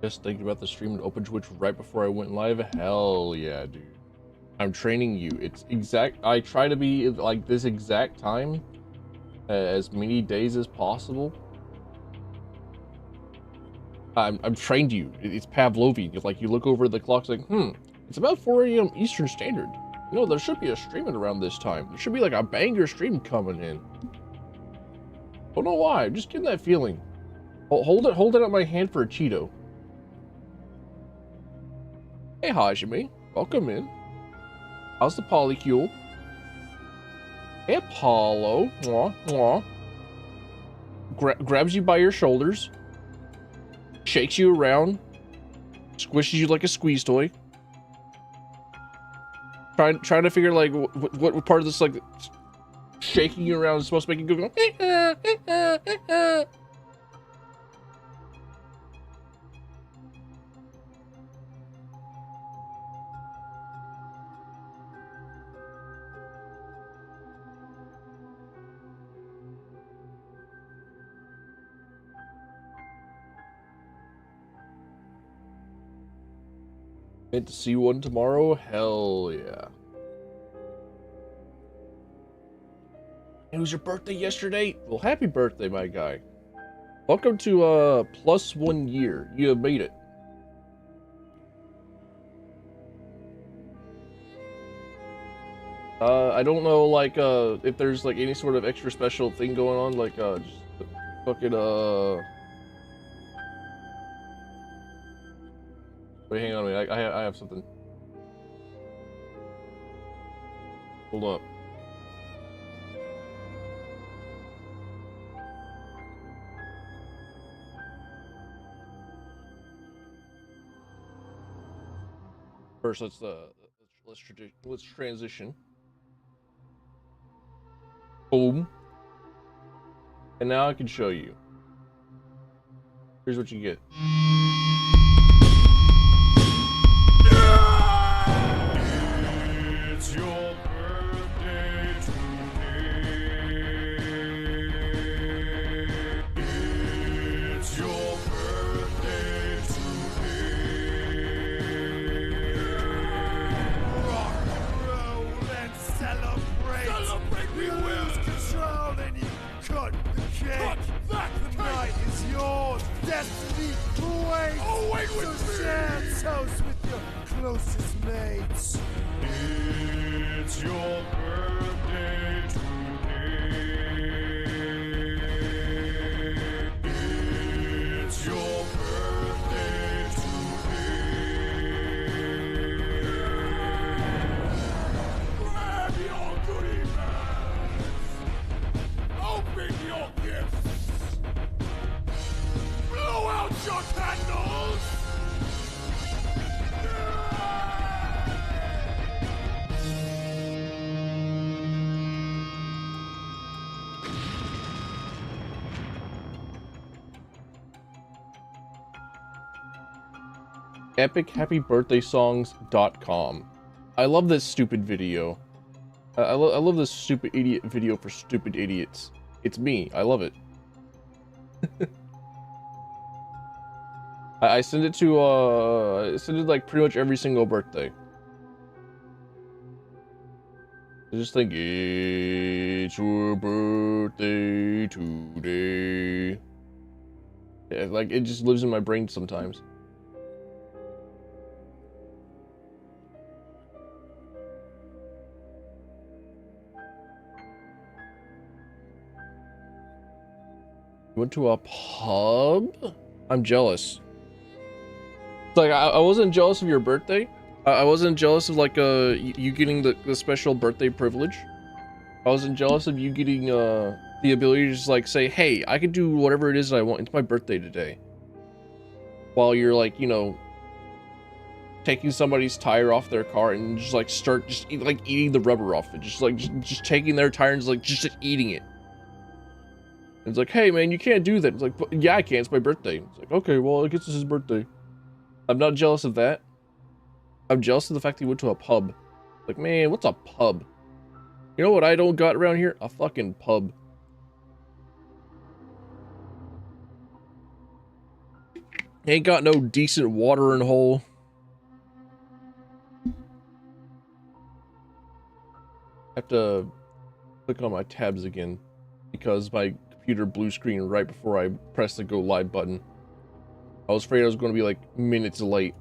Just thinking about the stream and open Twitch right before I went live. Hell yeah, dude. I'm training you. It's exact. I try to be like this exact time as many days as possible. I'm trained you. It's Pavlovian. Like you look over the clock, it's like, it's about 4 a.m. Eastern Standard. You know, there should be a streaming around this time. There should be like a banger stream coming in. Don't know why. I'm just getting that feeling. Hold it out my hand for a Cheeto. Hey Hajime, welcome in. How's the polycule? Hey Apollo, mwah, mwah. Grabs you by your shoulders, shakes you around, squishes you like a squeeze toy. Trying to figure like what part of this like shaking you around is supposed to make you go. Meant to see one tomorrow? Hell yeah. It was your birthday yesterday? Well, happy birthday, my guy. Welcome to plus 1 year. You have made it. I don't know like if there's like any sort of extra special thing going on, like just fucking wait, hang on a minute. I have something. Hold up. First, let's transition. Boom. And now I can show you. Here's what you get. It's your birthday today. It's your birthday today. Rock and roll and celebrate. Celebrate, we lose control and you cut the cake. Cut that the night is yours. Destiny awaits. Oh, wait, so share toast with your closest mates. It's your birthday today. It's your birthday today. Grab your goodie bags. Open your gifts. Blow out your candles. EpicHappyBirthdaySongs.com. I love this stupid video. I love this stupid idiot video for stupid idiots. It's me. I love it. I send it to I send it like pretty much every single birthday. I just think it's your birthday today. Yeah, like it just lives in my brain sometimes. You went to a pub? I'm jealous. Like I wasn't jealous of your birthday. I wasn't jealous of like you getting the special birthday privilege. I wasn't jealous of you getting the ability to just like say, hey, I can do whatever it is that I want. It's my birthday today. While you're like, you know, taking somebody's tire off their car and just like start just eating the rubber off it. Just taking their tire and just eating it. And it's like, hey man, you can't do that. It's like, yeah, I can. It's my birthday. It's like, okay, well, I guess it's his birthday. I'm not jealous of that. I'm jealous of the fact that he went to a pub. Like, man, what's a pub? You know what I don't got around here? A fucking pub. Ain't got no decent watering hole. I have to click on my tabs again because my computer blue screen right before I pressed the go live button. I was afraid I was going to be like minutes late.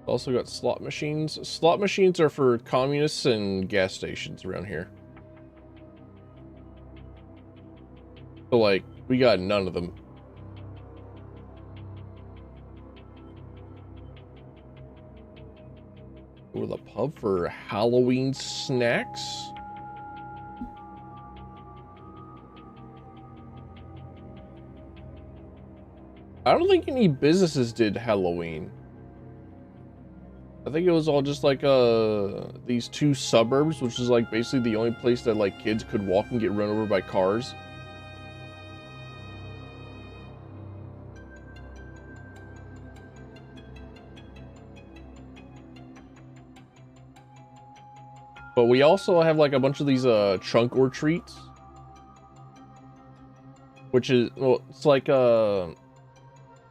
Also got slot machines. Slot machines are for communists and gas stations around here. So like, we got none of them. Go to the pub for Halloween snacks. I don't think any businesses did Halloween. I think it was all just like these two suburbs, which is like basically the only place that like kids could walk and get run over by cars. But we also have like a bunch of these trunk or treats, which is, well, it's like a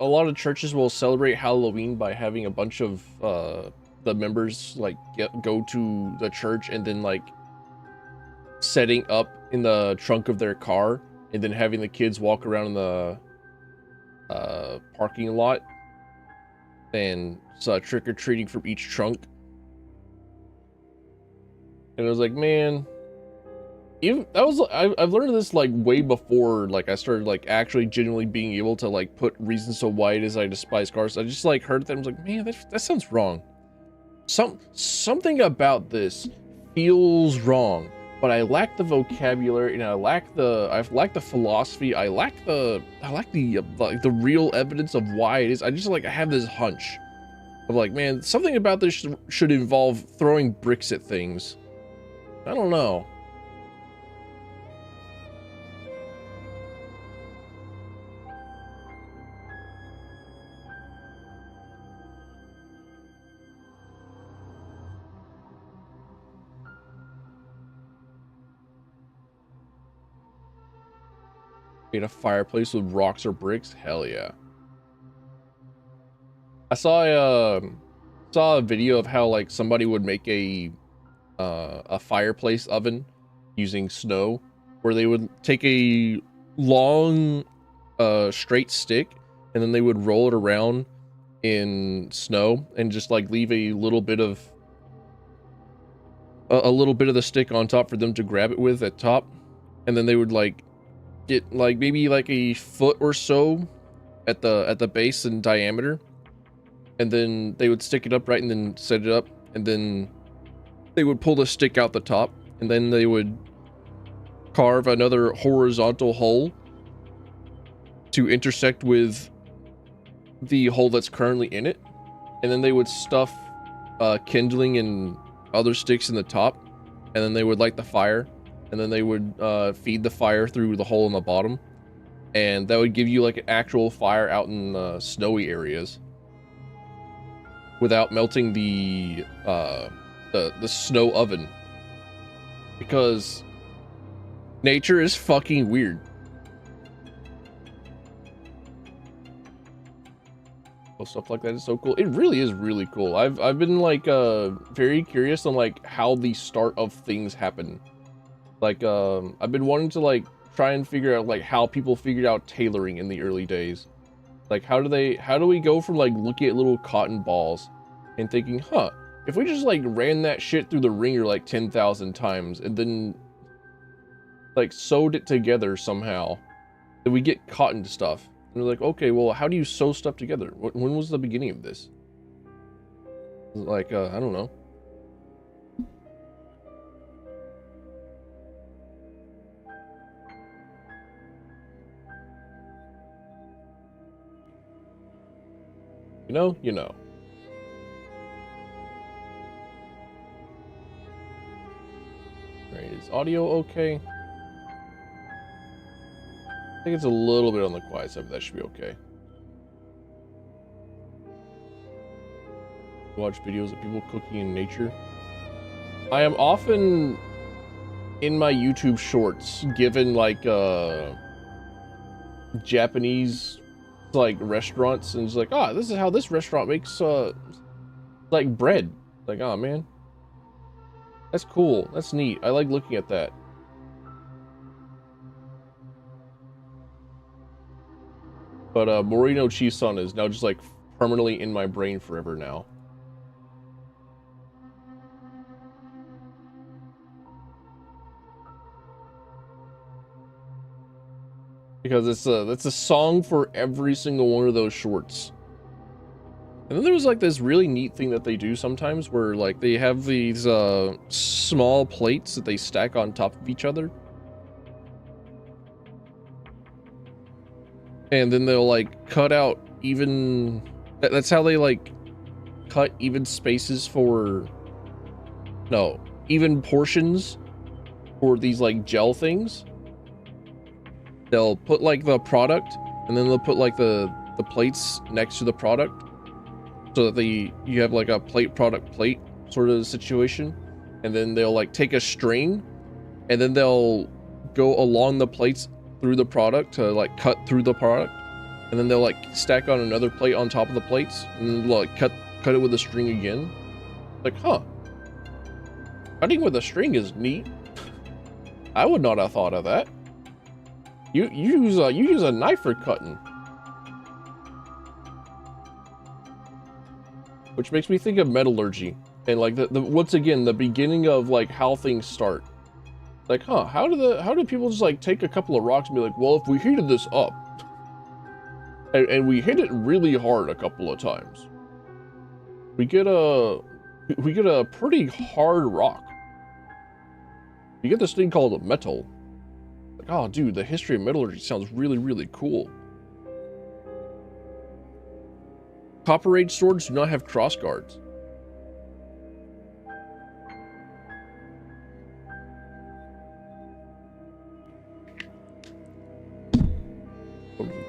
lot of churches will celebrate Halloween by having a bunch of the members like go to the church and then like setting up in the trunk of their car and then having the kids walk around in the parking lot and trick-or-treating from each trunk. And I was like, man, even that was, I've learned this like way before like I started like actually genuinely being able to like put reasons so why it is I despise cars. I just like heard them, I was like, man, that sounds wrong. Something about this feels wrong, but I lack the vocabulary and I lack the philosophy. I lack the real evidence of why it is. I just like, I have this hunch of like, man, something about this should involve throwing bricks at things. I don't know. Made a fireplace with rocks or bricks? Hell yeah. I saw a video of how like somebody would make a fireplace oven using snow, where they would take a long straight stick and then they would roll it around in snow and just like leave a little bit of the stick on top for them to grab it with at top, and then they would like get like maybe like a foot or so at the base in diameter, and then they would stick it upright and then set it up, and then they would pull the stick out the top, and then they would carve another horizontal hole to intersect with the hole that's currently in it, and then they would stuff kindling and other sticks in the top, and then they would light the fire, and then they would feed the fire through the hole in the bottom, and that would give you like an actual fire out in snowy areas without melting the snow oven, because nature is fucking weird. Stuff like that is so cool. It really is really cool. I've been like very curious on like how the start of things happen. Like I've been wanting to like try and figure out like how people figured out tailoring in the early days. Like how do we go from like looking at little cotton balls and thinking, huh, if we just like ran that shit through the ringer like 10,000 times and then like sewed it together somehow, then we get cotton stuff. And we're like, okay, well, how do you sew stuff together? When was the beginning of this? Like, I don't know. You know. Alright, is audio okay? I think it's a little bit on the quiet side, but that should be okay. Watch videos of people cooking in nature. I am often in my YouTube shorts given like Japanese like restaurants, and it's like, ah, this is how this restaurant makes like bread. Like, oh man, that's cool. That's neat. I like looking at that. But Morino Chisan is now just like permanently in my brain forever now. Because it's a song for every single one of those shorts. And then there was like this really neat thing that they do sometimes where like they have these small plates that they stack on top of each other. And then they'll like cut out even, that's how they like cut even spaces for, no, even portions for these like gel things. They'll put like the product, and then they'll put like the plates next to the product, so that you have like a plate product plate sort of situation. And then they'll like take a string, and then they'll go along the plates through the product to like cut through the product, and then they'll like stack on another plate on top of the plates, and then like cut it with a string again. Like, huh, cutting with a string is neat. I would not have thought of that. You use a knife for cutting, which makes me think of metallurgy and like the once again the beginning of like how things start. Like, huh, how do people just like take a couple of rocks and be like, well, if we heated this up and we hit it really hard a couple of times, we get a pretty hard rock. You get this thing called a metal. Like, oh, dude, the history of metallurgy sounds really, really cool. Copper Age swords do not have cross guards.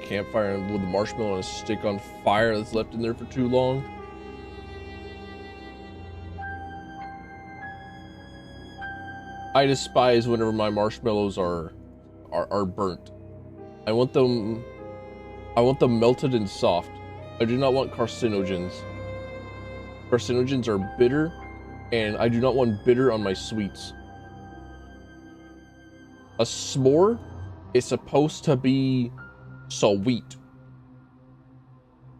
Campfire with the marshmallow and a stick on fire that's left in there for too long. I despise whenever my marshmallows are burnt. I want them melted and soft. I do not want carcinogens. Carcinogens are bitter, and I do not want bitter on my sweets. A s'more is supposed to be sweet.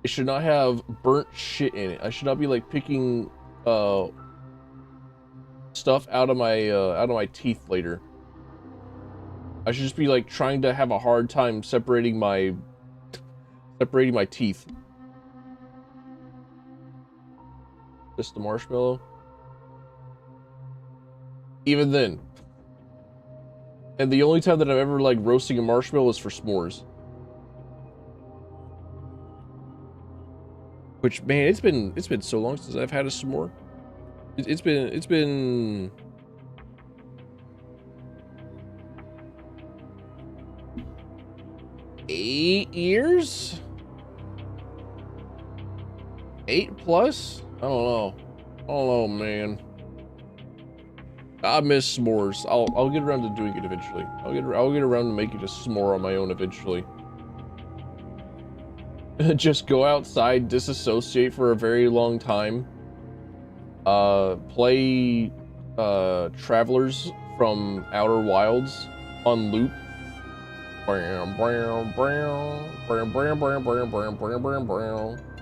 It should not have burnt shit in it. I should not be like picking stuff out of my teeth later. I should just be like trying to have a hard time separating my teeth. Just the marshmallow. Even then. And the only time that I've ever like roasting a marshmallow was for s'mores. Which, man, it's been so long since I've had a s'more. It's been 8 years? 8 plus? I don't know, man. I miss s'mores. I'll get around to doing it eventually. I'll get around to making a s'more on my own eventually. Just go outside, disassociate for a very long time. Play Travelers from Outer Wilds on loop.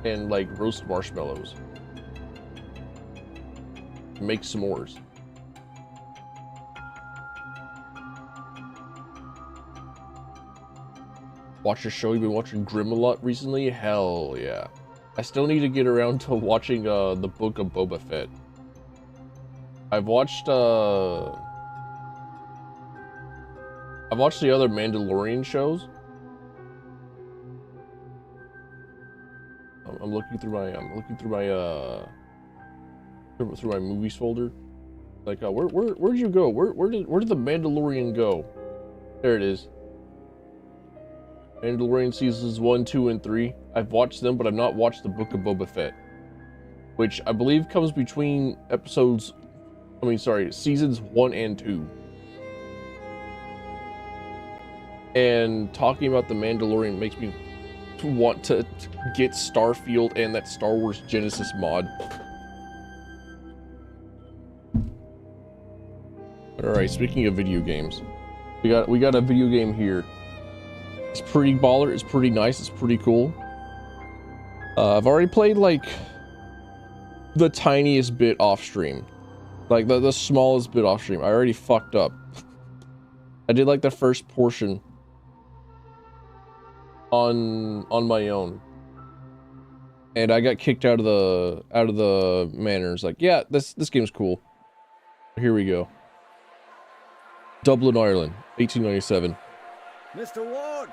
And like roast marshmallows. Make s'mores. Watch a show. You've been watching Grimm a lot recently? Hell yeah. I still need to get around to watching the Book of Boba Fett. I've watched the other Mandalorian shows. I'm looking through my movies folder. Like, where'd you go? Where did the Mandalorian go? There it is. Mandalorian seasons 1, 2, and 3. I've watched them, but I've not watched the Book of Boba Fett, which I believe comes between seasons 1 and 2. and talking about the Mandalorian makes me want to get Starfield and that Star Wars Genesis mod. All right, speaking of video games, we got a video game here. It's pretty baller. It's pretty nice. It's pretty cool. I've already played like the tiniest bit off stream, like the smallest bit off stream. I already fucked up. I did like the first portion on my own, and I got kicked out of the manor. It's like, yeah, this game's cool. Here we go. Dublin, Ireland, 1897. Mr. Ward!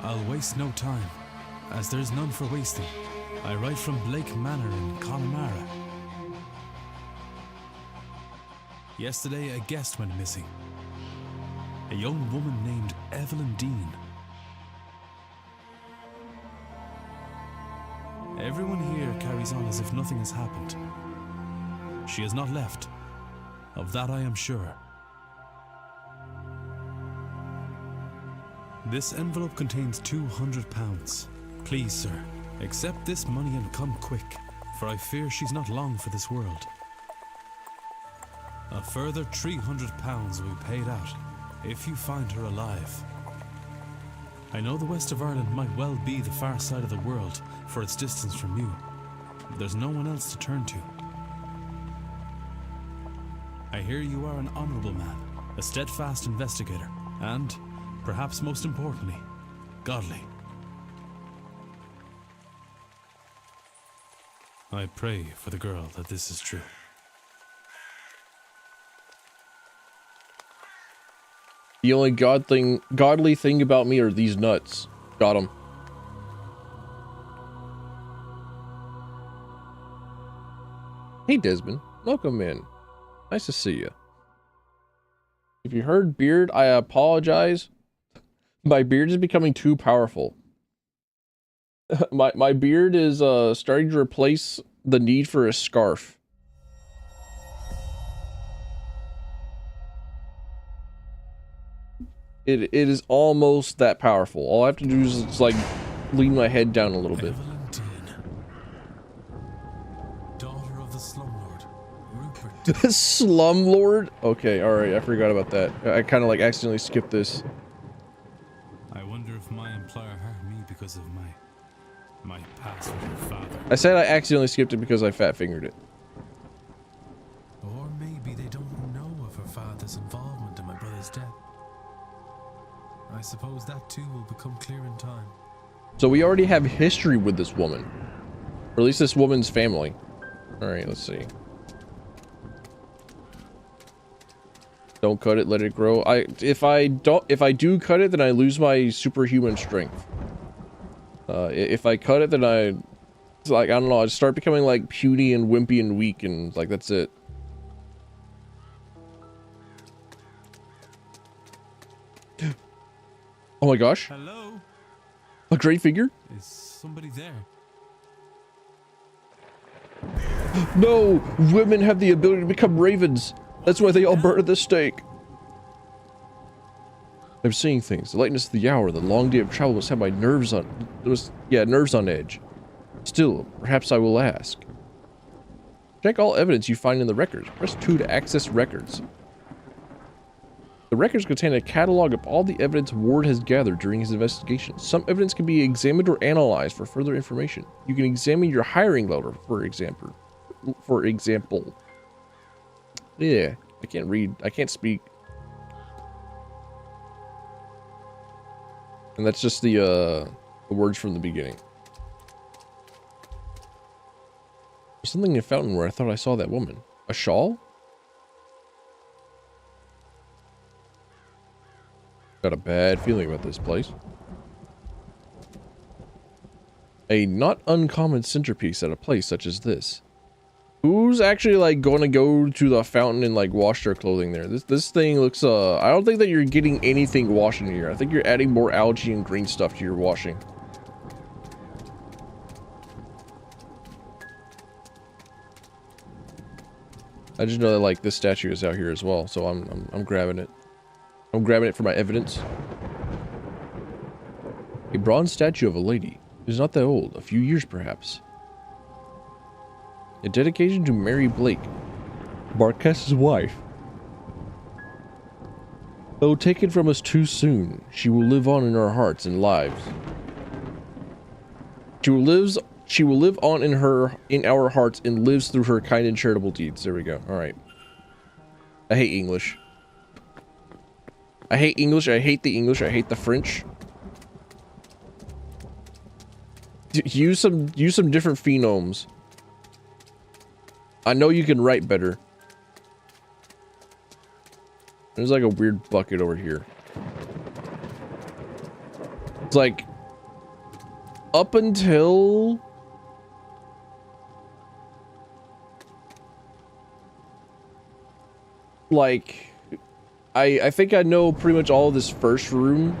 I'll waste no time, as there's none for wasting. I write from Blake Manor in Connemara. Yesterday, a guest went missing. A young woman named Evelyn Dean. Everyone here carries on as if nothing has happened. She has not left. Of that I am sure. This envelope contains £200. Please, sir, accept this money and come quick, for I fear she's not long for this world. A further £300 will be paid out if you find her alive. I know the west of Ireland might well be the far side of the world for its distance from you, but there's no one else to turn to. I hear you are an honourable man, a steadfast investigator, and, perhaps most importantly, godly. I pray for the girl that this is true. The only godly thing about me are these nuts. Got them. Hey Desmond, welcome in. Nice to see you. If you heard beard, I apologize. My beard is becoming too powerful. my beard is starting to replace the need for a scarf. It is almost that powerful. All I have to do is just, like, lean my head down a little bit. Daughter of the slumlord, Rupert. Slumlord? Okay, alright, I forgot about that. I kind of like accidentally skipped this. I wonder if my employer hired me because of my past with her father. I said I accidentally skipped it because I fat fingered it. Or maybe they don't know of her father's involvement in my brother's death. I suppose that too will become clear in time. So we already have history with this woman. Or at least this woman's family. Alright, let's see. Don't cut it, let it grow. If I do cut it, then I lose my superhuman strength. If I cut it, then it's like, I don't know, I start becoming like puny and wimpy and weak, and like that's it. Oh my gosh. Hello? A great figure? Is somebody there? No! Women have the ability to become ravens. That's why they all burn at the stake. I'm seeing things. The lateness of the hour, the long day of travel must have my nerves on... nerves on edge. Still, perhaps I will ask. Check all evidence you find in the records. Press 2 to access records. The records contain a catalog of all the evidence Ward has gathered during his investigation. Some evidence can be examined or analyzed for further information. You can examine your hiring letter, for example. Yeah, I can't read. I can't speak. And that's just the words from the beginning. There's something in a fountain where I thought I saw that woman. A shawl? Got a bad feeling about this place. A not uncommon centerpiece at a place such as this. Who's actually like going to go to the fountain and like wash their clothing there? This thing looks I don't think that you're getting anything washed in here. I think you're adding more algae and green stuff to your washing. I just know that like this statue is out here as well, so I'm grabbing it. I'm grabbing it for my evidence. A bronze statue of a lady. It is not that old, a few years perhaps. A dedication to Mary Blake, Marques's wife. Though taken from us too soon, she will live on in our hearts and lives. She will live on in our hearts and lives through her kind and charitable deeds. There we go. All right. I hate English. I hate English. I hate the English. I hate the French. Use some different phonemes. I know you can write better. There's like a weird bucket over here. It's like up until like I think I know pretty much all of this first room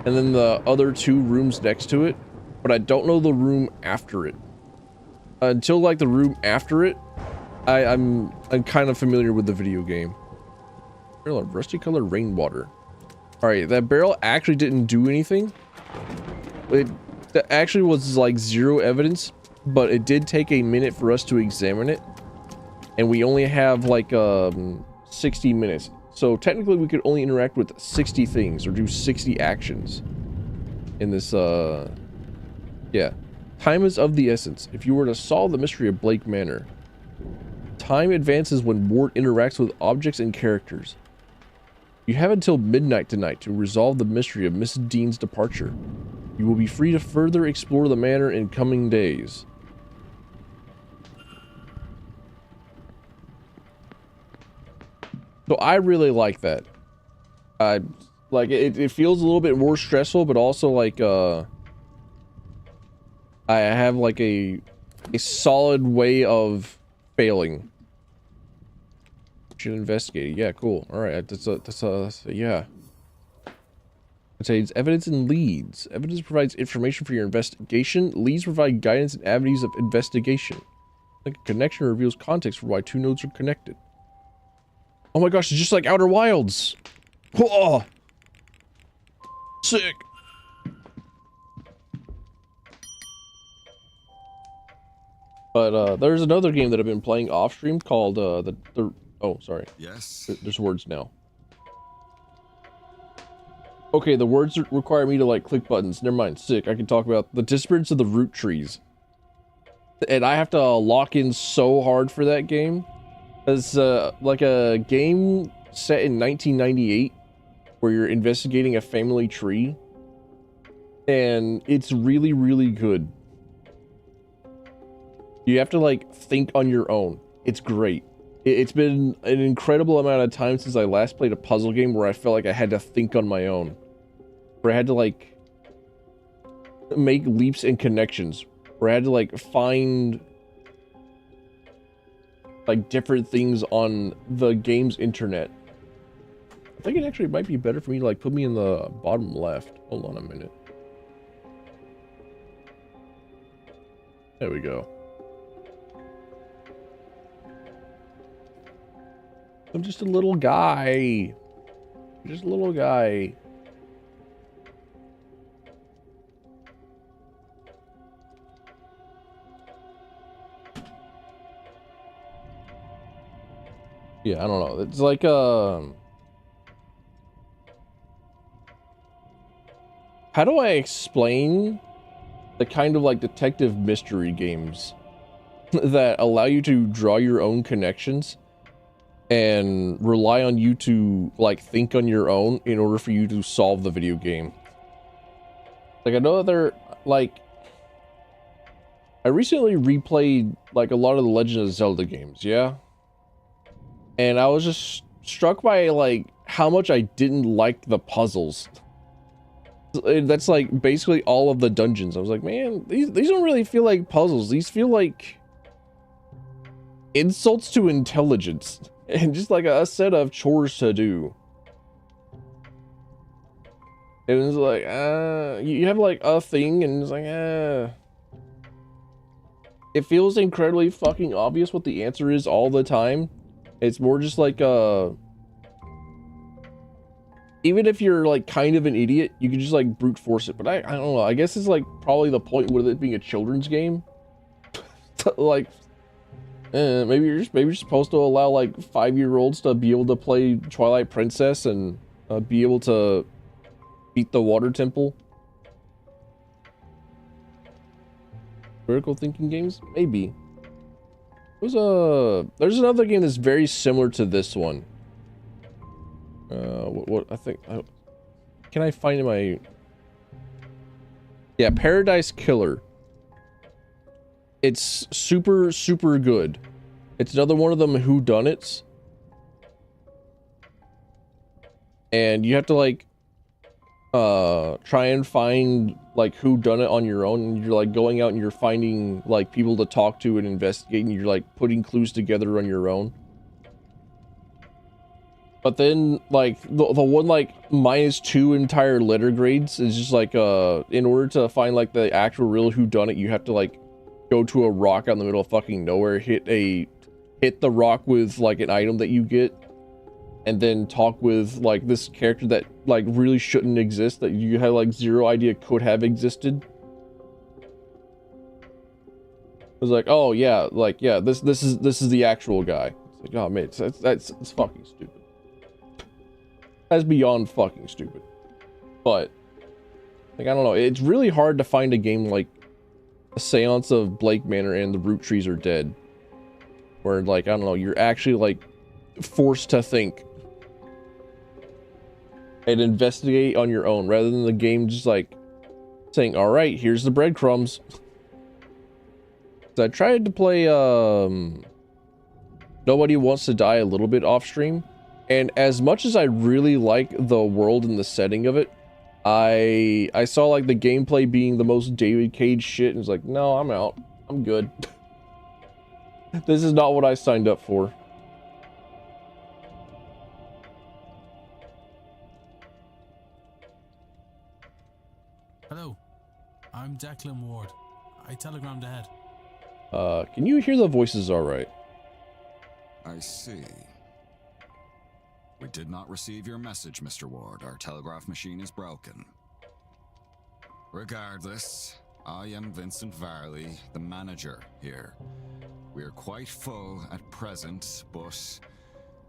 and then the other two rooms next to it, but I don't know the room after it. Until like the room after it, I'm kind of familiar with the video game. Barrel of rusty colored rainwater. All right, that barrel actually didn't do anything. That actually was like zero evidence, but it did take a minute for us to examine it, and we only have like 60 minutes. So technically we could only interact with 60 things or do 60 actions in this yeah. Time is of the essence. If you were to solve the mystery of Blake Manor, time advances when Ward interacts with objects and characters. You have until midnight tonight to resolve the mystery of Miss Dean's departure. You will be free to further explore the manor in coming days. So I really like that. Like it feels a little bit more stressful, but also like I have like a solid way of failing. Should investigate. Yeah, cool. All right, that's yeah. It says evidence and leads. Evidence provides information for your investigation. Leads provide guidance and avenues of investigation. Like a connection reveals context for why two nodes are connected. Oh my gosh, it's just like Outer Wilds. Oh, sick. But there's another game that I've been playing off stream called oh, sorry. Yes. There's words now. Okay, the words require me to like click buttons. Never mind. Sick. I can talk about the disappearance of the root trees. And I have to lock in so hard for that game. It's like a game set in 1998 where you're investigating a family tree. And it's really, really good. You have to like think on your own. It's great. It's been an incredible amount of time since I last played a puzzle game where I felt like I had to think on my own. Where I had to like make leaps and connections. Where I had to like find like different things on the game's internet. I think it actually might be better for me to like put me in the bottom left. Hold on a minute. There we go. I'm just a little guy. Just a little guy. Yeah, I don't know. It's like how do I explain the kind of like detective mystery games that allow you to draw your own connections and rely on you to like think on your own in order for you to solve the video game? Like I know that they're like, I recently replayed like a lot of the Legend of Zelda games, yeah? And I was just struck by like how much I didn't like the puzzles. That's like basically all of the dungeons. I was like, man, these don't really feel like puzzles. These feel like insults to intelligence and just like a set of chores to do. It was like, you have like a thing and it's like, it feels incredibly fucking obvious what the answer is all the time. It's more just like even if you're like kind of an idiot, you can just like brute force it. But I don't know. I guess it's like probably the point with it being a children's game. Like, maybe you're just supposed to allow like 5-year-olds to be able to play Twilight Princess and be able to beat the water temple. Critical thinking games, maybe. There's another game that's very similar to this one. What I think, can I find in my, yeah, Paradise Killer. It's super good. It's another one of them whodunits, and you have to like try and find like who done it on your own, and you're like going out and you're finding like people to talk to and investigate, and you're like putting clues together on your own. But then like the one like -2 entire letter grades is just like in order to find like the actual real who done it, you have to like go to a rock out in the middle of fucking nowhere, hit the rock with like an item that you get, and then talk with like this character that like really shouldn't exist, that you had like zero idea could have existed. It was like, oh yeah, like yeah, this is the actual guy. It's like, oh man, that's fucking stupid. That's beyond fucking stupid. But like, I don't know, it's really hard to find a game like a Seance of Blake Manor and the Root Trees Are Dead, where like, I don't know, you're actually like forced to think and investigate on your own, rather than the game just like saying, all right, here's the breadcrumbs. So I tried to play Nobody Wants to Die a little bit off stream, and as much as I really like the world and the setting of it, I saw like the gameplay being the most David Cage shit, and was like, no, I'm out. I'm good. This is not what I signed up for. Hello, I'm Declan Ward. I telegrammed ahead. Can you hear the voices all right? I see. We did not receive your message, Mr. Ward. Our telegraph machine is broken. Regardless, I am Vincent Varley, the manager here. We are quite full at present, but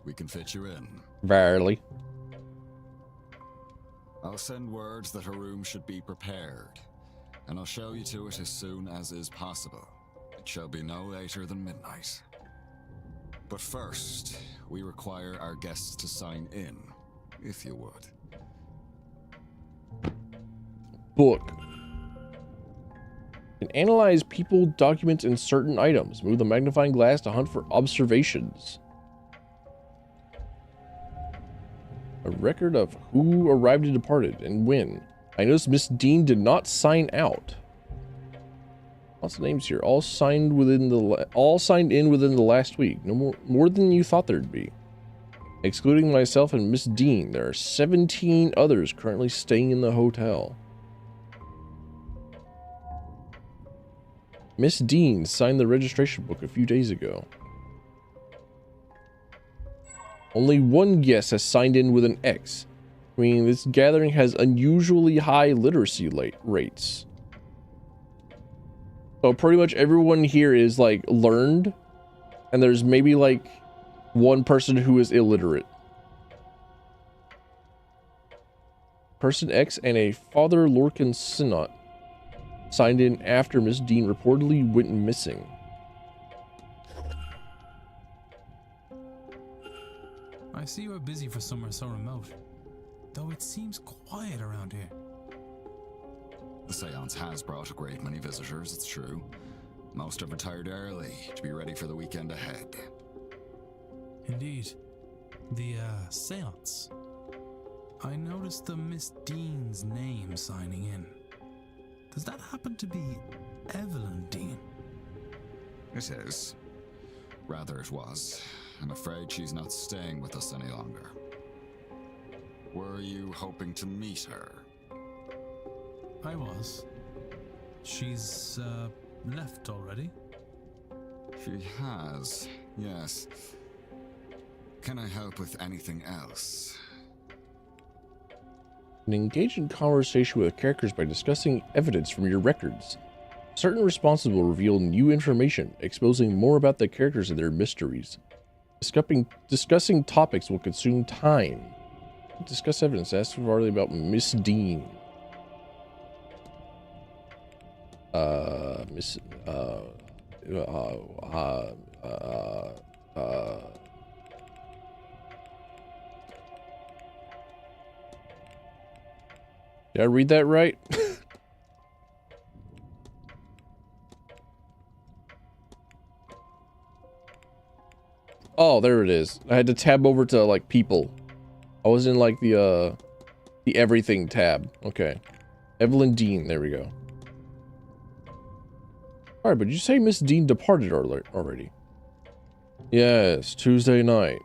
we can fit you in. Varley. I'll send words that her room should be prepared, and I'll show you to it as soon as is possible. It shall be no later than midnight. But first, we require our guests to sign in, if you would. Book. Can analyze people, documents, and certain items. Move the magnifying glass to hunt for observations. A record of who arrived and departed, and when. I noticed Miss Dean did not sign out. Lots of names here. All signed in within the last week. No more than you thought there'd be. Excluding myself and Miss Dean, there are 17 others currently staying in the hotel. Miss Dean signed the registration book a few days ago. Only one guest has signed in with an X, meaning this gathering has unusually high literacy rates. So pretty much everyone here is like learned, and there's maybe like one person who is illiterate. Person X and a Father Lorcan Synod signed in after Miss Dean reportedly went missing. I see you are busy for somewhere so remote, though it seems quiet around here. The seance has brought a great many visitors, it's true. Most have retired early to be ready for the weekend ahead. Indeed. The, seance. I noticed the Miss Dean's name signing in. Does that happen to be Evelyn Dean? It is. Rather, it was. I'm afraid she's not staying with us any longer. Were you hoping to meet her? I was. She's, left already? She has, yes. Can I help with anything else? And engage in conversation with characters by discussing evidence from your records. Certain responses will reveal new information, exposing more about the characters and their mysteries. Discussing topics will consume time. Discuss evidence. Ask Varley about Miss Dean. Did I read that right? Oh, there it is. I had to tab over to like people. I was in like the everything tab. Okay. Evelyn Dean, there we go. Alright, but you say Miss Dean departed already? Yes, Tuesday night.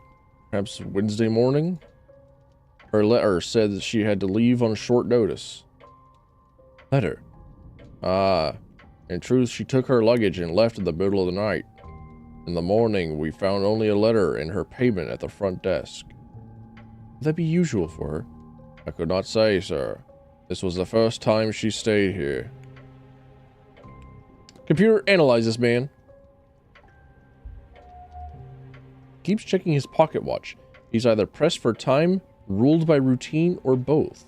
Perhaps Wednesday morning? Her letter said that she had to leave on short notice. Letter? Ah, in truth, she took her luggage and left in the middle of the night. In the morning, we found only a letter and her payment at the front desk. Would that be usual for her? I could not say, sir. This was the first time she stayed here. Computer, analyze this man. Keeps checking his pocket watch. He's either pressed for time, ruled by routine, or both.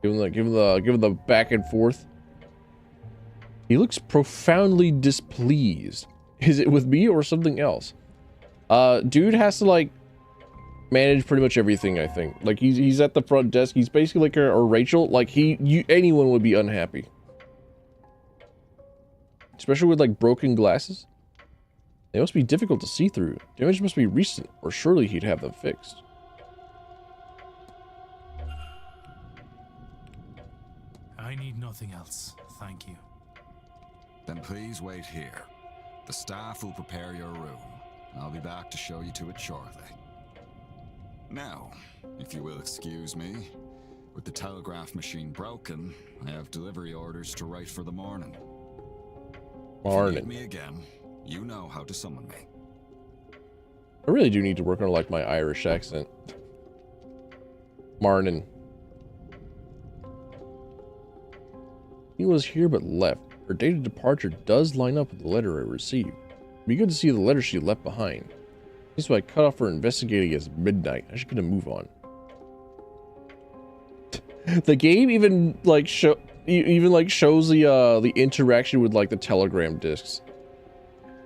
Give him the back and forth. He looks profoundly displeased. Is it with me or something else? Dude has to like manage pretty much everything, I think. Like he's at the front desk. He's basically like or Rachel. Like anyone would be unhappy. Especially with like broken glasses. They must be difficult to see through. Damage must be recent, or surely he'd have them fixed. I need nothing else, thank you. Then please wait here. The staff will prepare your room. I'll be back to show you to it shortly. Now, if you will excuse me, with the telegraph machine broken, I have delivery orders to write for the morning. If you need me again, you know how to summon me. I really do need to work on like my Irish accent. Marnin. He was here but left. Her date of departure does line up with the letter I received. It'd be good to see the letter she left behind. This is why I cut off her investigating as midnight. I should get a move on. The game even like shows the interaction with like the telegram discs.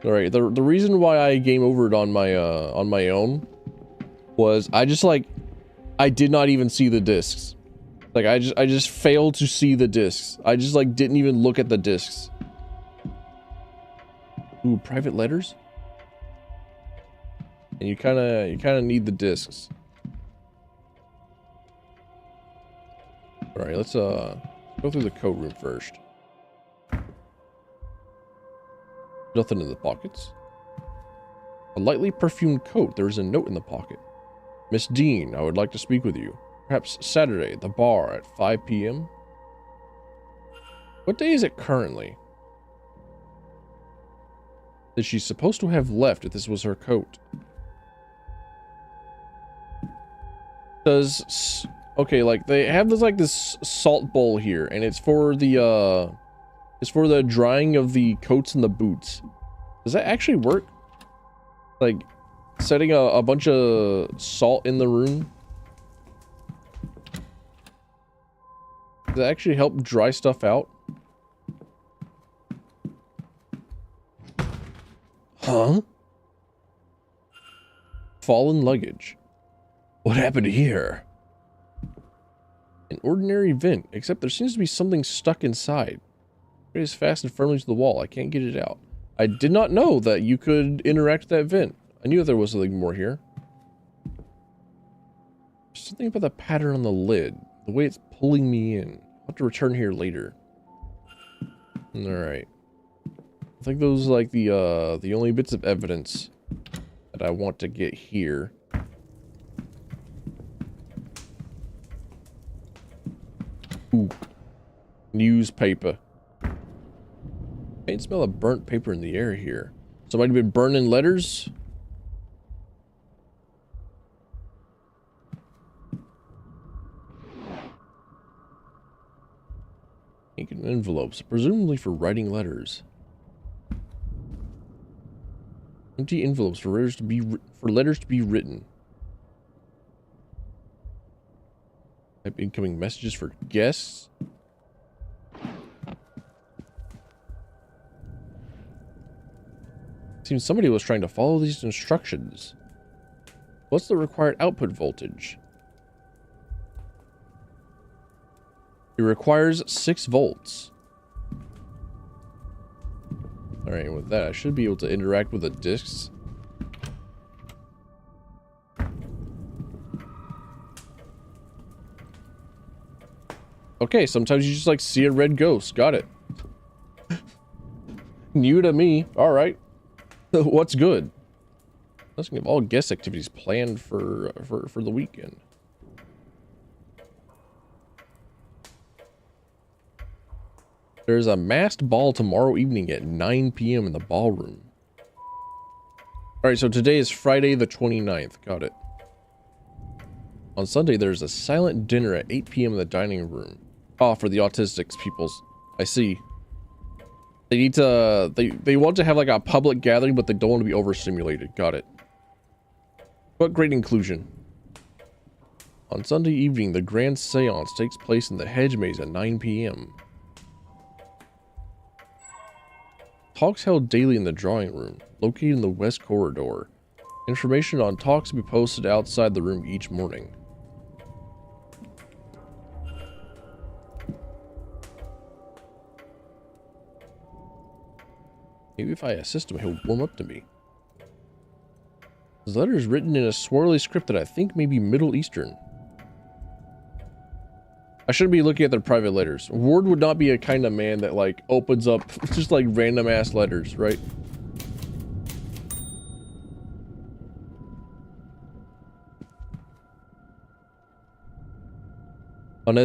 All right, the reason why I game over it on my own was I did not even see the discs. Like I just failed to see the discs. I just like didn't even look at the discs. Ooh, private letters? And you kind of need the discs. All right, let's go through the coat room first. Nothing in the pockets. A lightly perfumed coat. There is a note in the pocket. Miss Dean, I would like to speak with you. Perhaps Saturday at the bar at 5 p.m. What day is it currently? That she's supposed to have left if this was her coat. Okay, like they have this salt bowl here, and it's for the drying of the coats and the boots. Does that actually work? Like setting a bunch of salt in the room? Does that actually help dry stuff out? Huh? Fallen luggage. What happened here? An ordinary vent, except there seems to be something stuck inside. It is fastened firmly to the wall. I can't get it out. I did not know that you could interact with that vent. I knew that there was something more here. There's something about the pattern on the lid. The way it's pulling me in. I'll have to return here later. Alright. I think those are like the only bits of evidence that I want to get here. Ooh. Newspaper. I can smell a burnt paper in the air here. Somebody been burning letters? Ink and envelopes, presumably for writing letters. Empty envelopes for letters to be written. Type incoming messages for guests. Seems somebody was trying to follow these instructions. What's the required output voltage? It requires 6 volts. Alright, with that, I should be able to interact with the discs. Okay, sometimes you just like see a red ghost. Got it. New to me. Alright. What's good? Let's have all guest activities planned for the weekend. There's a masked ball tomorrow evening at 9 p.m. in the ballroom. Alright, so today is Friday the 29th. Got it. On Sunday, there's a silent dinner at 8 p.m. in the dining room. Oh, for the autistic peoples. I see. They need to... They want to have like a public gathering, but they don't want to be overstimulated. Got it. What great inclusion. On Sunday evening, the grand seance takes place in the hedge maze at 9 p.m. Talks held daily in the drawing room, located in the west corridor. Information on talks will be posted outside the room each morning. Maybe if I assist him, he'll warm up to me. His letter is written in a swirly script that I think may be Middle Eastern. I shouldn't be looking at their private letters. Ward would not be a kind of man that like opens up just like random ass letters, right? I could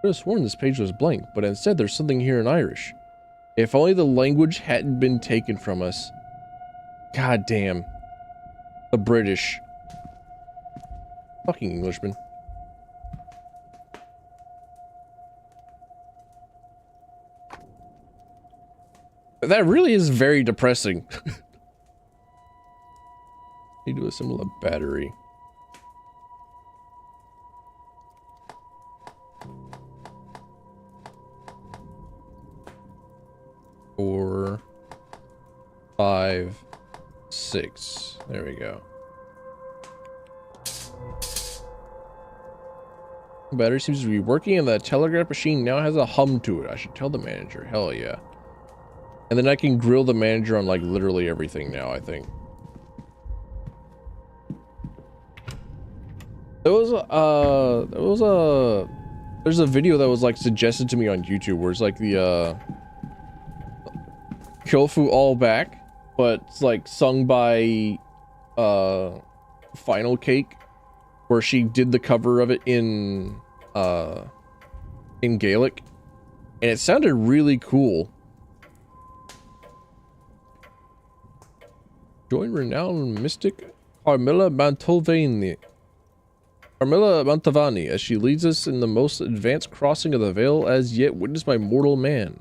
have sworn this page was blank, but instead there's something here in Irish. If only the language hadn't been taken from us. God damn. The British. Fucking Englishmen. That really is very depressing. Need to assemble a battery. Four, 5, 6. There we go. Battery seems to be working and the telegraph machine now has a hum to it. I should tell the manager. Hell yeah. And then I can grill the manager on like literally everything now, I think. There's a video that was like suggested to me on YouTube where it's like the Kyofu All Back, but it's like sung by Final Cake, where she did the cover of it in Gaelic, and it sounded really cool. Join renowned mystic Carmilla Mantovani as she leads us in the most advanced crossing of the veil as yet witnessed by mortal man.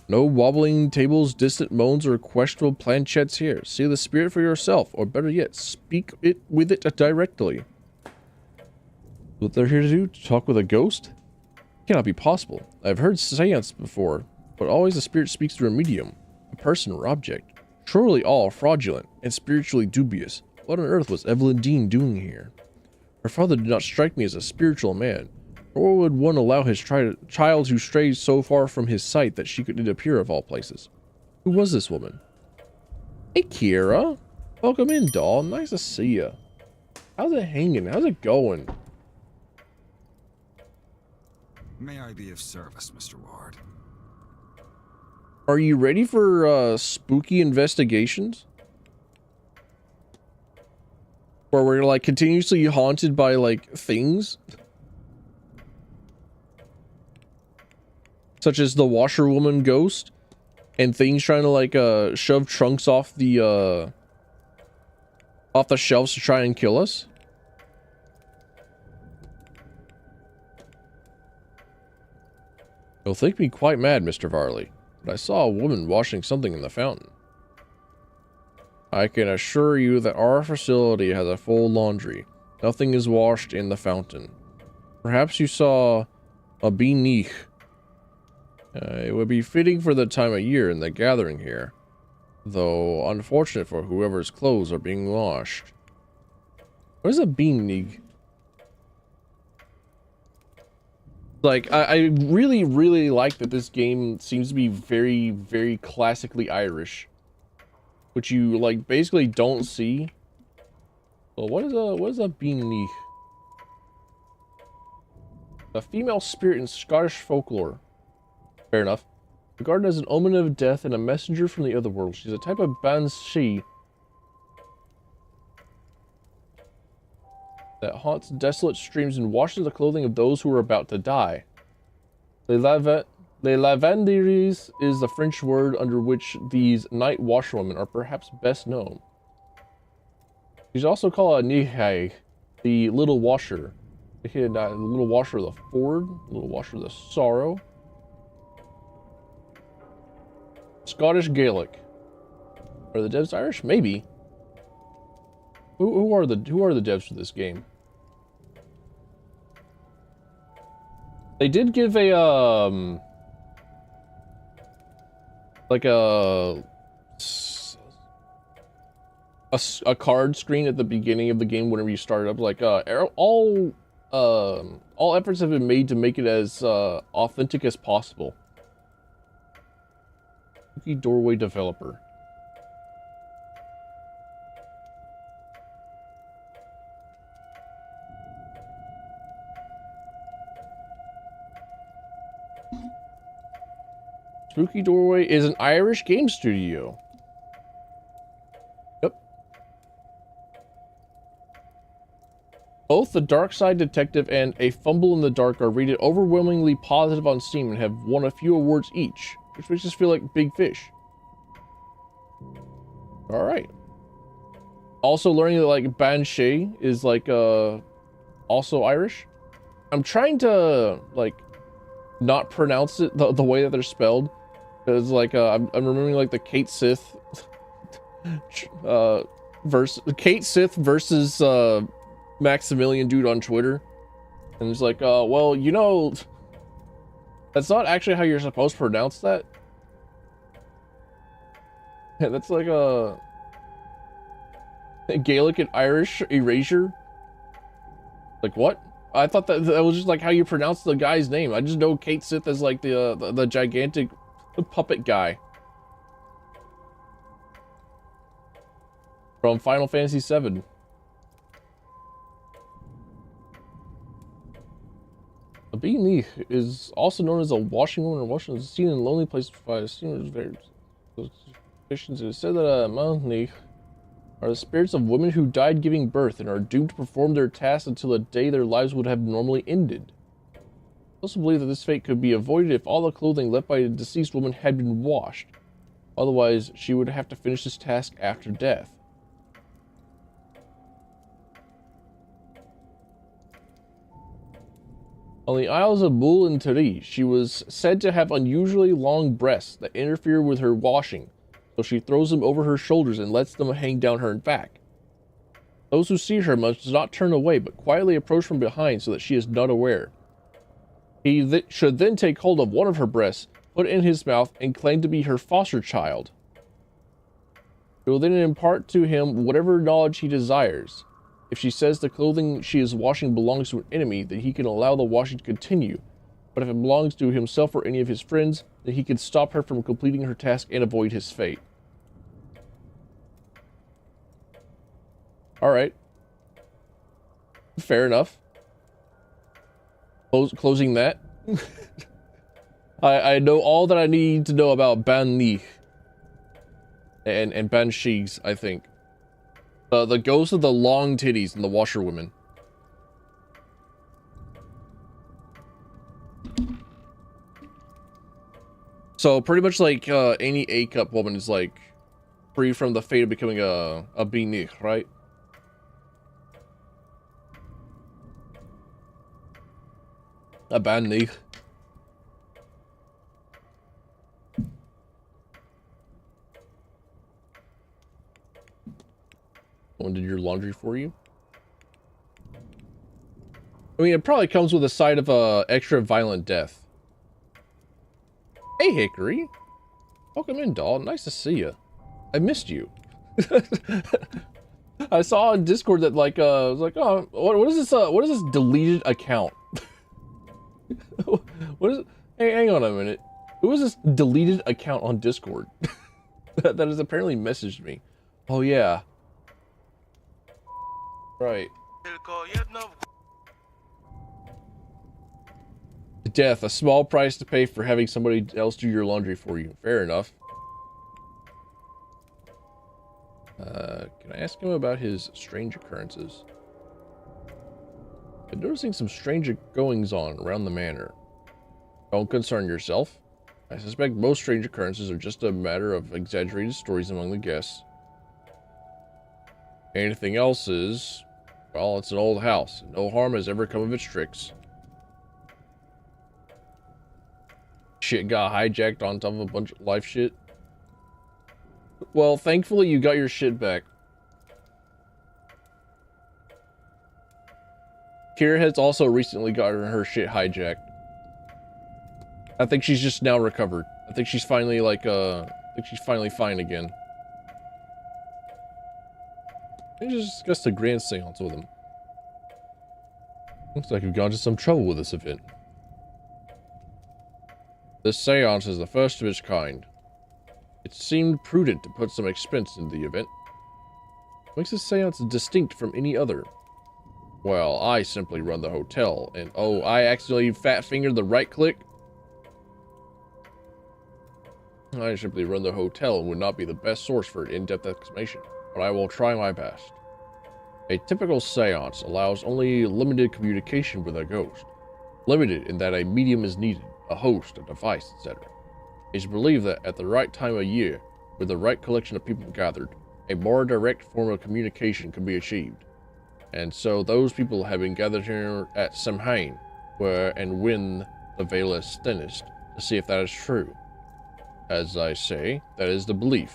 No wobbling tables, distant moans, or questionable planchettes here. See the spirit for yourself, or better yet, speak with it directly. What they're here to do? To talk with a ghost? Cannot be possible. I've heard seance before, but always the spirit speaks through a medium, a person or object. Surely all fraudulent and spiritually dubious. What on earth was Evelyn Dean doing here? Her father did not strike me as a spiritual man, nor would one allow his child to stray so far from his sight that she could appear of all places. Who was this woman? Hey Kira, welcome in, doll. Nice to see ya. How's it hanging? How's it going? May I be of service, Mr. Ward? Are you ready for spooky investigations? Where we're like continuously haunted by like things? Such as the washerwoman ghost and things trying to like shove trunks off the shelves to try and kill us? You'll think me quite mad, Mr. Varley, but I saw a woman washing something in the fountain. I can assure you that our facility has a full laundry. Nothing is washed in the fountain. Perhaps you saw a beneath. It would be fitting for the time of year and the gathering here, though unfortunate for whoever's clothes are being washed. What is a beanig? Like, I really, really like that this game seems to be very, very classically Irish, which you like basically don't see. Well, what is a beanig? A female spirit in Scottish folklore. Fair enough. Regarded as an omen of death and a messenger from the other world, she's a type of banshee that haunts desolate streams and washes the clothing of those who are about to die. Les lavanderies is the French word under which these night washerwomen are perhaps best known. She's also called a nihai, the little washer. The little washer of the Ford, little washer of the sorrow. Scottish Gaelic. Are the devs Irish? Maybe. Who are the devs for this game? They did give a like a card screen at the beginning of the game whenever you start up, like all efforts have been made to make it as authentic as possible. Spooky doorway developer. Spooky Doorway is an Irish game studio. Yep. Both The Dark Side Detective and A Fumble in the Dark are rated overwhelmingly positive on Steam and have won a few awards each, which makes us feel like big fish. Alright. Also learning that, like, Banshee is, like, also Irish. I'm trying to, like, not pronounce it the way that they're spelled. Because, like, I'm remembering, like, the Kate Sith Kate Sith versus Maximilian dude on Twitter. And it's like, well, you know, that's not actually how you're supposed to pronounce that. Yeah, that's like a Gaelic and Irish erasure. Like, what? I thought that was just like how you pronounce the guy's name. I just know Kate Sith as like the gigantic puppet guy from Final Fantasy VII. A beanie is also known as a washing woman or washing is seen in lonely places by a steamer's various suspicions. It is said that Malni are the spirits of women who died giving birth and are doomed to perform their tasks until the day their lives would have normally ended. I also believe that this fate could be avoided if all the clothing left by a deceased woman had been washed. Otherwise, she would have to finish this task after death. On the Isles of Bull and Teri, she was said to have unusually long breasts that interfere with her washing, so she throws them over her shoulders and lets them hang down her back. Those who see her must not turn away, but quietly approach from behind so that she is not aware. He should then take hold of one of her breasts, put it in his mouth, and claim to be her foster child. He will then impart to him whatever knowledge he desires. If she says the clothing she is washing belongs to an enemy, then he can allow the washing to continue. But if it belongs to himself or any of his friends, then he can stop her from completing her task and avoid his fate. Alright. Fair enough. Closing that. I know all that I need to know about Banni and Banshees, I think. The ghost of the long titties and the washerwomen. So pretty much like any A-cup woman is like free from the fate of becoming a beanie, right? A banni. Someone did your laundry for you? I mean, it probably comes with a side of extra violent death. Hey, Hickory. Welcome in, doll. Nice to see you. I missed you. I saw on Discord that I was like, oh, what is this deleted account? What is it? Hey, hang on a minute. Who is this deleted account on Discord? that has apparently messaged me. Oh yeah. Right. Death, a small price to pay for having somebody else do your laundry for you. Fair enough. Can I ask him about his strange occurrences? I'm noticing some strange goings on around the manor. Don't concern yourself. I suspect most strange occurrences are just a matter of exaggerated stories among the guests. Anything else is, well, it's an old house. No harm has ever come of its tricks. Shit got hijacked on top of a bunch of life shit. Well, thankfully you got your shit back. Kira has also recently gotten her shit hijacked. I think she's just now recovered. I think she's finally finally fine again. I just discussed a grand seance with him. Looks like you've gone to some trouble with this event. This seance is the first of its kind. It seemed prudent to put some expense into the event. What makes this seance distinct from any other? Well, I simply run the hotel, and oh, I accidentally fat-fingered the right-click? I simply run the hotel and would not be the best source for an in-depth explanation, but I will try my best. A typical seance allows only limited communication with a ghost. Limited in that a medium is needed, a host, a device, etc. It is believed that at the right time of year, with the right collection of people gathered, a more direct form of communication can be achieved. And so those people have been gathered here at Samhain, where and when the veil is thinnest, to see if that is true. As I say, that is the belief.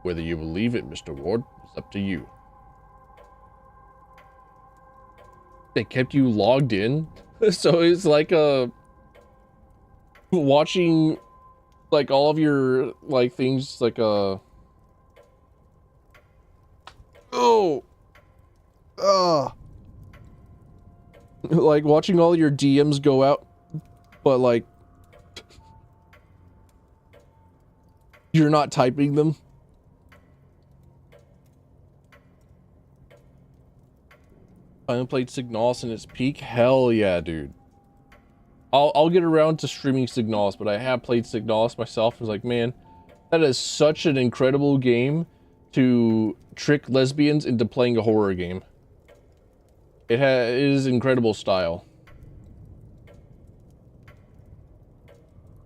Whether you believe it, Mr. Ward, is up to you. They kept you logged in? So it's like watching like all of your like things like like watching all your DMs go out, but like you're not typing them. I haven't played Signalis in its peak. Hell yeah, dude. I'll get around to streaming Signalis, but I have played Signalis myself. I was like, man, that is such an incredible game to trick lesbians into playing a horror game. It is incredible style.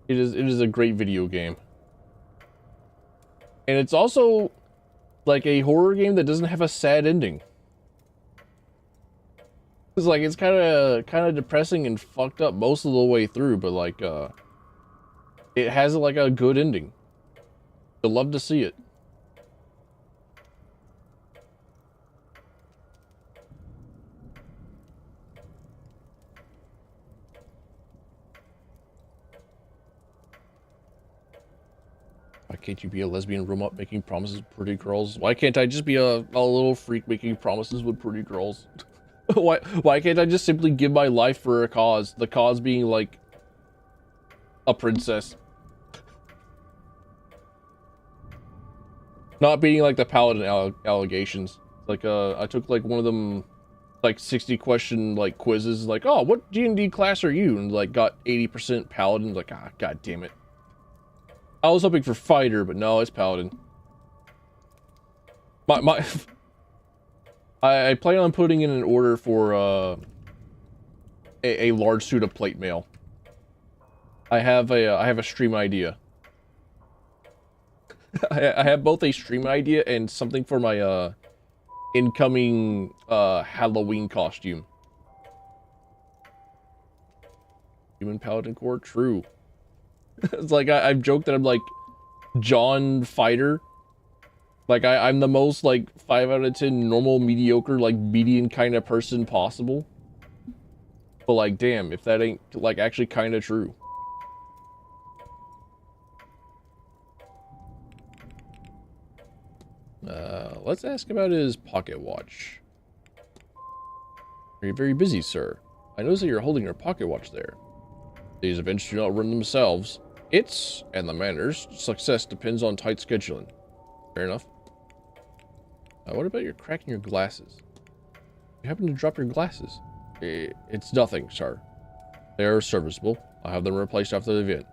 It is a great video game. And it's also like a horror game that doesn't have a sad ending. It's like it's kind of depressing and fucked up most of the way through, but like it has like a good ending. You'll love to see it. Why can't you be a lesbian robot making promises with pretty girls? Why can't I just be a little freak making promises with pretty girls? Why can't I just simply give my life for a cause? The cause being like a princess. Not being like the paladin allegations. Like I took like one of them like 60 question like quizzes, like, oh, what D&D class are you? And like got 80% paladin. Like, ah, god damn it. I was hoping for fighter, but no, it's paladin. I plan on putting in an order for a large suit of plate mail. I have a stream idea. I have both a stream idea and something for my incoming Halloween costume. Human paladin core, true. It's like I've joked that I'm like John Fighter, Like I'm the most like 5 out of 10 normal, mediocre, like median kind of person possible. But like, damn, if that ain't like actually kind of true. Let's ask about his pocket watch. Are you very busy, sir? I notice that you're holding your pocket watch there. These events do not run themselves. Its, and the manor's, success depends on tight scheduling. Fair enough. What about your cracking your glasses? You happen to drop your glasses? It's nothing, sir. They are serviceable. I'll have them replaced after the event.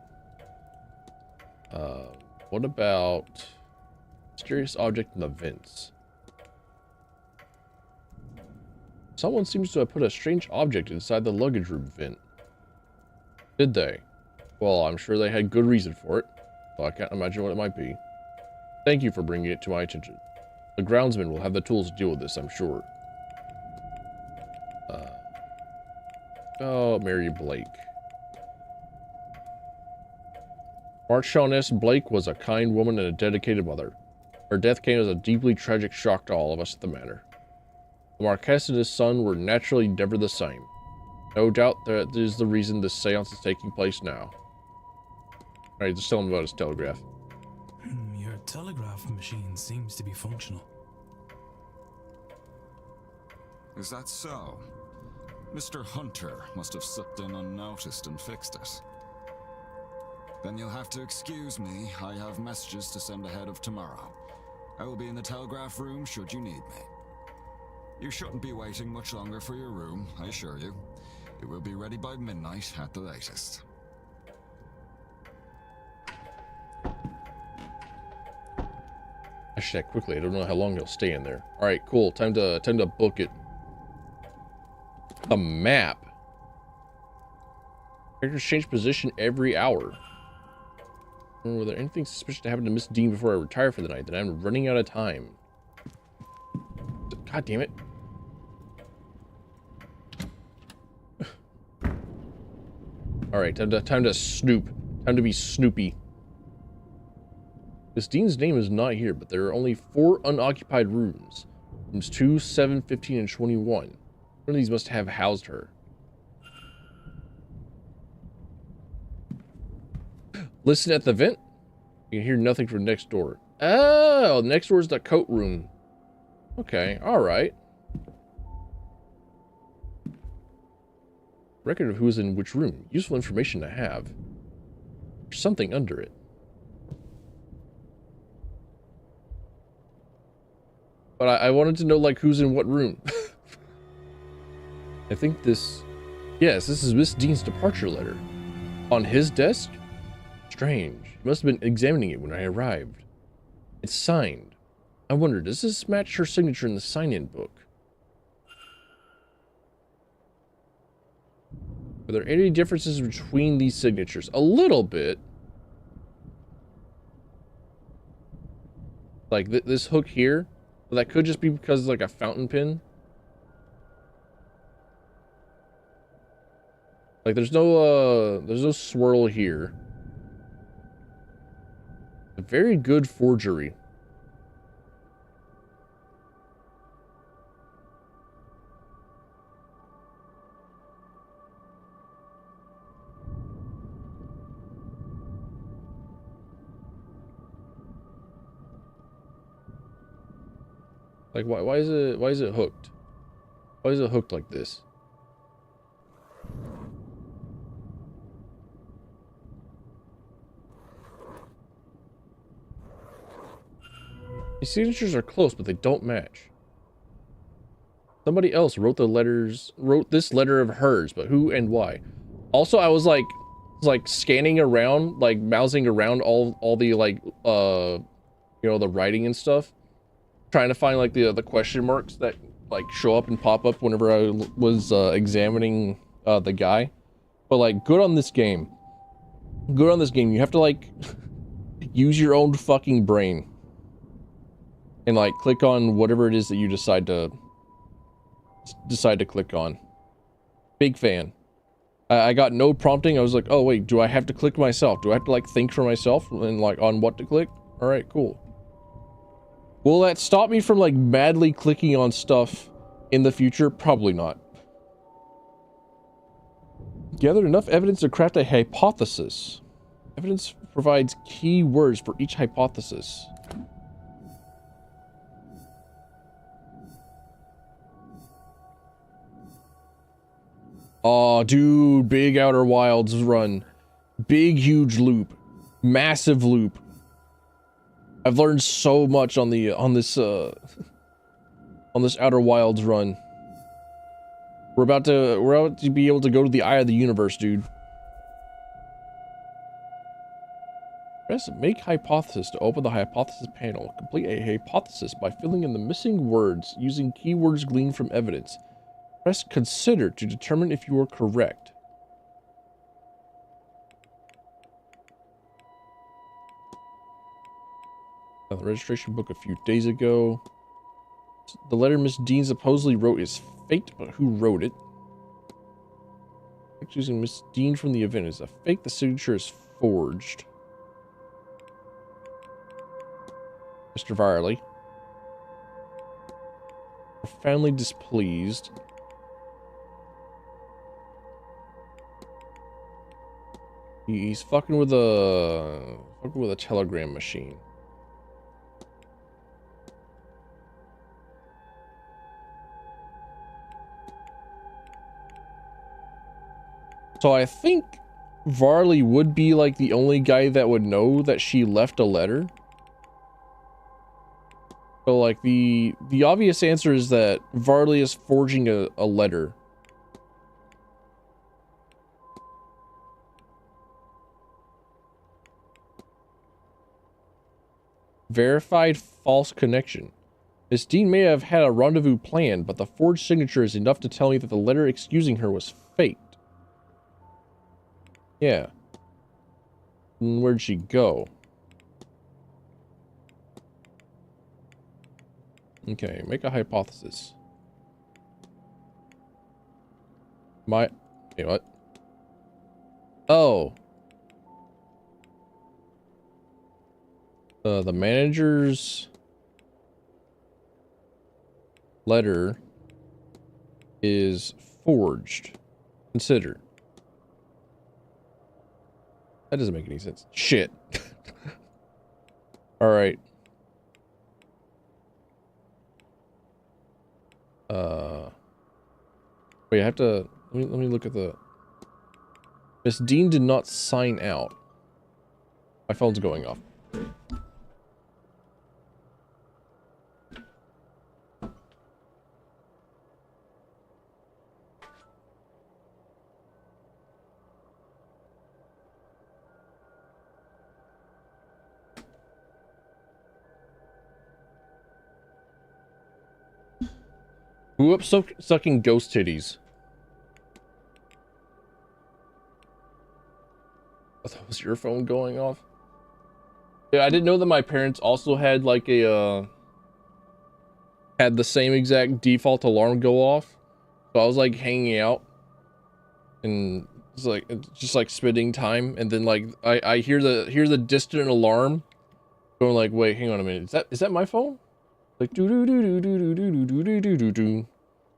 What about mysterious object in the vents? Someone seems to have put a strange object inside the luggage room vent. Did they? Well, I'm sure they had good reason for it, though I can't imagine what it might be. Thank you for bringing it to my attention. The groundsman will have the tools to deal with this, I'm sure. Oh, Mary Blake. Marchioness Blake was a kind woman and a dedicated mother. Her death came as a deeply tragic shock to all of us at the manor. The Marquess and his son were naturally never the same. No doubt that is the reason this seance is taking place now. Alright, just tell him about his telegraph. Your telegraph machine seems to be functional. Is that so? Mr. Hunter must have slipped in unnoticed and fixed it. Then you'll have to excuse me. I have messages to send ahead of tomorrow. I will be in the telegraph room should you need me. You shouldn't be waiting much longer for your room, I assure you. It will be ready by midnight at the latest. I should check quickly. I don't know how long he'll stay in there. All right, cool. Time to book it. A map. Characters change position every hour. Were there anything suspicious to happen to Miss Dean before I retire for the night? Then I'm running out of time. God damn it. All right, time to snoop. Time to be snoopy. Miss Dean's name is not here, but there are only 4 unoccupied rooms. Rooms 2, 7, 15, and 21. One of these must have housed her. Listen at the vent. You can hear nothing from next door. Oh, next door is the coat room. Okay, all right. Record of who's in which room. Useful information to have. There's something under it. But I wanted to know, like, who's in what room. I think this... Yes, this is Miss Dean's departure letter. On his desk? Strange. He must have been examining it when I arrived. It's signed. I wonder, does this match her signature in the sign-in book? Are there any differences between these signatures? A little bit. Like, this hook here. That could just be because it's like a fountain pen. Like there's no swirl here. A very good forgery. Like why is it hooked? Why is it hooked like this? These signatures are close, but they don't match. Somebody else wrote this letter of hers, but who and why? Also, I was like scanning around, like mousing around all the like you know, the writing and stuff, trying to find like the question marks that like show up and pop up whenever I was examining the guy. But like, good on this game. Good on this game. You have to like use your own fucking brain and like click on whatever it is that you decide to click on. Big fan. I got no prompting. I was like, oh wait, do I have to click myself? Do I have to like think for myself and like on what to click? All right, cool. Will that stop me from like madly clicking on stuff in the future? Probably not. Gathered enough evidence to craft a hypothesis. Evidence provides key words for each hypothesis. Oh, dude, big Outer Wilds run. Big, huge loop. Massive loop. I've learned so much on the on this Outer Wilds run. We're about to be able to go to the eye of the universe, dude. Press make hypothesis to open the hypothesis panel. Complete a hypothesis by filling in the missing words using keywords gleaned from evidence. Press consider to determine if you are correct. The registration book a few days ago. The letter Miss Dean supposedly wrote is faked, but who wrote it? Choosing Miss Dean from the event is a fake. The signature is forged. Mr. Varley. Profoundly displeased. He's fucking with a telegram machine. So I think Varley would be like the only guy that would know that she left a letter. So like the obvious answer is that Varley is forging a letter. Verified false connection. Miss Dean may have had a rendezvous planned, but the forged signature is enough to tell me that the letter excusing her was faked. Yeah. And where'd she go? Okay, make a hypothesis. Wait, what? Oh. The manager's letter is forged. Consider. That doesn't make any sense. Shit. All right. Wait, I have to let me look at the Miss Dean did not sign out. My phone's going off. Whoops, sucking ghost titties. I thought it was your phone going off. Yeah, I didn't know that my parents also had like a had the same exact default alarm go off. So I was like hanging out and it's just like spending time, and then like I hear the distant alarm going like, wait, hang on a minute, is that my phone? Like do do do do do do do do do do do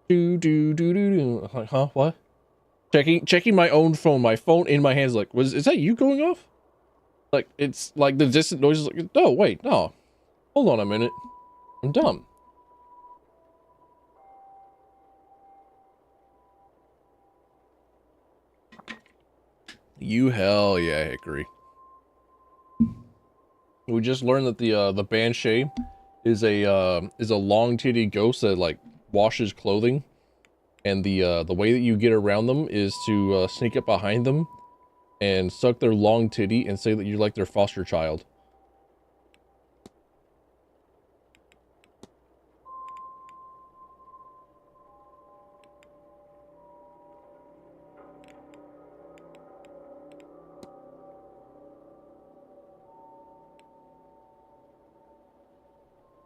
do do do do. Like, huh? What? Checking my own phone. My phone in my hands. Like, is that you going off? Like, it's like the distant noises. Like, no, wait, no. Hold on a minute. I'm dumb. You hell yeah, Hickory. We just learned that the Banshee is a long titty ghost that like washes clothing, and the way that you get around them is to sneak up behind them and suck their long titty and say that you're like their foster child.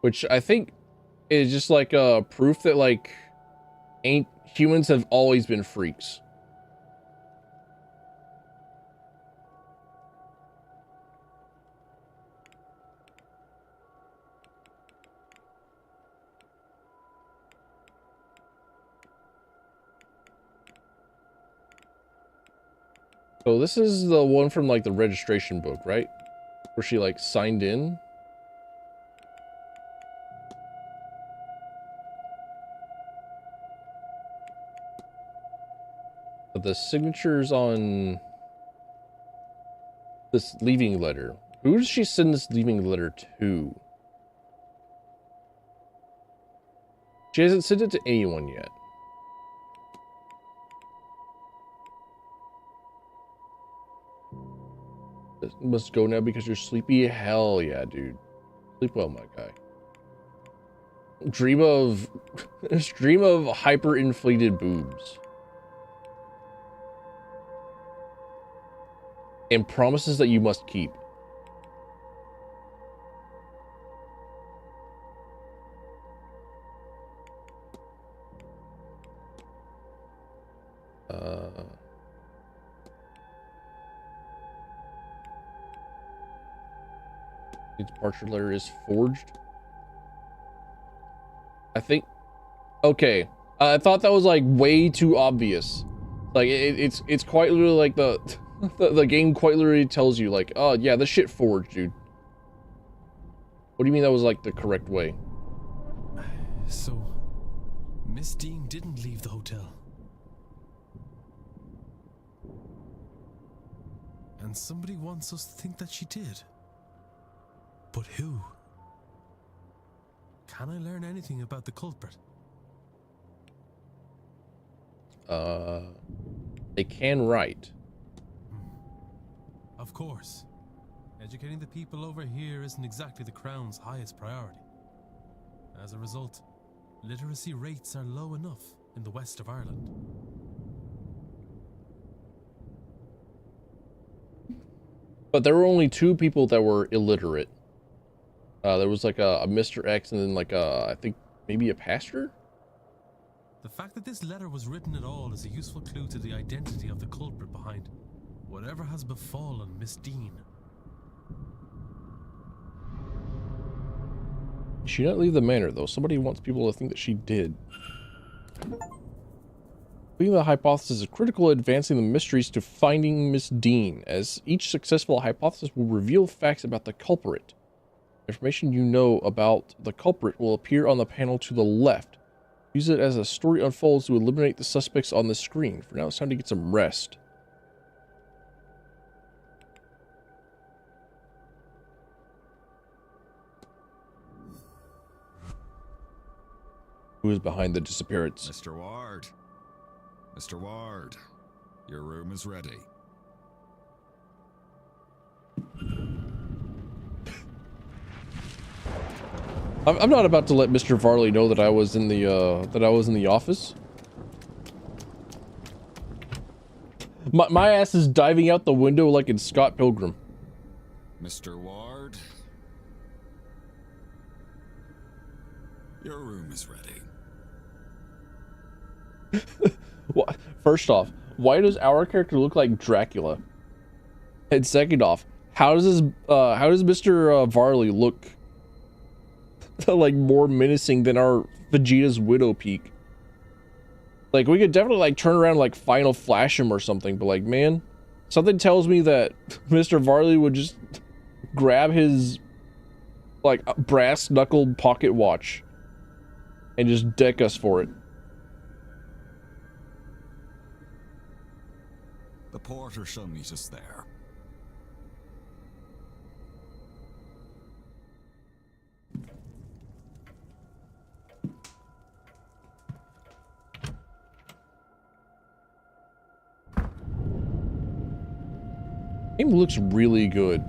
Which I think is just like proof that like humans have always been freaks. So this is the one from like the registration book, right? Where she like signed in. But the signatures on this leaving letter. Who does she send this leaving letter to? She hasn't sent it to anyone yet. Must go now because you're sleepy? Hell yeah, dude. Sleep well, my guy. Dream of hyper-inflated boobs. And promises that you must keep. The departure letter is forged. I think. Okay, I thought that was like way too obvious. Like it's quite literally like the game quite literally tells you like, oh yeah, this shit forged, dude. What do you mean that was like the correct way? So, Miss Dean didn't leave the hotel. And somebody wants us to think that she did. But who? Can I learn anything about the culprit? They can write. Of course. Educating the people over here isn't exactly the Crown's highest priority. As a result, literacy rates are low enough in the west of Ireland. But there were only two people that were illiterate. There was like a Mr. X and then like I think maybe a pastor? The fact that this letter was written at all is a useful clue to the identity of the culprit behind whatever has befallen Miss Dean. She did not leave the manor, though. Somebody wants people to think that she did. Completing the hypothesis is critical in advancing the mysteries to finding Miss Dean, as each successful hypothesis will reveal facts about the culprit. Information you know about the culprit will appear on the panel to the left. Use it as the story unfolds to eliminate the suspects on the screen. For now, it's time to get some rest. Who is behind the disappearance? Mr. Ward. Mr. Ward, your room is ready. I'm not about to let Mr. Varley know that I was in the office. My ass is diving out the window like in Scott Pilgrim. Mr. Ward, your room is ready. What? First off, why does our character look like Dracula? And second off, how does Mr. Varley look like more menacing than our Vegeta's Widow Peak? Like, we could definitely like turn around and, like, Final Flash him or something, but like, man, something tells me that Mr. Varley would just grab his like brass knuckled pocket watch and just deck us for it. The porter shall meet us there. Game looks really good.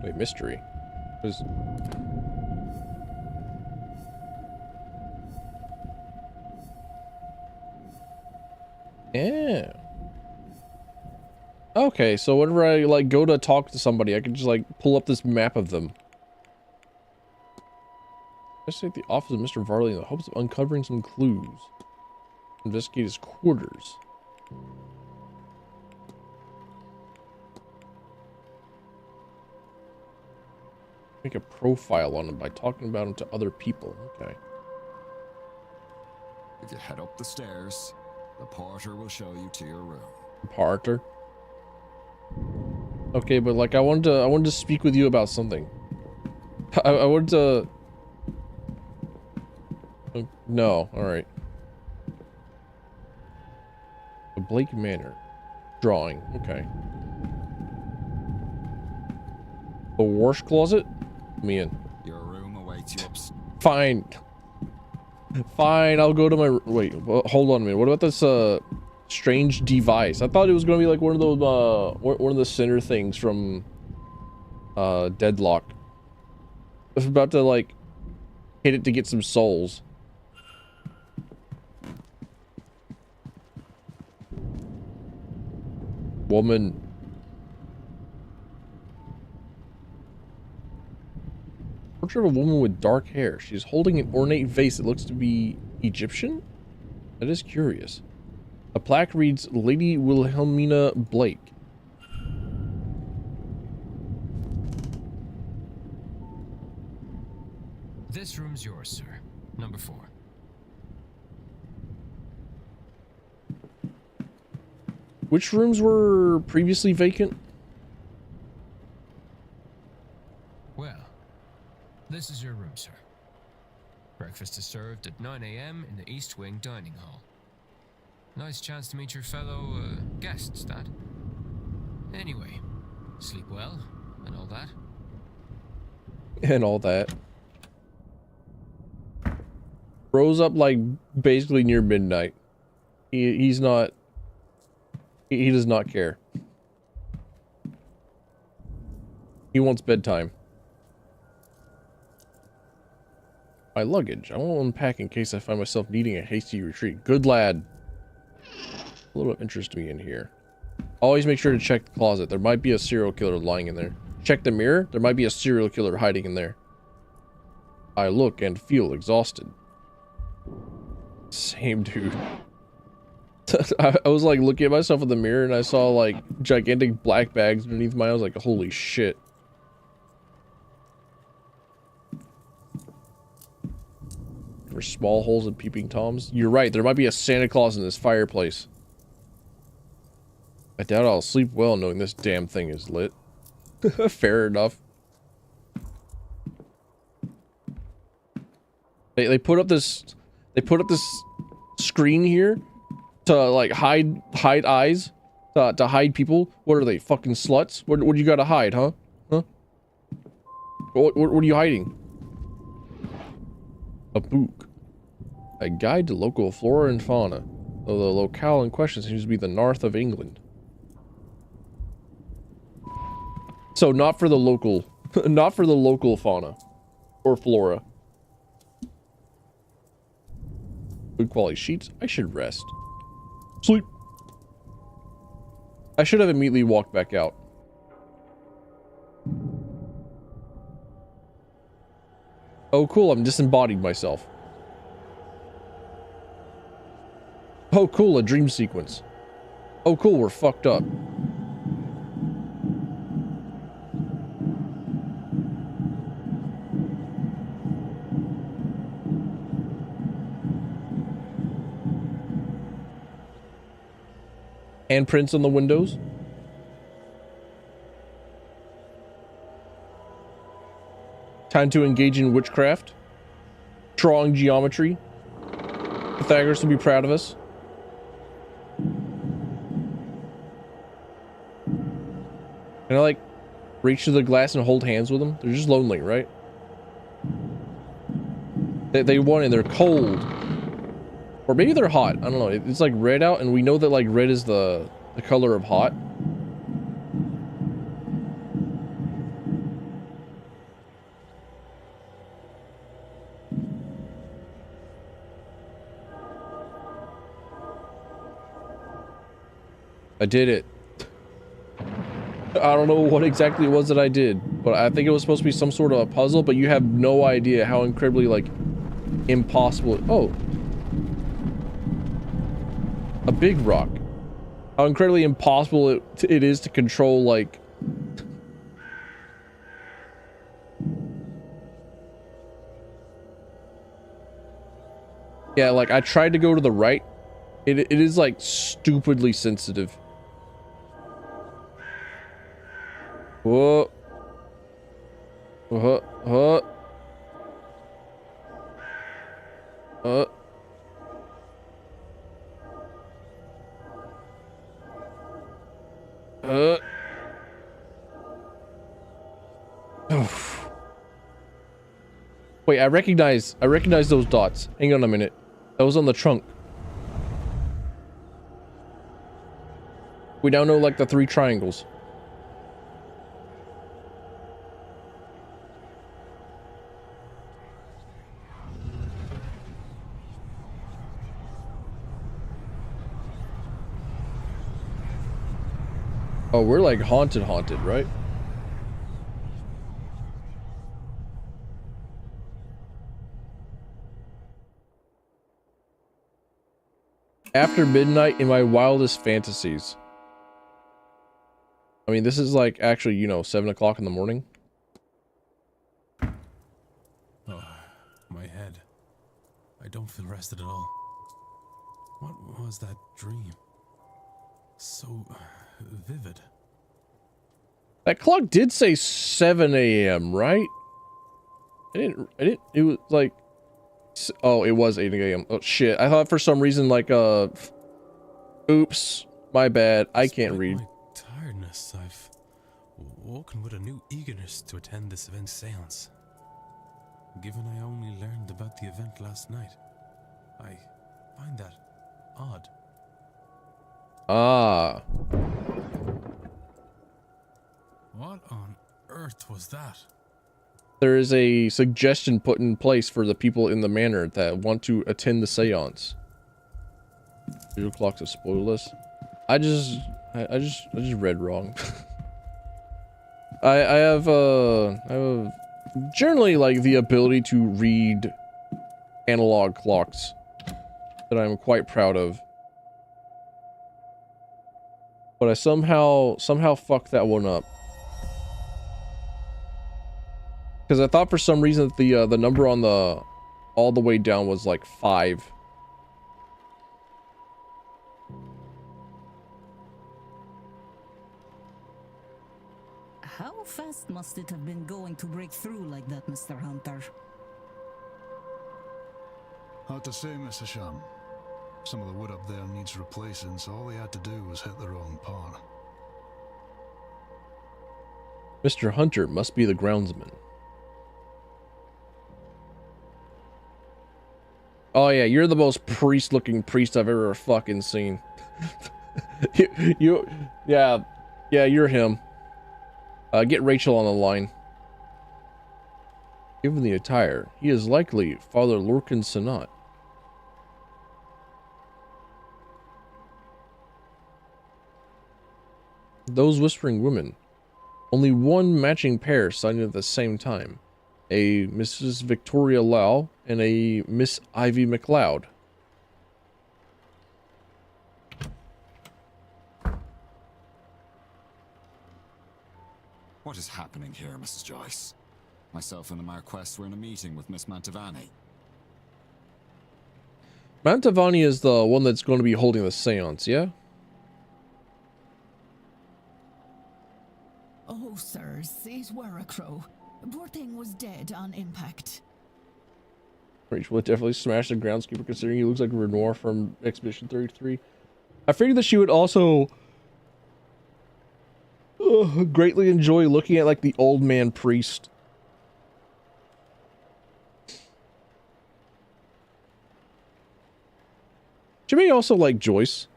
Wait, mystery. What is... Yeah. Okay, so whenever I like go to talk to somebody, I can just like pull up this map of them. Investigate the office of Mr. Varley in the hopes of uncovering some clues. Investigate his quarters. Make a profile on him by talking about him to other people. Okay. If you head up the stairs, The porter will show you to your room. Parter. Okay, but like I wanted to speak with you about something. I wanted to. No, all right. The Blake Manor drawing. Okay. The wash closet. Me in. Your room awaits you upstairs. Fine. Fine. I'll go to my. Wait. Hold on a minute. What about this strange device? I thought it was gonna be like one of those one of the center things from Deadlock. I was about to like hit it to get some souls. Woman. Portrait of a woman with dark hair. She's holding an ornate vase that looks to be Egyptian? That is curious. A plaque reads Lady Wilhelmina Blake. This room's yours, sir. Number 4. Which rooms were previously vacant? Well, this is your room, sir. Breakfast is served at 9 a.m. in the East Wing dining hall. Nice chance to meet your fellow guests, that. Anyway, sleep well and all that. And all that. Rose up like basically near midnight. He's not. He does not care. He wants bedtime. My luggage. I won't unpack in case I find myself needing a hasty retreat. Good lad. A little interest to me in here. Always make sure to check the closet. There might be a serial killer lying in there. Check the mirror. There might be a serial killer hiding in there. I look and feel exhausted. Same dude. I was like looking at myself in the mirror and I saw like gigantic black bags underneath my eyes. I was like, holy shit. There's small holes and peeping toms. You're right. There might be a Santa Claus in this fireplace. I doubt I'll sleep well knowing this damn thing is lit. Fair enough. They put up this screen here to like hide eyes, to hide people. What are they, fucking sluts? What do you gotta hide, huh? Huh? What are you hiding? A book. A guide to local flora and fauna. Though the locale in question seems to be the north of England. So not for the local, not for the local fauna or flora. Good quality sheets. I should rest. Sleep. I should have immediately walked back out. Oh, cool. I'm disembodied myself. Oh, cool. A dream sequence. Oh, cool. We're fucked up. Handprints on the windows. Time to engage in witchcraft. Drawing geometry. Pythagoras will be proud of us. Can I like reach to the glass and hold hands with them? They're just lonely, right? They want and they're cold. Or maybe they're hot. I don't know. It's like red out and we know that like red is the color of hot. I did it. I don't know what exactly it was that I did, but I think it was supposed to be some sort of a puzzle, but you have no idea how incredibly like impossible. Oh. A big rock. How incredibly impossible it is to control, like... Yeah, like, I tried to go to the right, It is like stupidly sensitive. Whoa. Uh-huh. Wait, I recognize those dots. Hang on a minute. That was on the trunk. We now know like the 3 triangles. Oh, we're like haunted, right? After midnight in my wildest fantasies. I mean, this is like actually, you know, 7 o'clock in the morning. Oh, my head. I don't feel rested at all. What was that dream? So vivid. That clock did say 7 a.m., right? It was like, oh, it was 8 a.m. Oh, shit. I thought for some reason, like, oops, my bad. I can't read. My tiredness, I've woken with a new eagerness to attend this event seance. Given I only learned about the event last night, I find that odd. Ah. What on earth was that? There is a suggestion put in place for the people in the manor that want to attend the seance. 2 o'clock's a spoilerless. I just read wrong. I have generally like the ability to read analog clocks that I'm quite proud of. But I somehow fucked that one up. Because I thought for some reason that the number on the all the way down was like 5. How fast must it have been going to break through like that, Mr. Hunter? Hard to say, Mr. Sham. Some of the wood up there needs replacing, so all they had to do was hit the wrong part. Mr. Hunter must be the groundsman. Oh yeah, you're the most priest-looking priest I've ever fucking seen. Yeah, you're him. Get Rachel on the line. Given the attire, he is likely Father Lorcan Sanat. Those whispering women. Only one matching pair signed at the same time. A Mrs. Victoria Lau and a Miss Ivy McLeod. What is happening here, Mrs. Joyce? Myself and the Marquess were in a meeting with Miss Mantovani. Mantovani is the one that's going to be holding the seance, yeah? Oh, sirs, it were a crow. Poor thing was dead on impact. Rachel would definitely smash the groundskeeper considering he looks like Renoir from Expedition 33. I figured that she would also greatly enjoy looking at like the old man priest. She may also like Joyce.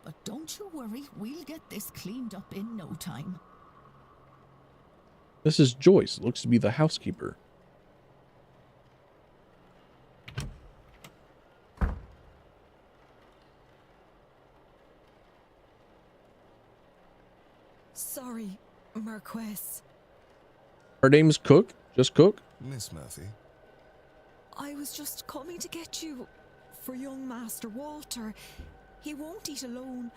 But don't you worry, we'll get this cleaned up in no time. Mrs. Joyce looks to be the housekeeper. Sorry, Marquess. Her name's Cook? Just Cook? Miss Murphy. I was just coming to get you for young Master Walter. He won't eat alone.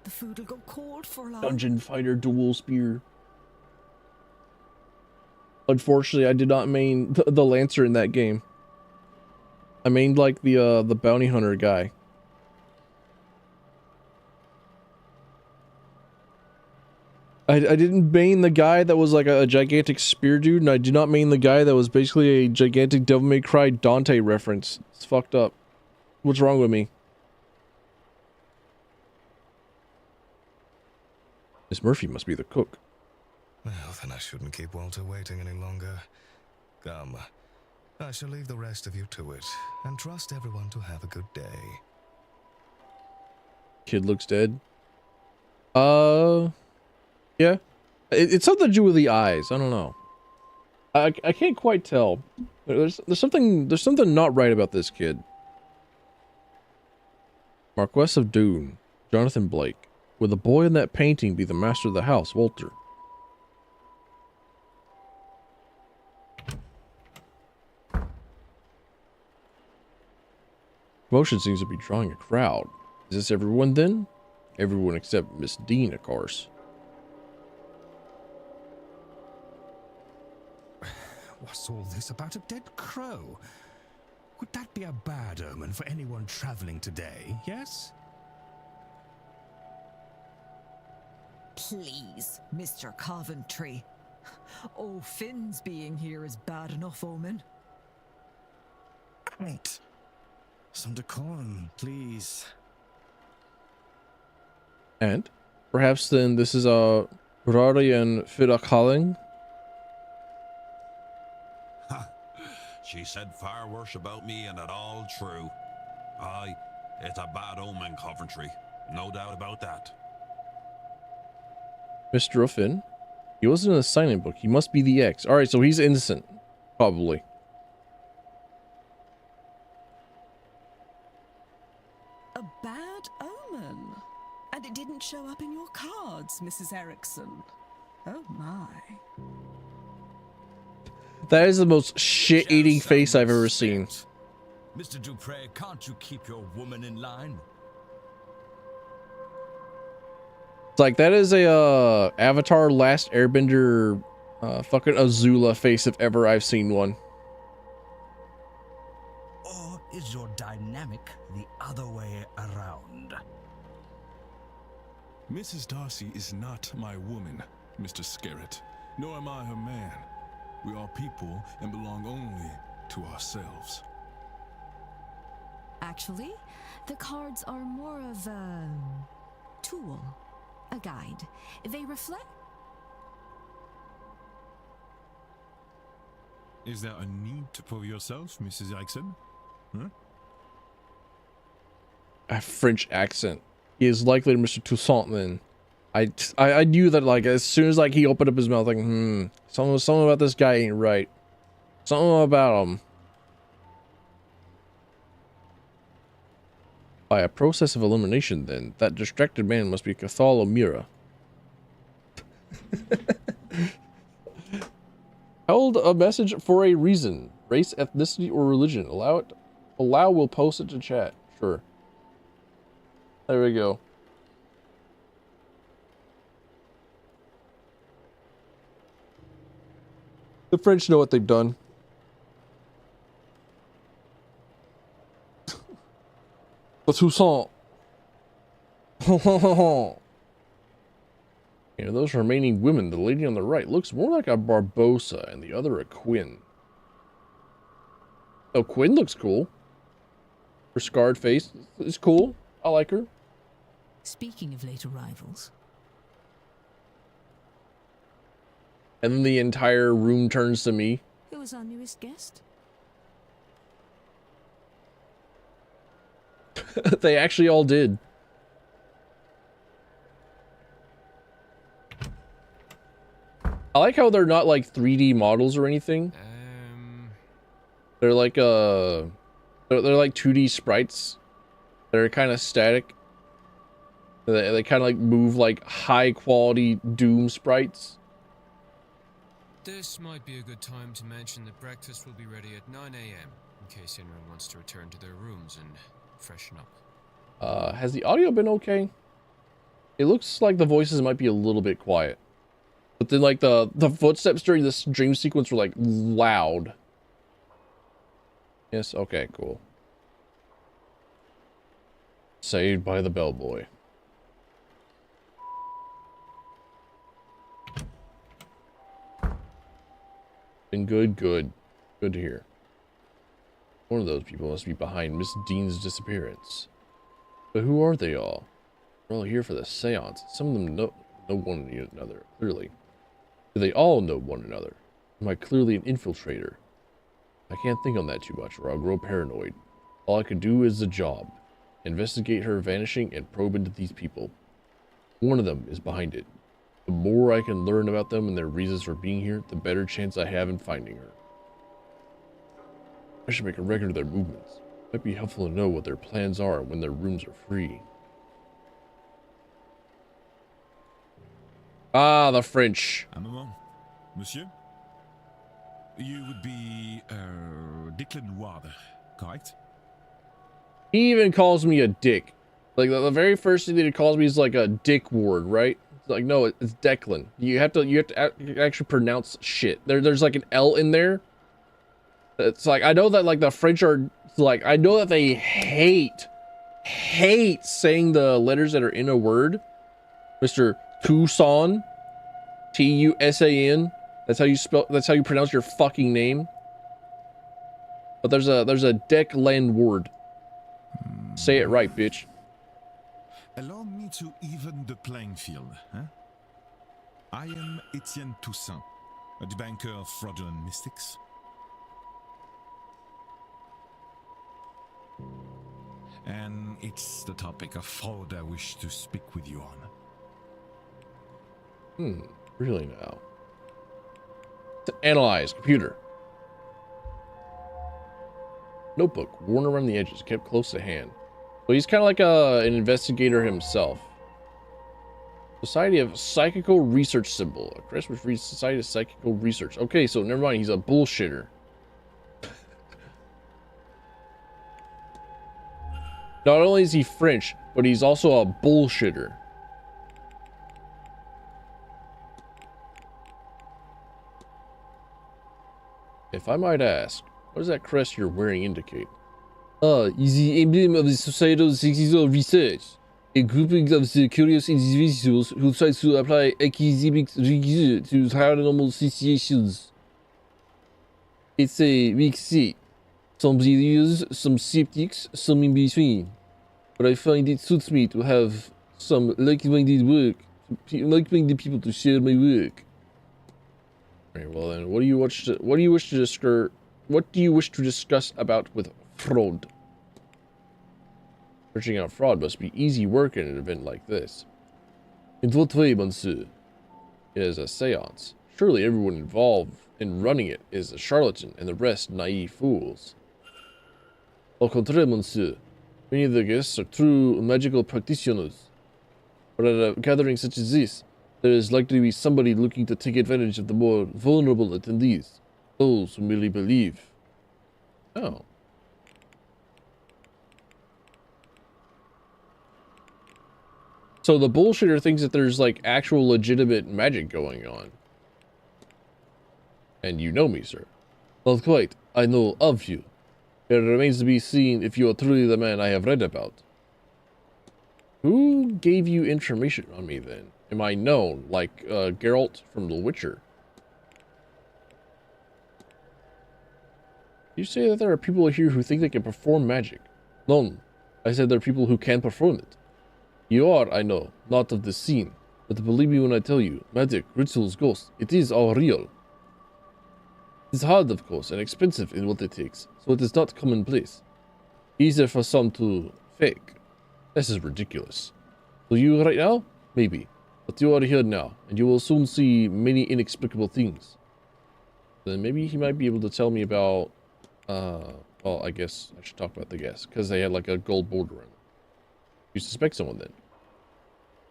The food'll go cold for long. Dungeon fighter dual spear. Unfortunately, I did not main the Lancer in that game. I mained like the bounty hunter guy. I didn't main the guy that was like a gigantic spear dude, and I did not main the guy that was basically a gigantic Devil May Cry Dante reference. It's fucked up. What's wrong with me? Miss Murphy must be the cook. Well, then I shouldn't keep Walter waiting any longer. Come, I shall leave the rest of you to it, and trust everyone to have a good day. Kid looks dead. Yeah. It's something to do with the eyes. I don't know. I can't quite tell. There's something not right about this kid. Marquess of Doon, Jonathan Blake. Would the boy in that painting be the master of the house, Walter? Motion seems to be drawing a crowd. Is this everyone then? Everyone except Miss Dean, of course. What's all this about a dead crow? Would that be a bad omen for anyone traveling today, yes? Please, Mr. Coventry. Oh, Finn's being here is bad enough omen. Right. Some decorum, please. And perhaps then this is a Rari and Fira calling. She said far worse about me, and it all true. Aye, it's a bad omen, Coventry. No doubt about that. Mr. Ruffin, he wasn't in the sign-in book. He must be the ex. All right, so he's innocent, probably. A bad omen. And it didn't show up in your cards, Mrs. Erickson. Oh my. That is the most shit-eating face I've ever seen. Mr. Dupre, can't you keep your woman in line? It's like, that is a Avatar Last Airbender fucking Azula face if ever I've seen one. Or is your dynamic the other way around? Mrs. Darcy is not my woman, Mr. Scarrett, nor am I her man. We are people and belong only to ourselves. Actually, the cards are more of a tool, a guide. They reflect. Is there a need for yourself, Mrs. Erickson? Huh? A French accent. He is likely Mr. Toussaint then. I knew that, like, as soon as, like, he opened up his mouth, like, something about this guy ain't right. Something about him. By a process of elimination, then, that distracted man must be Cathal O'Meara. Held a message for a reason. Race, ethnicity, or religion. Allow will post it to chat. Sure. There we go. The French know what they've done. The Toussaint. You know, those remaining women, the lady on the right looks more like a Barbosa and the other a Quinn. Oh, Quinn looks cool. Her scarred face is cool. I like her. Speaking of late arrivals. And then the entire room turns to me. Who was our newest guest? They actually all did. I like how they're not like 3D models or anything. They're like they're like 2D sprites. They're kind of static. They kind of like move like high quality Doom sprites. This might be a good time to mention that breakfast will be ready at 9 a.m. in case anyone wants to return to their rooms and freshen up. Has the audio been okay? It looks like the voices might be a little bit quiet. But then like the footsteps during this dream sequence were like loud. Yes, okay, cool. Saved by the bellboy. Been good, good. Good to hear. One of those people must be behind Miss Dean's disappearance. But who are they all? We're all here for the seance. Some of them know one another, clearly. Do they all know one another? Am I clearly an infiltrator? I can't think on that too much, or I'll grow paranoid. All I can do is the job. Investigate her vanishing and probe into these people. One of them is behind it. The more I can learn about them and their reasons for being here, the better chance I have in finding her. I should make a record of their movements. It might be helpful to know what their plans are when their rooms are free. Ah, the French. Un moment. Monsieur? You would be, Declan Ward, correct? He even calls me a dick. Like, the very first thing that he calls me is like a dick ward, right? It's like, no, it's Declan. You have to actually pronounce shit. There's like an L in there. It's like, I know that like the French are like, I know that they hate saying the letters that are in a word. Mr. Toussaint, Tusan. That's how you spell. That's how you pronounce your fucking name. But there's a Declan word. Say it right, bitch. Allow me to even the playing field, huh? I am Etienne Toussaint, a debunker of fraudulent mystics. And it's the topic of fraud I wish to speak with you on. Really now. To analyze, computer. Notebook, worn around the edges, kept close to hand. So he's kind of like an investigator himself. Society of Psychical Research symbol. A crest which reads Society of Psychical Research. Okay, so never mind, he's a bullshitter. Not only is he French, but he's also a bullshitter. If I might ask, what does that crest you're wearing indicate? Is the emblem of the Society of Psychical Research, a grouping of the curious individuals who try to apply academic rigor to paranormal situations. It's a mixed set. Some believers, some skeptics, some in between. But I find it suits me to have some like-minded people to share my work. Alright, well then, what do you wish to discuss about with fraud? Searching out fraud must be easy work in an event like this. In what way, monsieur? It is a seance. Surely everyone involved in running it is a charlatan and the rest naive fools. Au contraire, monsieur. Many of the guests are true magical practitioners. But at a gathering such as this, there is likely to be somebody looking to take advantage of the more vulnerable attendees. Those who merely believe. Oh. So the bullshitter thinks that there's like actual legitimate magic going on. And you know me, sir. Not quite. I know of you. It remains to be seen if you are truly the man I have read about. Who gave you information on me then? Am I known, like Geralt from The Witcher? You say that there are people here who think they can perform magic. None. I said there are people who can perform it. You are, I know, not of the scene, but believe me when I tell you, magic, rituals, ghosts, it is all real. It's hard, of course, and expensive in what it takes, so it is not commonplace. Easier for some to fake. This is ridiculous. So you right now? Maybe. But you are here now, and you will soon see many inexplicable things. Then maybe he might be able to tell me about, well, I guess I should talk about the guests, because they had like a gold border on them. You suspect someone then?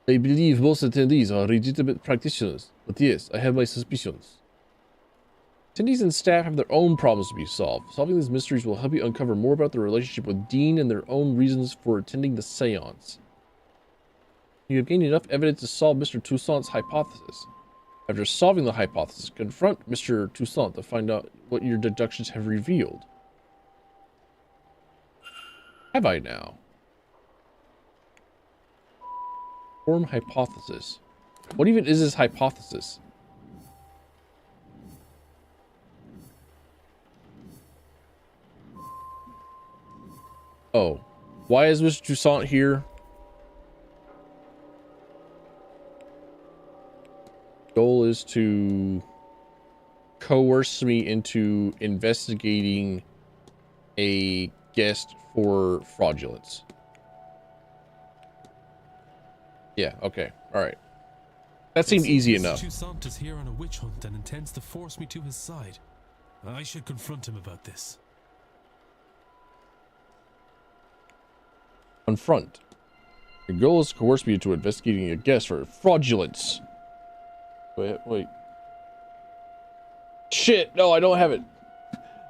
I believe most attendees are legitimate practitioners, but yes, I have my suspicions. Attendees and staff have their own problems to be solved. Solving these mysteries will help you uncover more about the relationship with Dean and their own reasons for attending the seance. You have gained enough evidence to solve Mr. Toussaint's hypothesis. After solving the hypothesis, confront Mr. Toussaint to find out what your deductions have revealed. Have I now? Form hypothesis. What even is this hypothesis? Oh, why is Mr. Toussaint here? Goal is to coerce me into investigating a guest for fraudulence. Yeah, okay, alright. That seemed easy enough. Toussaint is here on a witch hunt and intends to force me to his side. I should confront him about this. Confront. Your goal is to coerce me into investigating a guest for fraudulence. Wait. Shit! No, I don't have it.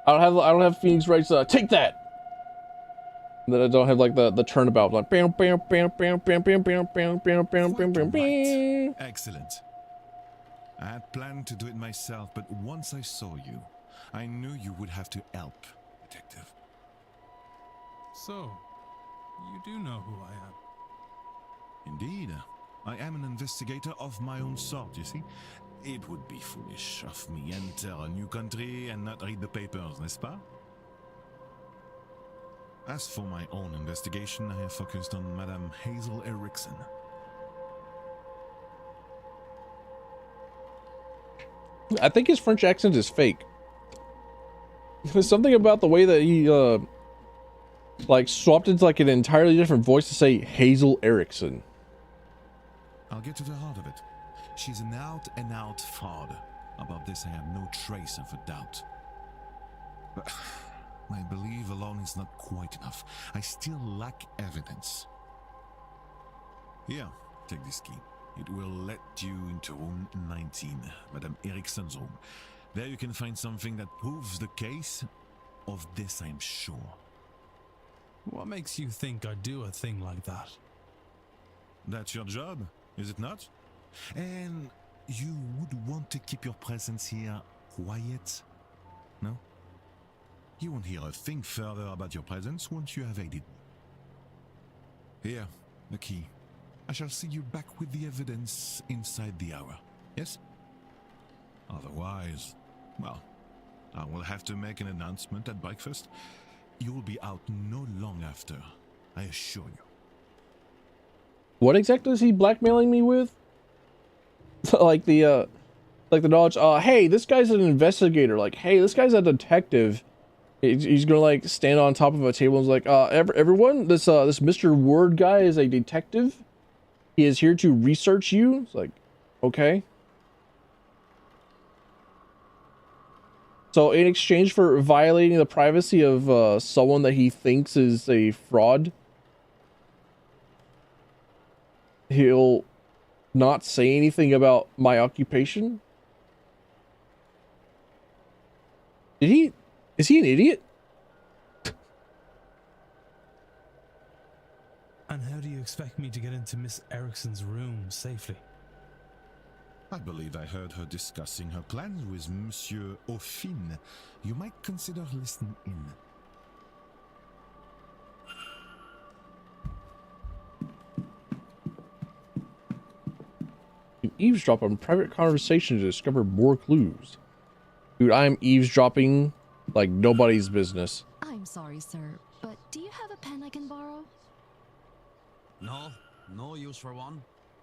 I don't have Phoenix Wright's take that. And then I don't have like the turnabout like bam bam bam bam bam bam bam bam bam bam bam bam bam. Excellent. I had planned to do it myself, but once I saw you, I knew you would have to help, detective. So, you do know who I am? Indeed. I am an investigator of my own sort, you see. It would be foolish of me to enter a new country and not read the papers, n'est-ce pas? As for my own investigation, I have focused on Madame Hazel Erickson. I think his French accent is fake. There's something about the way that he like swapped into like an entirely different voice to say Hazel Erickson. I'll get to the heart of it. She's an out-and-out fraud. About this I have no trace of a doubt. But my belief alone is not quite enough. I still lack evidence. Here, take this key. It will let you into room 19, Madame Erickson's room. There you can find something that proves the case. Of this I'm sure. What makes you think I'd do a thing like that? That's your job, is it not? And you would want to keep your presence here quiet? No? You won't hear a thing further about your presence once you have aided me. Here, the key. I shall see you back with the evidence inside the hour, yes? Otherwise, well, I will have to make an announcement at breakfast. You will be out no long after, I assure you. What exactly is he blackmailing me with? like the knowledge, hey, this guy's an investigator, like, hey, this guy's a detective. He's gonna like stand on top of a table and is like, everyone, this Mr. Word guy is a detective. He is here to research you. It's like, okay. So in exchange for violating the privacy of someone that he thinks is a fraud, he'll not say anything about my occupation? Is he an idiot? And how do you expect me to get into Miss Erickson's room safely? I believe I heard her discussing her plans with Monsieur Aufin. You might consider listening in. You eavesdrop on private conversation to discover more clues. Dude, I'm eavesdropping like nobody's business. I'm sorry, sir, but do you have a pen I can borrow? No use for one.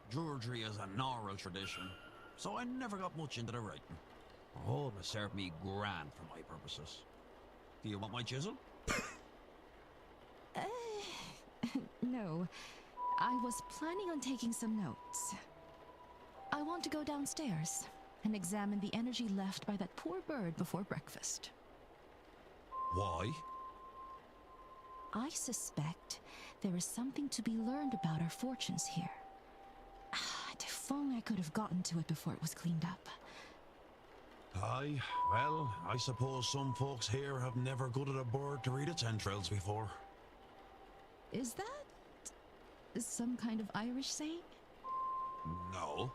Drudgery is an oral tradition, so I never got much into the writing. Oh, it served me grand for my purposes. Do you want my chisel? No. I was planning on taking some notes. I want to go downstairs and examine the energy left by that poor bird before breakfast. Why? I suspect there is something to be learned about our fortunes here. If only I could have gotten to it before it was cleaned up. Aye, well, I suppose some folks here have never gutted a bird to read its entrails before. Is that some kind of Irish saying? No.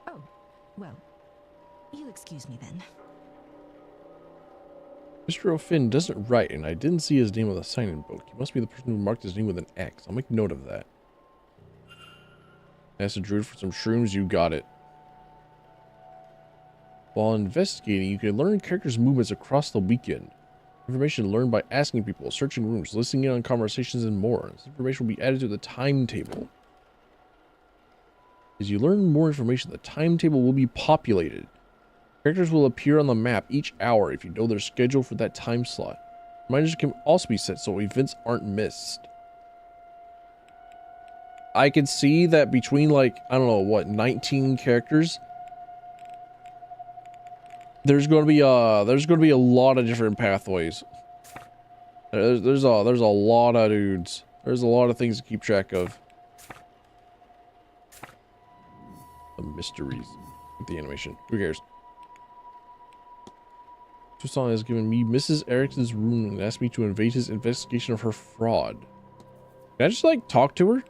Oh, well, you'll excuse me then. Mr. O'Finn doesn't write, and I didn't see his name on the sign-in book. He must be the person who marked his name with an X. I'll make note of that. Ask the druid for some shrooms, you got it. While investigating, you can learn characters' movements across the weekend. Information learned by asking people, searching rooms, listening in on conversations, and more. This information will be added to the timetable. As you learn more information, the timetable will be populated. Characters will appear on the map each hour if you know their schedule for that time slot. Reminders can also be set so events aren't missed. I can see that between, like, I don't know, what, 19 characters, there's going to be a lot of different pathways. There's a lot of dudes. There's a lot of things to keep track of. The mysteries of the animation. Who cares? Tucson has given me Mrs. Erickson's room and asked me to invade his investigation of her fraud. Can I just, like, talk to her?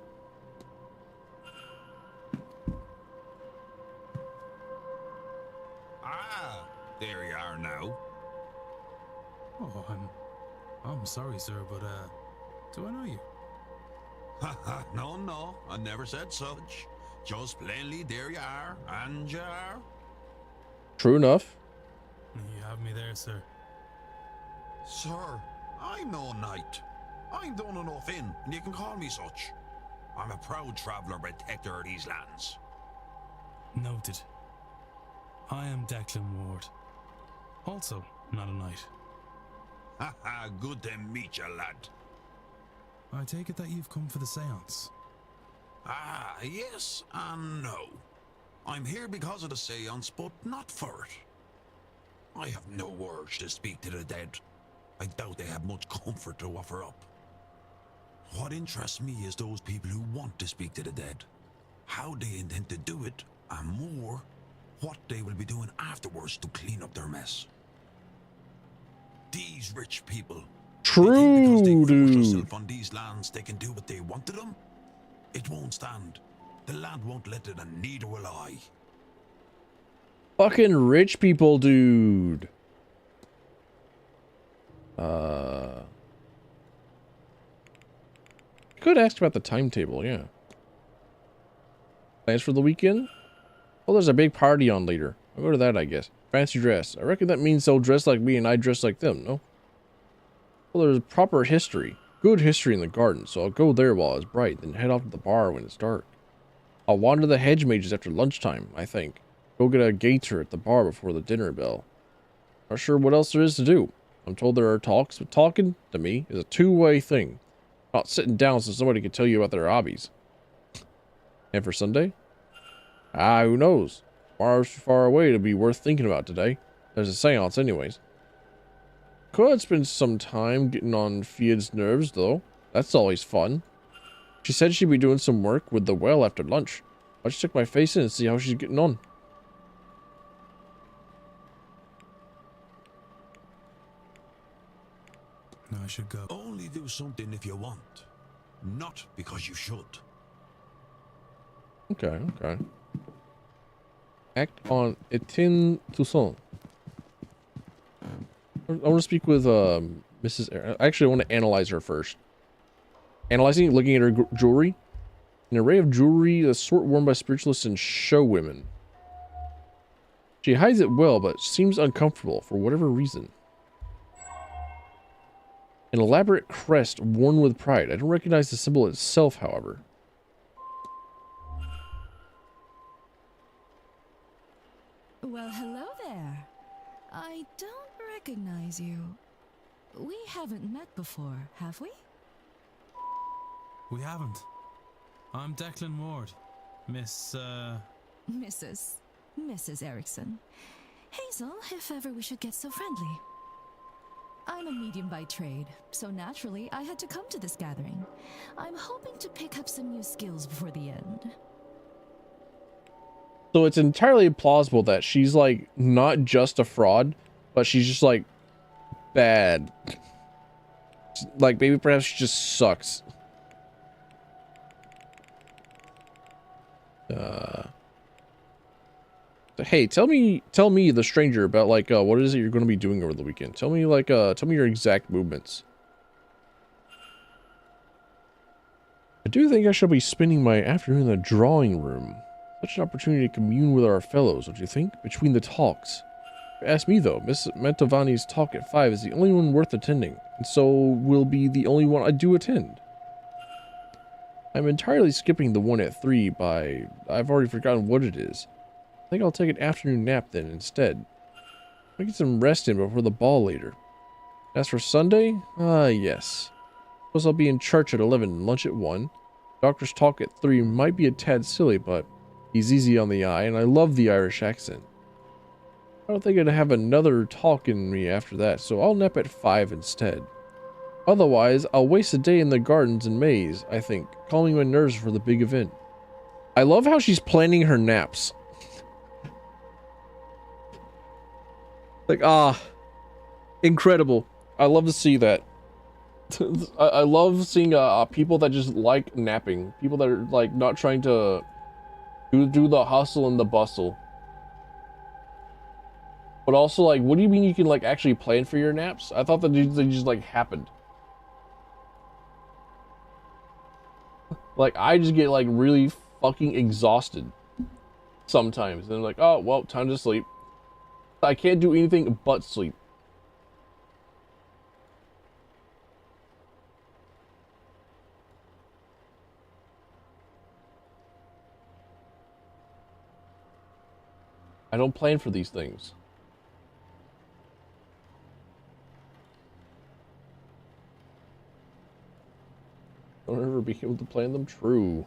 Ah, there you are now. Oh, I'm sorry, sir, but do I know you? Haha, no, I never said such. Just plainly, there you are, and you are. True enough. You have me there, sir. Sir, I'm no knight. I'm done enough in, and you can call me such. I'm a proud traveller protector of these lands. Noted. I am Declan Ward. Also, not a knight. Haha, good to meet you, lad. I take it that you've come for the seance. Ah, yes and no. I'm here because of the seance, but not for it. I have no urge to speak to the dead. I doubt they have much comfort to offer up. What interests me is those people who want to speak to the dead, how they intend to do it, and more, what they will be doing afterwards to clean up their mess. These rich people, true, they think because they force dude. themselves on these lands, they can do what they want to them. It won't stand. The land won't let it, and neither will I. Fucking rich people, dude. Could ask about the timetable, yeah. Plans for the weekend? Oh, there's a big party on later. I'll go to that, I guess. Fancy dress. I reckon that means they'll dress like me and I dress like them, no? Well, there's proper history. Good history in the garden, so I'll go there while it's bright, then head off to the bar when it's dark. I'll wander the hedge mages after lunchtime, I think. Go get a gaiter at the bar before the dinner bell. Not sure what else there is to do. I'm told there are talks, but talking, to me, is a two-way thing. Not sitting down so somebody can tell you about their hobbies. And for Sunday? Ah, who knows? Tomorrow's too far away to be worth thinking about today. There's a seance anyways. Could spend some time getting on Fiad's nerves, though. That's always fun. She said she'd be doing some work with the well after lunch. I'll just stick my face in and see how she's getting on. I should go. Only do something if you want, not because you should. Okay. Act on Etienne Toussaint. I want to speak with Mrs. I actually want to analyze her first. Analyzing, looking at her jewelry. An array of jewelry, the sort worn by spiritualists and show women. She hides it well, but seems uncomfortable for whatever reason. An elaborate crest worn with pride. I don't recognize the symbol itself, however. Well, hello there. I don't recognize you. We haven't met before, have we? We haven't. I'm Declan Ward. Mrs. Erickson. Hazel, if ever we should get so friendly. I'm a medium by trade, so naturally I had to come to this gathering. I'm hoping to pick up some new skills before the end. So it's entirely plausible that she's like not just a fraud, but she's just like bad. Like maybe perhaps she just sucks. Hey, tell me the stranger about like what is it you're going to be doing over the weekend? Tell me your exact movements. I do think I shall be spending my afternoon in the drawing room. Such an opportunity to commune with our fellows, don't you think? Between the talks. Ask me though, Miss Mantovani's talk at 5 is the only one worth attending, and so will be the only one I do attend. I'm entirely skipping the one at 3 by... I've already forgotten what it is. I think I'll take an afternoon nap then instead. I'll get some rest in before the ball later. As for Sunday, yes. Suppose I'll be in church at 11 and lunch at 1. Doctor's talk at 3 might be a tad silly, but he's easy on the eye, and I love the Irish accent. I don't think I'd have another talk in me after that, so I'll nap at 5 instead. Otherwise, I'll waste a day in the gardens and maze, I think, calming my nerves for the big event. I love how she's planning her naps. Like, incredible. I love to see that. I love seeing people that just like napping. People that are like not trying to do the hustle and the bustle. But also, like, what do you mean you can like actually plan for your naps? I thought that they just like happened. Like, I just get like really fucking exhausted sometimes. And I'm like, oh, well, time to sleep. I can't do anything but sleep. I don't plan for these things. Don't ever be able to plan them. True.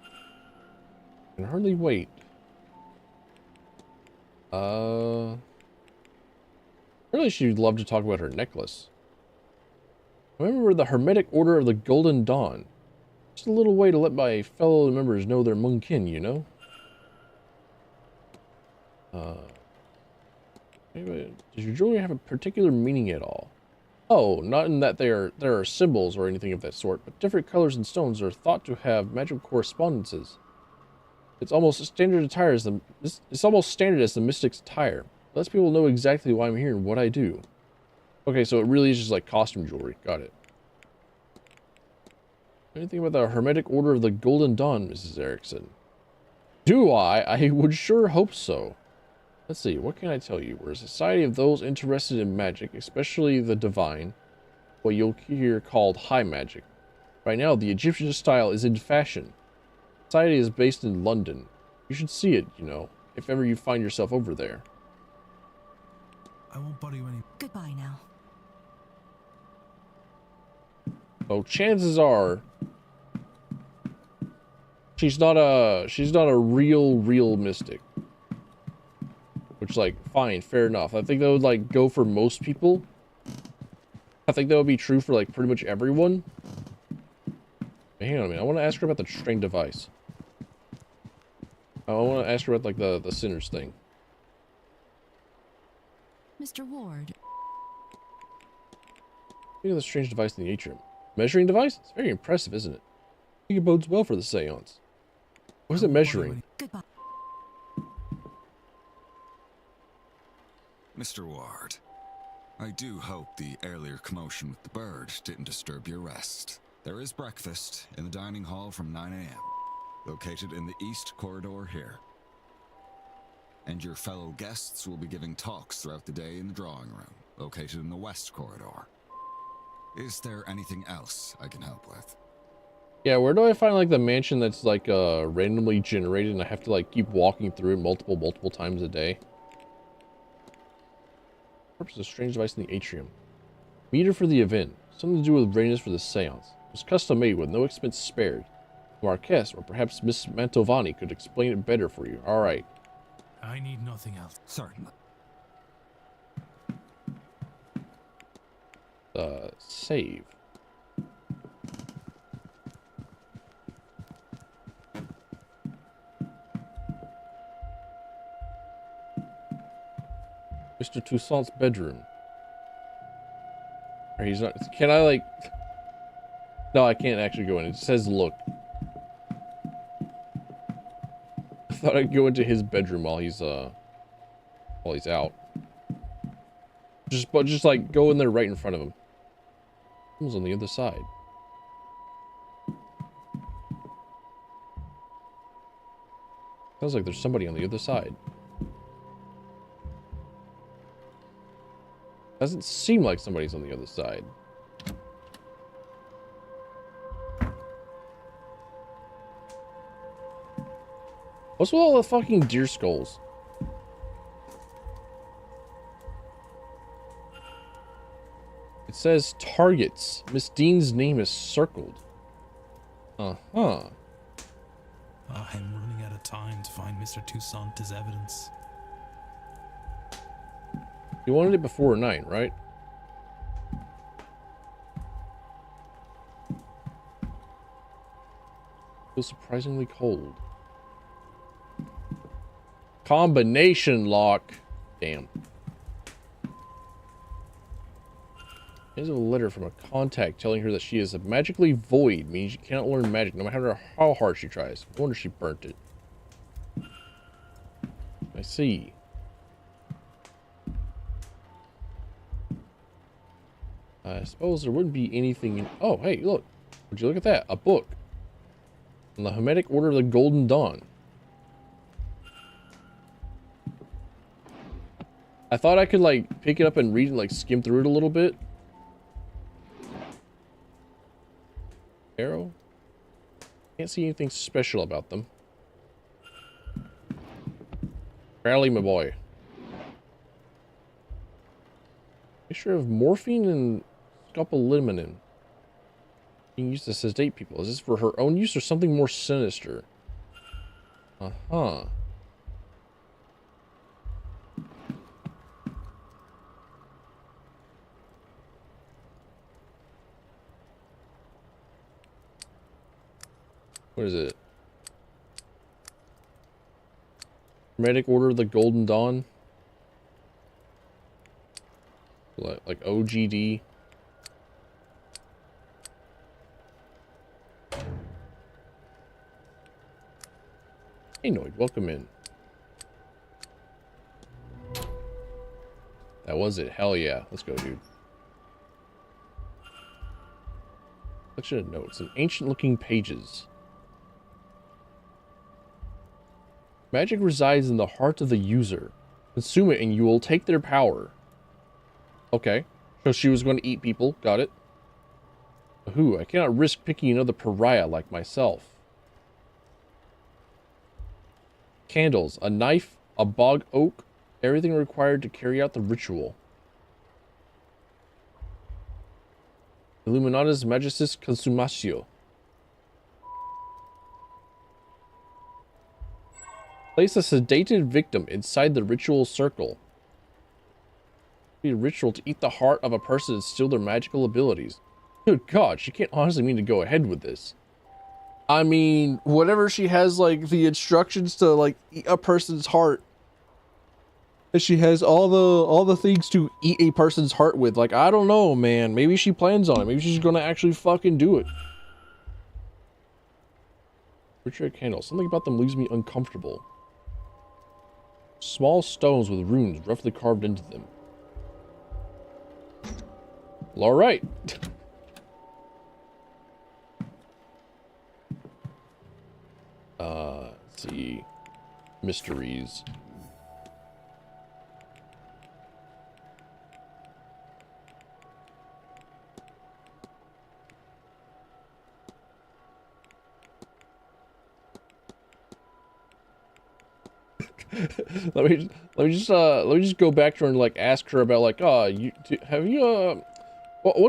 I can hardly wait. Really, she'd love to talk about her necklace. Remember the Hermetic Order of the Golden Dawn. Just a little way to let my fellow members know they're Munkin, you know? Does your jewelry have a particular meaning at all? Oh, not in that there are symbols or anything of that sort, but different colors and stones are thought to have magical correspondences. It's almost standard attire as it's almost standard as the mystic's attire. It lets people know exactly why I'm here and what I do. Okay, so it really is just like costume jewelry. Got it. Anything about the Hermetic Order of the Golden Dawn, Mrs. Erickson? Do I? I would sure hope so. Let's see, what can I tell you? We're a society of those interested in magic, especially the divine, what you'll hear called high magic. Right now, the Egyptian style is in fashion. Society is based in London. You should see it, you know, if ever you find yourself over there. I won't bother you any. Goodbye now. So chances are she's not a real mystic. Which, like, fine, fair enough. I think that would, like, go for most people. I think that would be true for, like, pretty much everyone. But hang on a minute. I want to ask her about the strange device. I want to ask her about, like, the sinners thing. Mr. Ward. Look at the strange device in the atrium. Measuring device? It's very impressive, isn't it? I think it bodes well for the seance. What is it measuring? Goodbye. Mr. Ward, I do hope the earlier commotion with the bird didn't disturb your rest. There is breakfast in the dining hall from 9 a.m., located in the east corridor here. And your fellow guests will be giving talks throughout the day in the drawing room, located in the west corridor. Is there anything else I can help with? Yeah, where do I find, like, the mansion that's, like, randomly generated and I have to, like, keep walking through it multiple times a day? Purpose of a strange device in the atrium. Meter for the event. Something to do with readiness for the seance. It was custom made with no expense spared. Marquess, or perhaps Miss Mantovani could explain it better for you. Alright. I need nothing else. Certainly. Save. Mr. Toussaint's bedroom. Or he's not. Can I, like... No, I can't actually go in. It says look. I thought I'd go into his bedroom while he's out. Just like go in there right in front of him. Someone's on the other side. Sounds like there's somebody on the other side. Doesn't seem like somebody's on the other side. What's with all the fucking deer skulls? It says targets. Miss Dean's name is circled. Uh-huh. I'm running out of time to find Mr. Toussaint as evidence. You wanted it before 9, right? Feels surprisingly cold. Combination lock. Damn. Here's a letter from a contact telling her that she is a magically void, meaning she cannot learn magic no matter how hard she tries. I wonder if she burnt it. I see. I suppose there wouldn't be anything in... Oh, hey, look. Would you look at that? A book. On the Hermetic Order of the Golden Dawn. I thought I could, like, pick it up and read and, like, skim through it a little bit. Arrow? Can't see anything special about them. Rally, my boy. Mixture of morphine and scopolamine being used to sedate people. Is this for her own use or something more sinister? Uh-huh. What is it? Hermetic Order of the Golden Dawn? Like OGD? Hey, Noid, welcome in. That was it. Hell yeah. Let's go, dude. Collection of notes and ancient-looking pages. Magic resides in the heart of the user. Consume it and you will take their power. Okay. So she was going to eat people. Got it. Who? I cannot risk picking another pariah like myself. Candles. A knife. A bog oak. Everything required to carry out the ritual. Illuminatus Magistus Consumatio. Place a sedated victim inside the ritual circle. Be a ritual to eat the heart of a person and steal their magical abilities. Good God, she can't honestly mean to go ahead with this. I mean, whatever she has, like, the instructions to, like, eat a person's heart. And she has all the things to eat a person's heart with. Like, I don't know, man. Maybe she plans on it. Maybe she's gonna actually fucking do it. Ritual candles. Something about them leaves me uncomfortable. Small stones with runes roughly carved into them. Well, all right. Let's see. Mysteries. let me just go back to her and like ask her about like what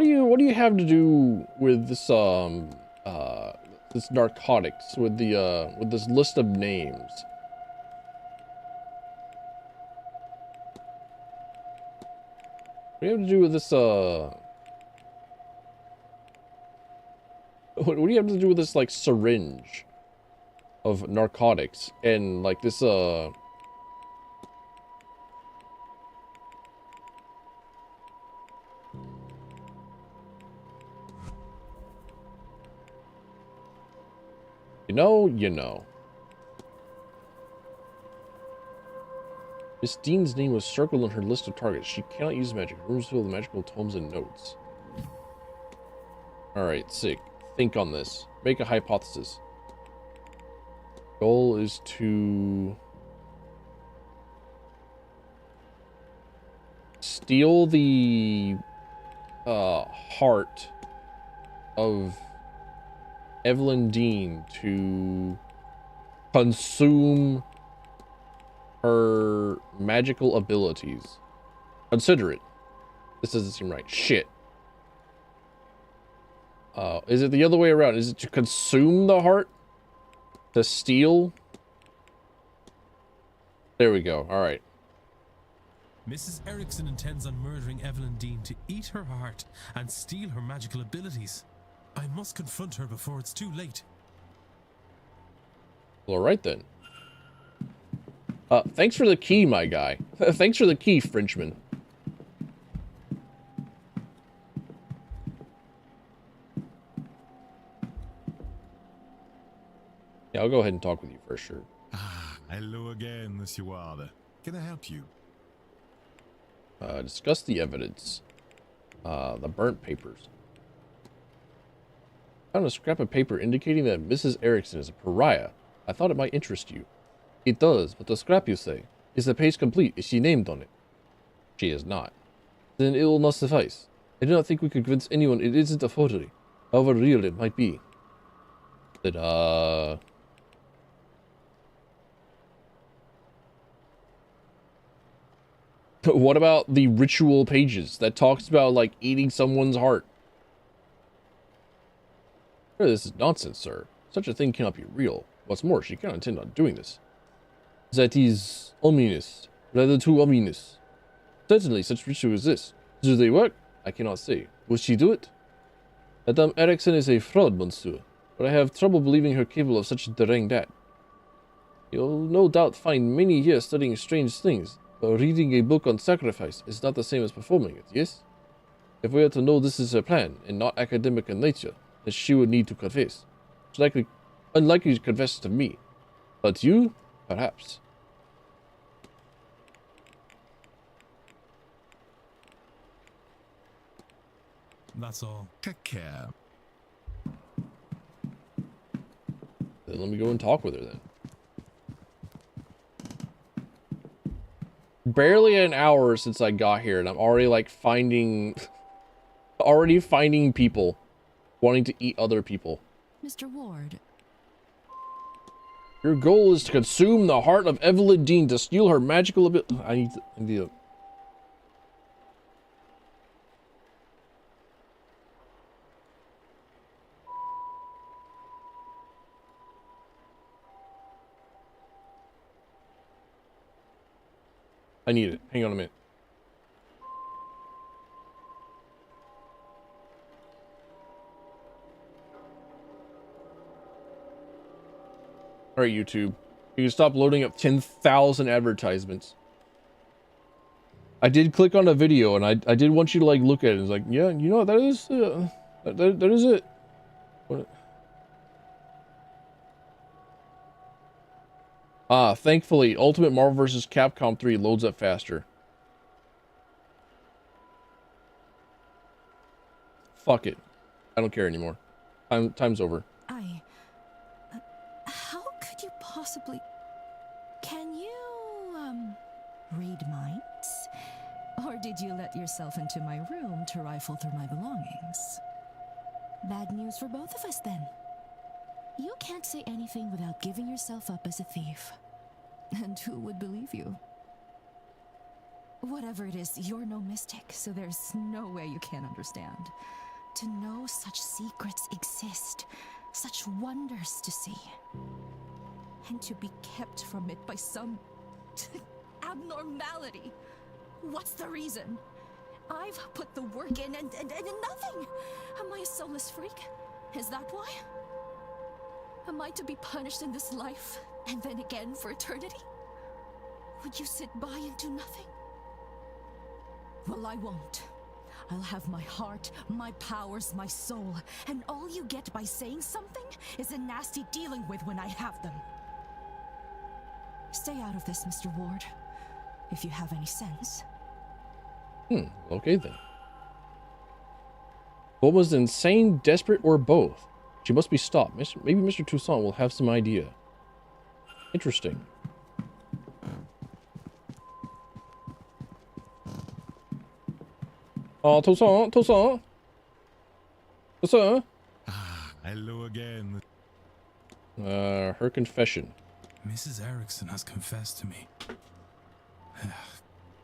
do you have to do with this this narcotics with this list of names? What do you have to do with this what do you have to do with this like syringe of narcotics and like this you know. Miss Dean's name was circled on her list of targets. She cannot use magic. Rooms filled with magical tomes and notes. Alright, sick. Think on this. Make a hypothesis. Goal is to steal the heart of Evelyn Dean to consume her magical abilities. Consider it. This doesn't seem right. Shit. Is it the other way around? Is it to consume the heart? To steal? There we go. All right. Mrs. Erickson intends on murdering Evelyn Dean to eat her heart and steal her magical abilities. I must confront her before it's too late. Well, all right then. Thanks for the key, my guy. Thanks for the key, Frenchman. Yeah, I'll go ahead and talk with you for sure. Ah, hello again, Monsieur Ward. Can I help you? Discuss the evidence. The burnt papers. Found a scrap of paper indicating that Mrs. Erickson is a pariah. I thought it might interest you. It does, but the scrap, you say. Is the page complete? Is she named on it? She is not. Then it will not suffice. I do not think we could convince anyone it isn't a forgery, however real it might be. That, what about the ritual pages that talks about, like, eating someone's heart? This is nonsense, sir. Such a thing cannot be real. What's more, she cannot intend on doing this. That is ominous. Rather too ominous. Certainly, such ritual exists. Do they work? I cannot say. Will she do it? Madame Erickson is a fraud, monsieur, but I have trouble believing her capable of such a deranged act. You'll no doubt find many here studying strange things, but reading a book on sacrifice is not the same as performing it, yes? If we are to know this is her plan, and not academic in nature, then she would need to confess. It's unlikely to confess to me. But you? Perhaps. That's all. Take care. Then let me go and talk with her then. Barely an hour since I got here, and I'm already like finding people wanting to eat other people. Mr. Ward. Your goal is to consume the heart of Evelyn Dean to steal her magical ability. I need to I need it. Hang on a minute. Alright, YouTube. You can stop loading up 10,000 advertisements. I did click on a video, and I did want you to, like, look at it. It's like, yeah, you know, that is, that is it. What? Thankfully, Ultimate Marvel vs. Capcom 3 loads up faster. Fuck it. I don't care anymore. Time's over. How could you possibly... Can you, read minds? Or did you let yourself into my room to rifle through my belongings? Bad news for both of us, then. You can't say anything without giving yourself up as a thief. And who would believe you? Whatever it is, you're no mystic, so there's no way you can't understand. To know such secrets exist, such wonders to see, and to be kept from it by some abnormality. What's the reason? I've put the work in and nothing. Am I a soulless freak? Is that why? Am I to be punished in this life and then again for eternity? Would you sit by and do nothing? Well, I won't. I'll have my heart, my powers, my soul, and all you get by saying something is a nasty dealing with when I have them. Stay out of this, Mr. Ward, if you have any sense. Okay then. What was insane, desperate, or both? She must be stopped. Maybe Mr. Toussaint will have some idea. Interesting. Oh, Toussaint, Toussaint. Toussaint. Hello again. Her confession. Mrs. Erickson has confessed to me.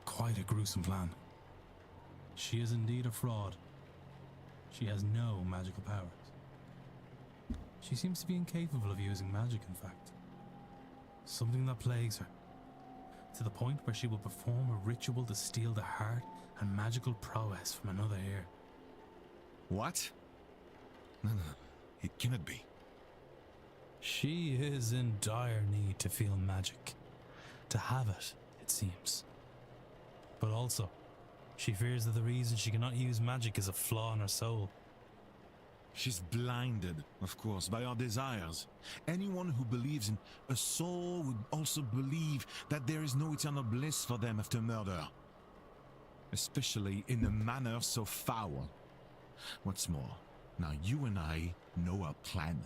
Quite a gruesome plan. She is indeed a fraud. She has no magical powers. She seems to be incapable of using magic, in fact. Something that plagues her. To the point where she will perform a ritual to steal the heart and magical prowess from another ear. What? No, it cannot be. She is in dire need to feel magic. To have it, it seems. But also, she fears that the reason she cannot use magic is a flaw in her soul. She's blinded, of course, by our desires. Anyone who believes in a soul would also believe that there is no eternal bliss for them after murder. Especially in a manner so foul. What's more, now you and I know our plan.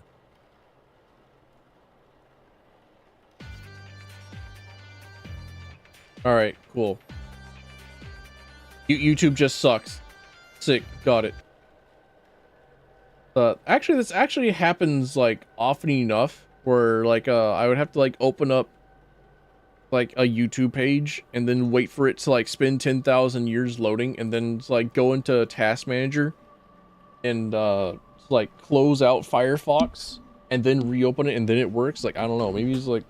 Alright, cool. YouTube just sucks. Sick, got it. Actually, this actually happens, like, often enough, where, like, I would have to, like, open up, like, a YouTube page, and then wait for it to, like, spend 10,000 years loading, and then, like, go into Task Manager, and, like, close out Firefox, and then reopen it, and then it works. Like, I don't know, maybe he's, like,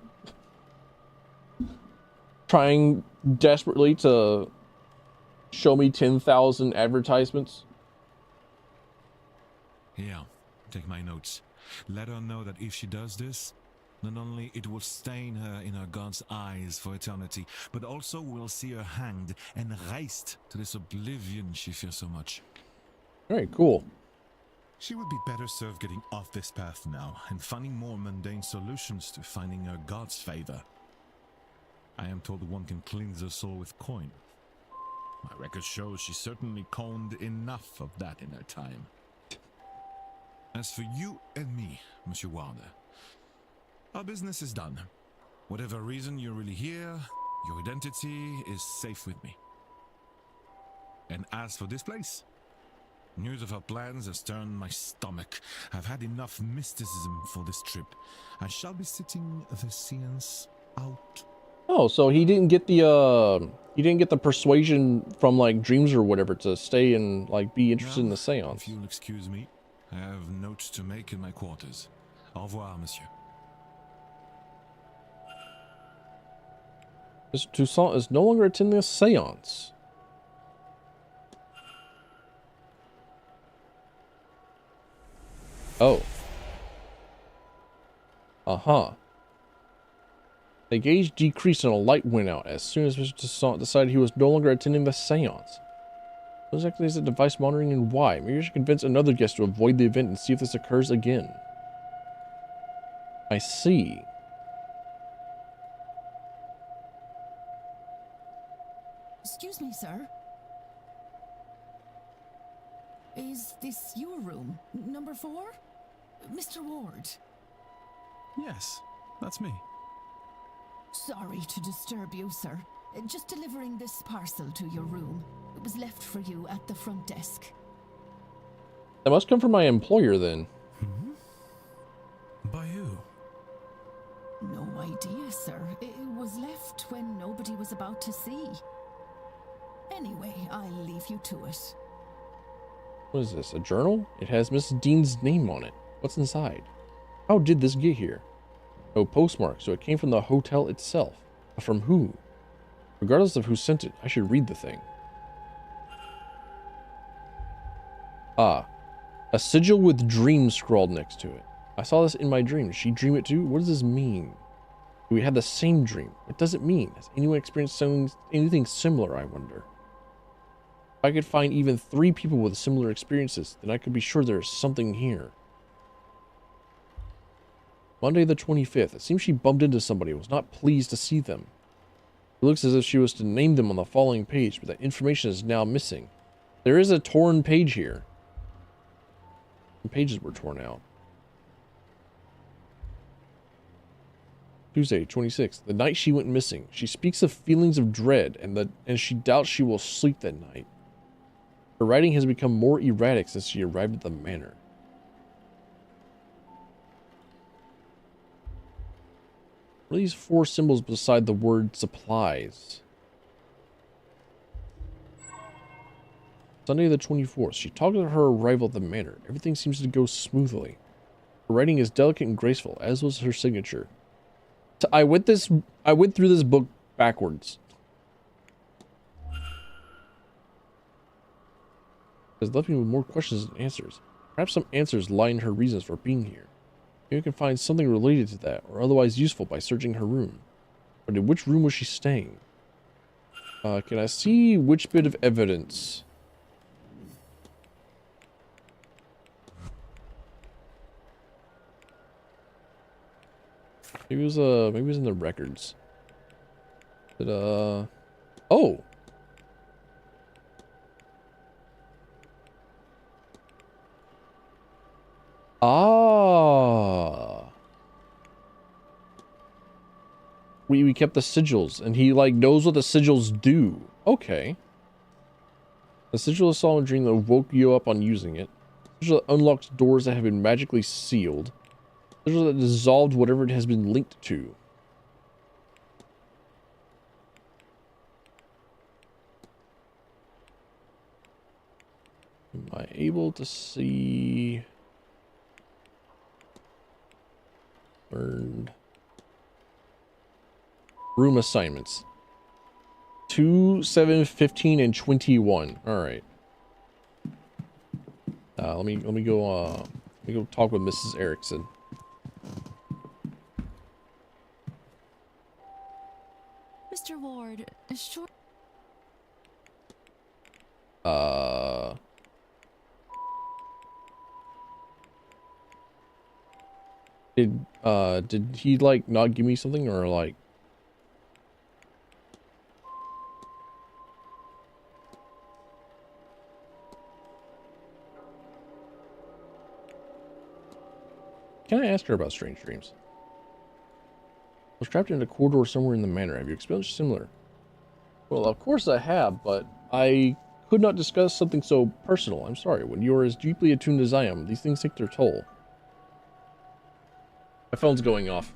trying desperately to show me 10,000 advertisements. Here, take my notes. Let her know that if she does this, not only it will stain her in her God's eyes for eternity, but also we'll see her hanged and raised to this oblivion she fears so much. Very cool. She would be better served getting off this path now and finding more mundane solutions to finding her God's favor. I am told one can cleanse her soul with coin. My record shows she certainly coined enough of that in her time. As for you and me, Monsieur Warder, our business is done. Whatever reason you're really here, your identity is safe with me. And as for this place, news of our plans has turned my stomach. I've had enough mysticism for this trip. I shall be sitting the seance out. Oh, so he didn't get the persuasion from, like, dreams or whatever to stay and, like, be interested in the seance. If you'll excuse me, I have notes to make in my quarters. Au revoir, monsieur. Mr. Toussaint is no longer attending a seance. Oh. Uh-huh. The gauge decreased and a light went out as soon as Mr. Toussaint decided he was no longer attending the seance. What exactly is the device monitoring and why? Maybe I should convince another guest to avoid the event and see if this occurs again. I see. Excuse me, sir. Is this your room? Number 4? Mr. Ward? Yes, that's me. Sorry to disturb you, sir. Just delivering this parcel to your room. It was left for you at the front desk. That must come from my employer, then. By who? No idea, sir. It was left when nobody was about to see. Anyway, I'll leave you to it. What is this, a journal? It has Mrs. Dean's name on it. What's inside? How did this get here? No postmark, so it came from the hotel itself. But from who? Regardless of who sent it, I should read the thing. Ah, a sigil with dream scrawled next to it. I saw this in my dream. Did she dream it too? What does this mean? Do we have the same dream? What does it mean? Has anyone experienced anything similar, I wonder? If I could find even 3 people with similar experiences, then I could be sure there is something here. Monday the 25th. It seems she bumped into somebody and was not pleased to see them. It looks as if she was to name them on the following page, but that information is now missing. There is a torn page here. The pages were torn out. Tuesday, 26th. The night she went missing. She speaks of feelings of dread and she doubts she will sleep that night. Her writing has become more erratic since she arrived at the manor. What are these 4 symbols beside the word supplies? Sunday the 24th. She talked about her arrival at the manor. Everything seems to go smoothly. Her writing is delicate and graceful, as was her signature. So I went through this book backwards. Has left me with more questions than answers. Perhaps some answers lie in her reasons for being here. Maybe we can find something related to that, or otherwise useful by searching her room. But in which room was she staying? Can I see which bit of evidence? Maybe it was in the records. But oh. Ah. We kept the sigils, and he like knows what the sigils do. Okay. The sigil is saw in a dream that woke you up on using it. The sigil that unlocks doors that have been magically sealed. The sigil that dissolved whatever it has been linked to. Am I able to see? Learned. Room assignments. 2, 7, 15, and 21. All right. Let me go talk with Mrs. Erickson. Mr. Ward, sure. Did he like not give me something, or like? Can I ask her about strange dreams? I was trapped in a corridor somewhere in the manor. Have you experienced similar? Well, of course I have, but I could not discuss something so personal. I'm sorry. When you are as deeply attuned as I am, these things take their toll. My phone's going off.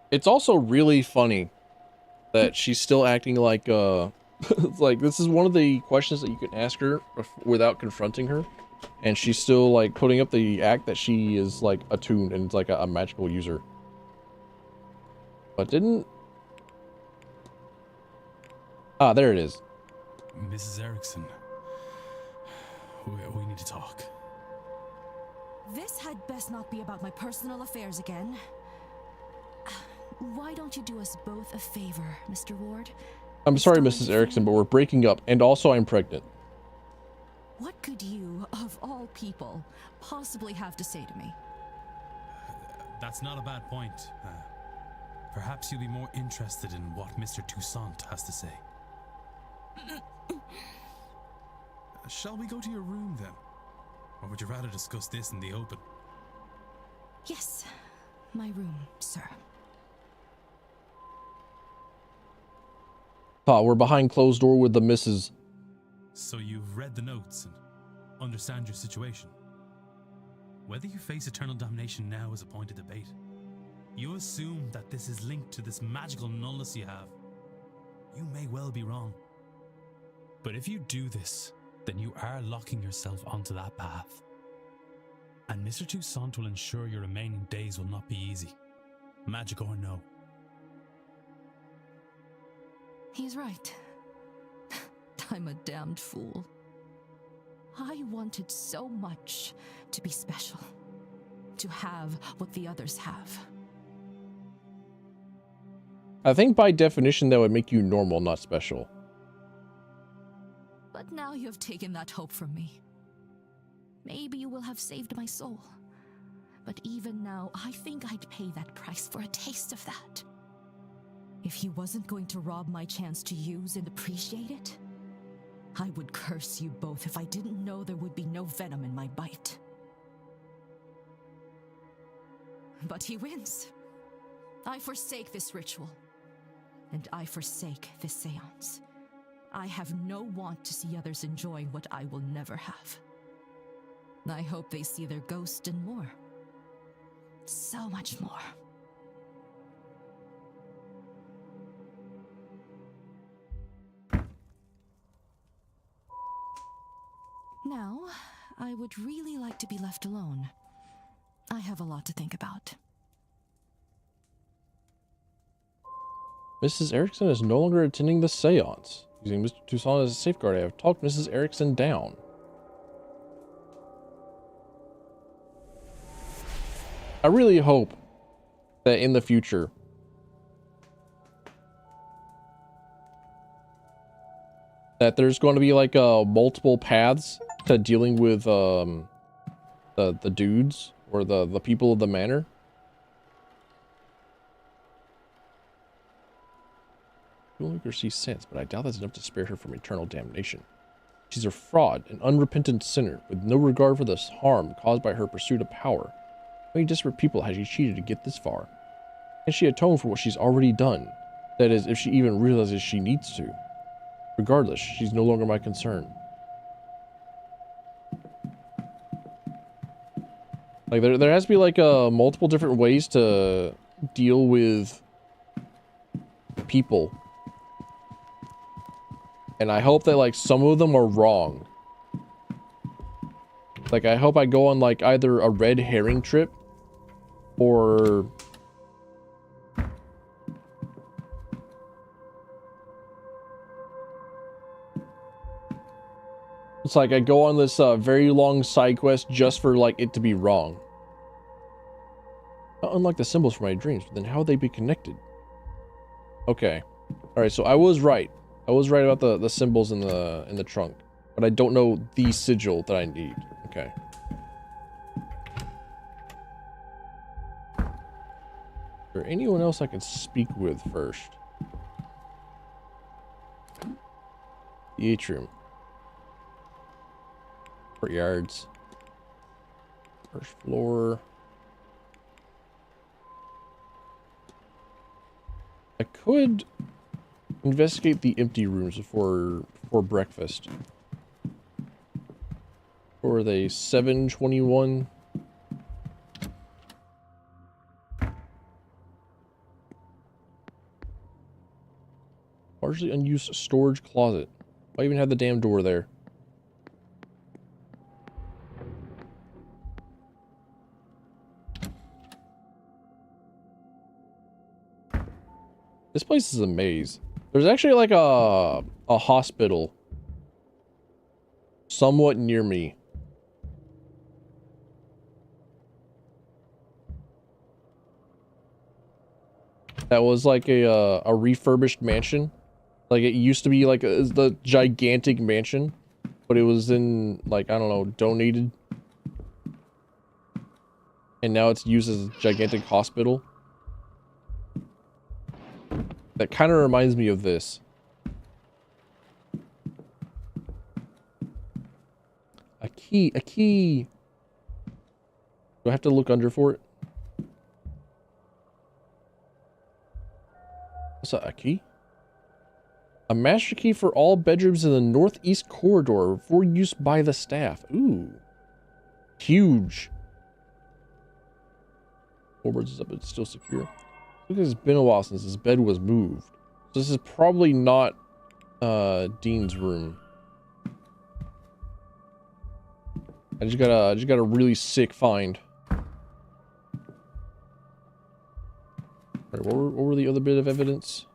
It's also really funny that she's still acting like, like, this is one of the questions that you can ask her without confronting her. And she's still, like, putting up the act that she is, like, attuned and, like, a magical user. But didn't... Ah, there it is. Mrs. Erickson, we need to talk. This had best not be about my personal affairs again. Why don't you do us both a favor, Mr. Ward? I'm sorry, Mrs. Erickson, but we're breaking up, and also I'm pregnant. What could you, of all people, possibly have to say to me? That's not a bad point. Perhaps you'll be more interested in what Mr. Toussaint has to say. Shall we go to your room, then? Or would you rather discuss this in the open? Yes, my room, sir. Ah, we're behind closed door with the missus. So you've read the notes and understand your situation. Whether you face eternal damnation now is a point of debate. You assume that this is linked to this magical nullness you have. You may well be wrong. But if you do this, then you are locking yourself onto that path. And Mr. Toussaint will ensure your remaining days will not be easy. Magic or no. He's right. I'm a damned fool. I wanted so much to be special, to have what the others have. I think by definition that would make you normal, not special. But now you have taken that hope from me. Maybe you will have saved my soul. But even now, I think I'd pay that price for a taste of that. If he wasn't going to rob my chance to use and appreciate it, I would curse you both if I didn't know there would be no venom in my bite. But he wins. I forsake this ritual. And I forsake this seance. I have no want to see others enjoying what I will never have. I hope they see their ghost and more. So much more. Now, I would really like to be left alone. I have a lot to think about. Mrs. Erickson is no longer attending the seance. Using Mr. Toussaint as a safeguard, I have talked Mrs. Erickson down. I really hope that in the future that there's going to be like multiple paths to dealing with the dudes or the people of the manor. You'll make her see sense, but I doubt that's enough to spare her from eternal damnation. She's a fraud, an unrepentant sinner, with no regard for the harm caused by her pursuit of power. How many desperate people has she cheated to get this far? Can she atone for what she's already done? That is, if she even realizes she needs to. Regardless, she's no longer my concern. Like, there has to be, like, multiple different ways to deal with people. And I hope that, like, some of them are wrong. Like, I hope I go on, like, either a red herring trip or... It's like I go on this very long side quest just for, like, it to be wrong. Not unlike the symbols for my dreams, but then how would they be connected? Okay. Alright, so I was right. I was right about the symbols in the trunk. But I don't know the sigil that I need. Okay. Is there anyone else I can speak with first? The atrium. Courtyards. First floor. I could investigate the empty rooms before breakfast. Or are they 7:21? Largely unused storage closet. Why even have the damn door there? This place is a maze. There's actually like a hospital somewhat near me. That was like a refurbished mansion. Like it used to be like the gigantic mansion, but it was in like, I don't know, donated. And now it's used as a gigantic hospital. That kind of reminds me of this. A key. Do I have to look under for it? What's that, a key? A master key for all bedrooms in the northeast corridor for use by the staff. Ooh. Huge. Forwards is up, it's still secure. Look, it's been a while since this bed was moved. So this is probably not Dean's room. I just got a really sick find. Alright, what were the other bit of evidence?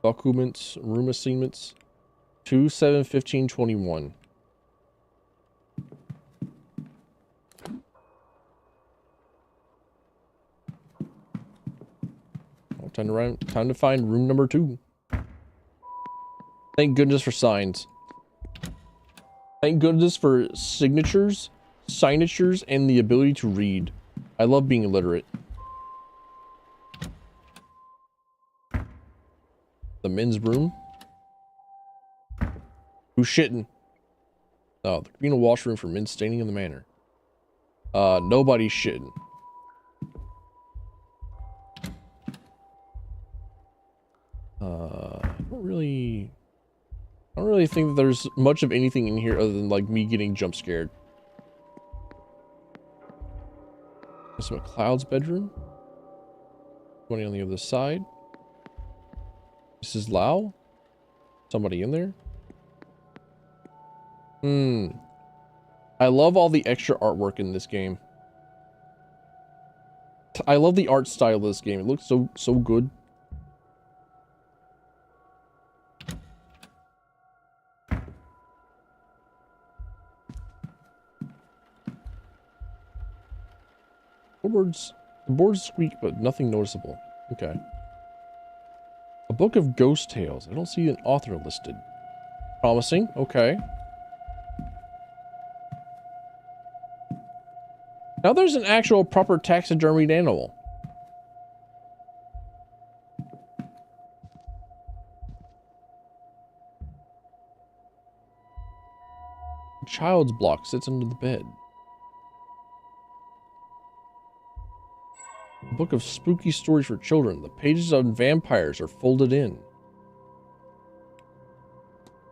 Documents, room assignments. 2/7/15/21. Time to find room number 2. Thank goodness for signs. Thank goodness for signatures, and the ability to read. I love being illiterate. The men's room. Who's shitting? Oh, the communal washroom for men staying in the manor. Nobody's shitting. I don't really think that there's much of anything in here other than like me getting jump scared. This is McLeod's bedroom. Somebody on the other side. Mrs. Lau? Somebody in there? I love all the extra artwork in this game. I love the art style of this game. It looks so good. The boards squeak, but nothing noticeable. Okay. A book of ghost tales. I don't see an author listed. Promising. Okay. Now there's an actual proper taxidermied animal. A child's block sits under the bed. A book of spooky stories for children. The pages on vampires are folded in.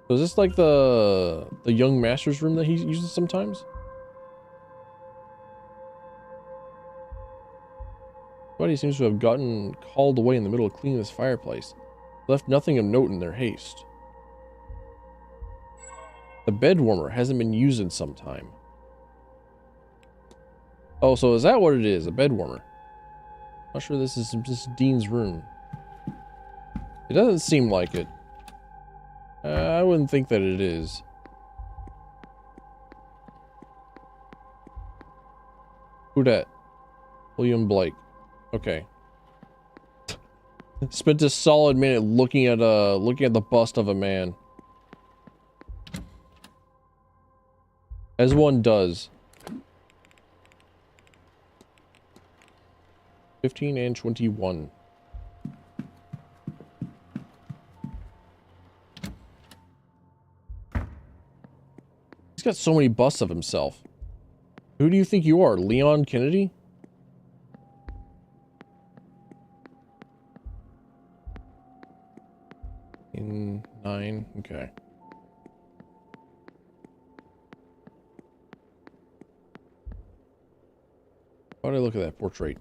So is this like the young master's room that he uses sometimes? Somebody seems to have gotten called away in the middle of cleaning this fireplace. Left nothing of note in their haste. The bed warmer hasn't been used in some time. Oh, so is that what it is? A bed warmer? Not sure this is Dean's room. It doesn't seem like it. I wouldn't think that it is. Who dat? William Blake. Okay. Spent a solid minute looking at the bust of a man. As one does. 15 and 21. He's got so many busts of himself. Who do you think you are, Leon Kennedy? In 9, okay. How do I look at that portrait?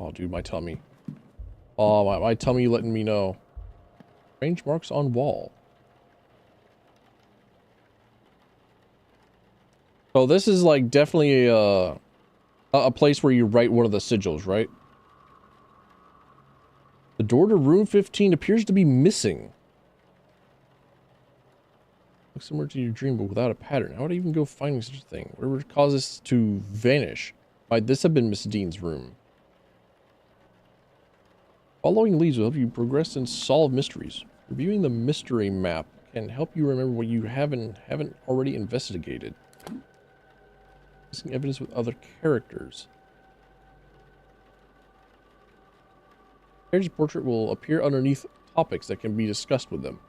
Oh, dude, my tummy. Oh, my tummy letting me know. Strange marks on wall. So this is like definitely a place where you write one of the sigils, right? The door to room 15 appears to be missing. Looks similar to your dream, but without a pattern. How would I even go finding such a thing? What would cause this to vanish? Might this have been Miss Dean's room? Following leads will help you progress and solve mysteries. Reviewing the mystery map can help you remember what you haven't already investigated. Missing evidence with other characters. Character's portrait will appear underneath topics that can be discussed with them.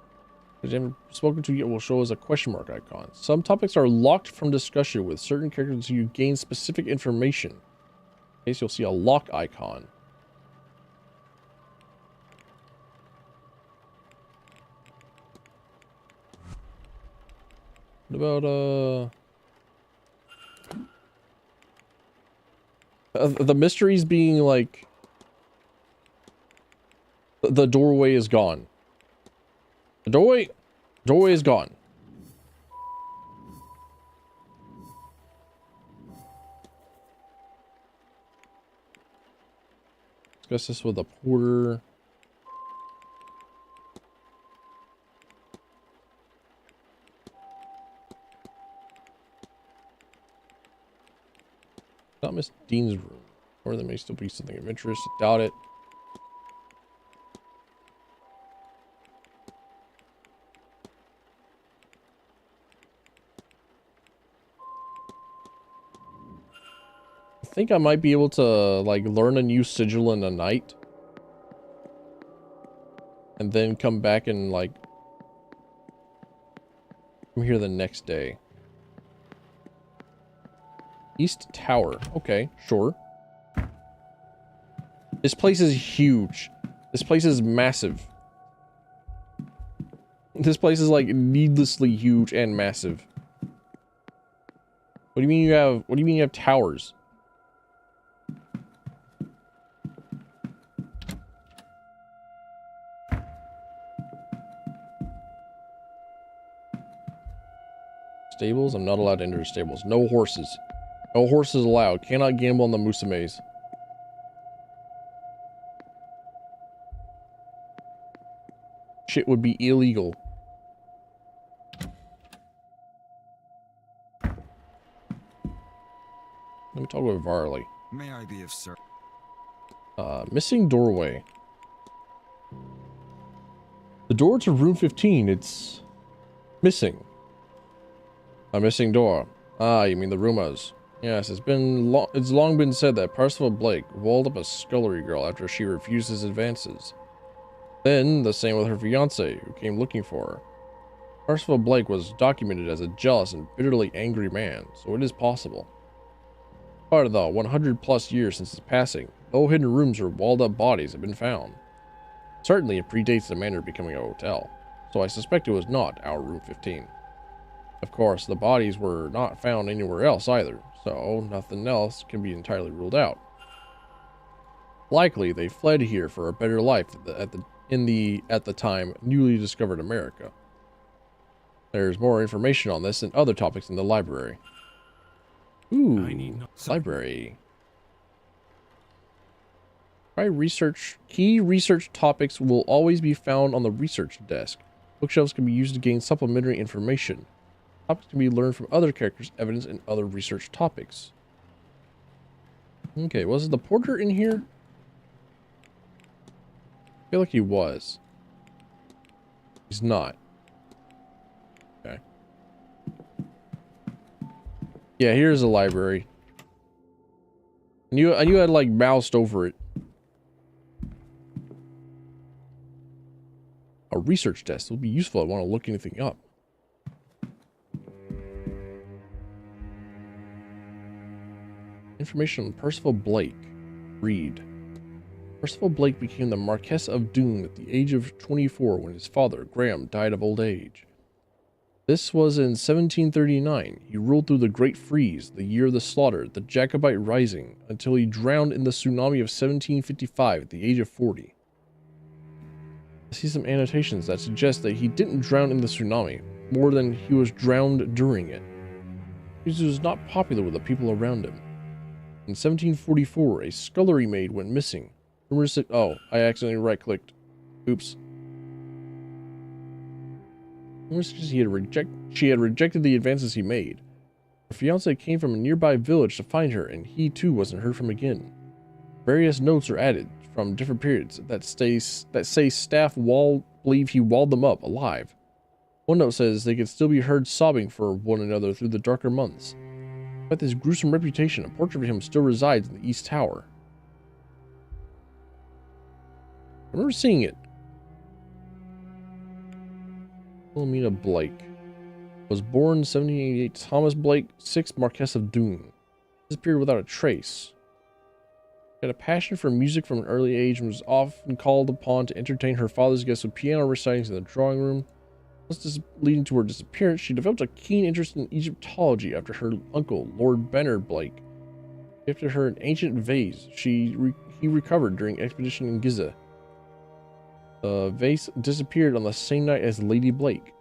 If you haven't spoken to yet, will show as a question mark icon. Some topics are locked from discussion with certain characters until you gain specific information. In case you'll see a lock icon. What about the mysteries being like the doorway is gone. The doorway is gone. Discuss this with the porter. Not Miss Dean's room. or there may still be something of interest. Doubt it. I think I might be able to like learn a new sigil in a night. And then come back and like come here the next day. East Tower. Okay, sure. This place is huge. This place is massive. This place is like needlessly huge and massive. What do you mean you have towers? Stables? I'm not allowed to enter stables. No horses. No horses allowed. Cannot gamble on the Musumes. Shit would be illegal. Let me talk with Varley. May I be of service? Missing doorway. The door to room 15, it's missing. A missing door. Ah, you mean the rumors. Yes, it's long been said that Percival Blake walled up a scullery girl after she refused his advances. Then, the same with her fiancé, who came looking for her. Percival Blake was documented as a jealous and bitterly angry man, so it is possible. Part of the 100 plus years since his passing, no hidden rooms or walled up bodies have been found. Certainly it predates the manor becoming a hotel, so I suspect it was not our room 15. Of course, the bodies were not found anywhere else either, so nothing else can be entirely ruled out. Likely, they fled here for a better life at the time newly discovered America. There's more information on this and other topics in the library. Ooh, library. Key research topics will always be found on the research desk. Bookshelves can be used to gain supplementary information. Topics can be learned from other characters' evidence and other research topics. Okay, was the porter in here? I feel like he was. He's not. Okay. Yeah, here's a library. I knew I had like moused over it. A research desk will be useful. I want to look anything up. Information on Percival Blake. Read. Percival Blake became the Marquess of Doon at the age of 24 when his father, Graham, died of old age. This was in 1739. He ruled through the Great Freeze, the year of the slaughter, the Jacobite Rising, until he drowned in the tsunami of 1755 at the age of 40. I see some annotations that suggest that he didn't drown in the tsunami, more than he was drowned during it. He was not popular with the people around him. In 1744, a scullery maid went missing. Oh, I accidentally right-clicked. Oops. She had rejected the advances he made. Her fiancé came from a nearby village to find her, and he too wasn't heard from again. Various notes are added from different periods that say staff believe he walled them up alive. One note says they could still be heard sobbing for one another through the darker months. Despite this gruesome reputation, a portrait of him still resides in the East Tower. I remember seeing it. Wilhelmina Blake. Was born 1788. Thomas Blake, 6th Marquess of Doon. Disappeared without a trace. Had a passion for music from an early age and was often called upon to entertain her father's guests with piano recitings in the drawing room. Thus leading to her disappearance, she developed a keen interest in Egyptology after her uncle, Lord Bernard Blake, gifted her an ancient vase he recovered during expedition in Giza. The vase disappeared on the same night as Lady Blake.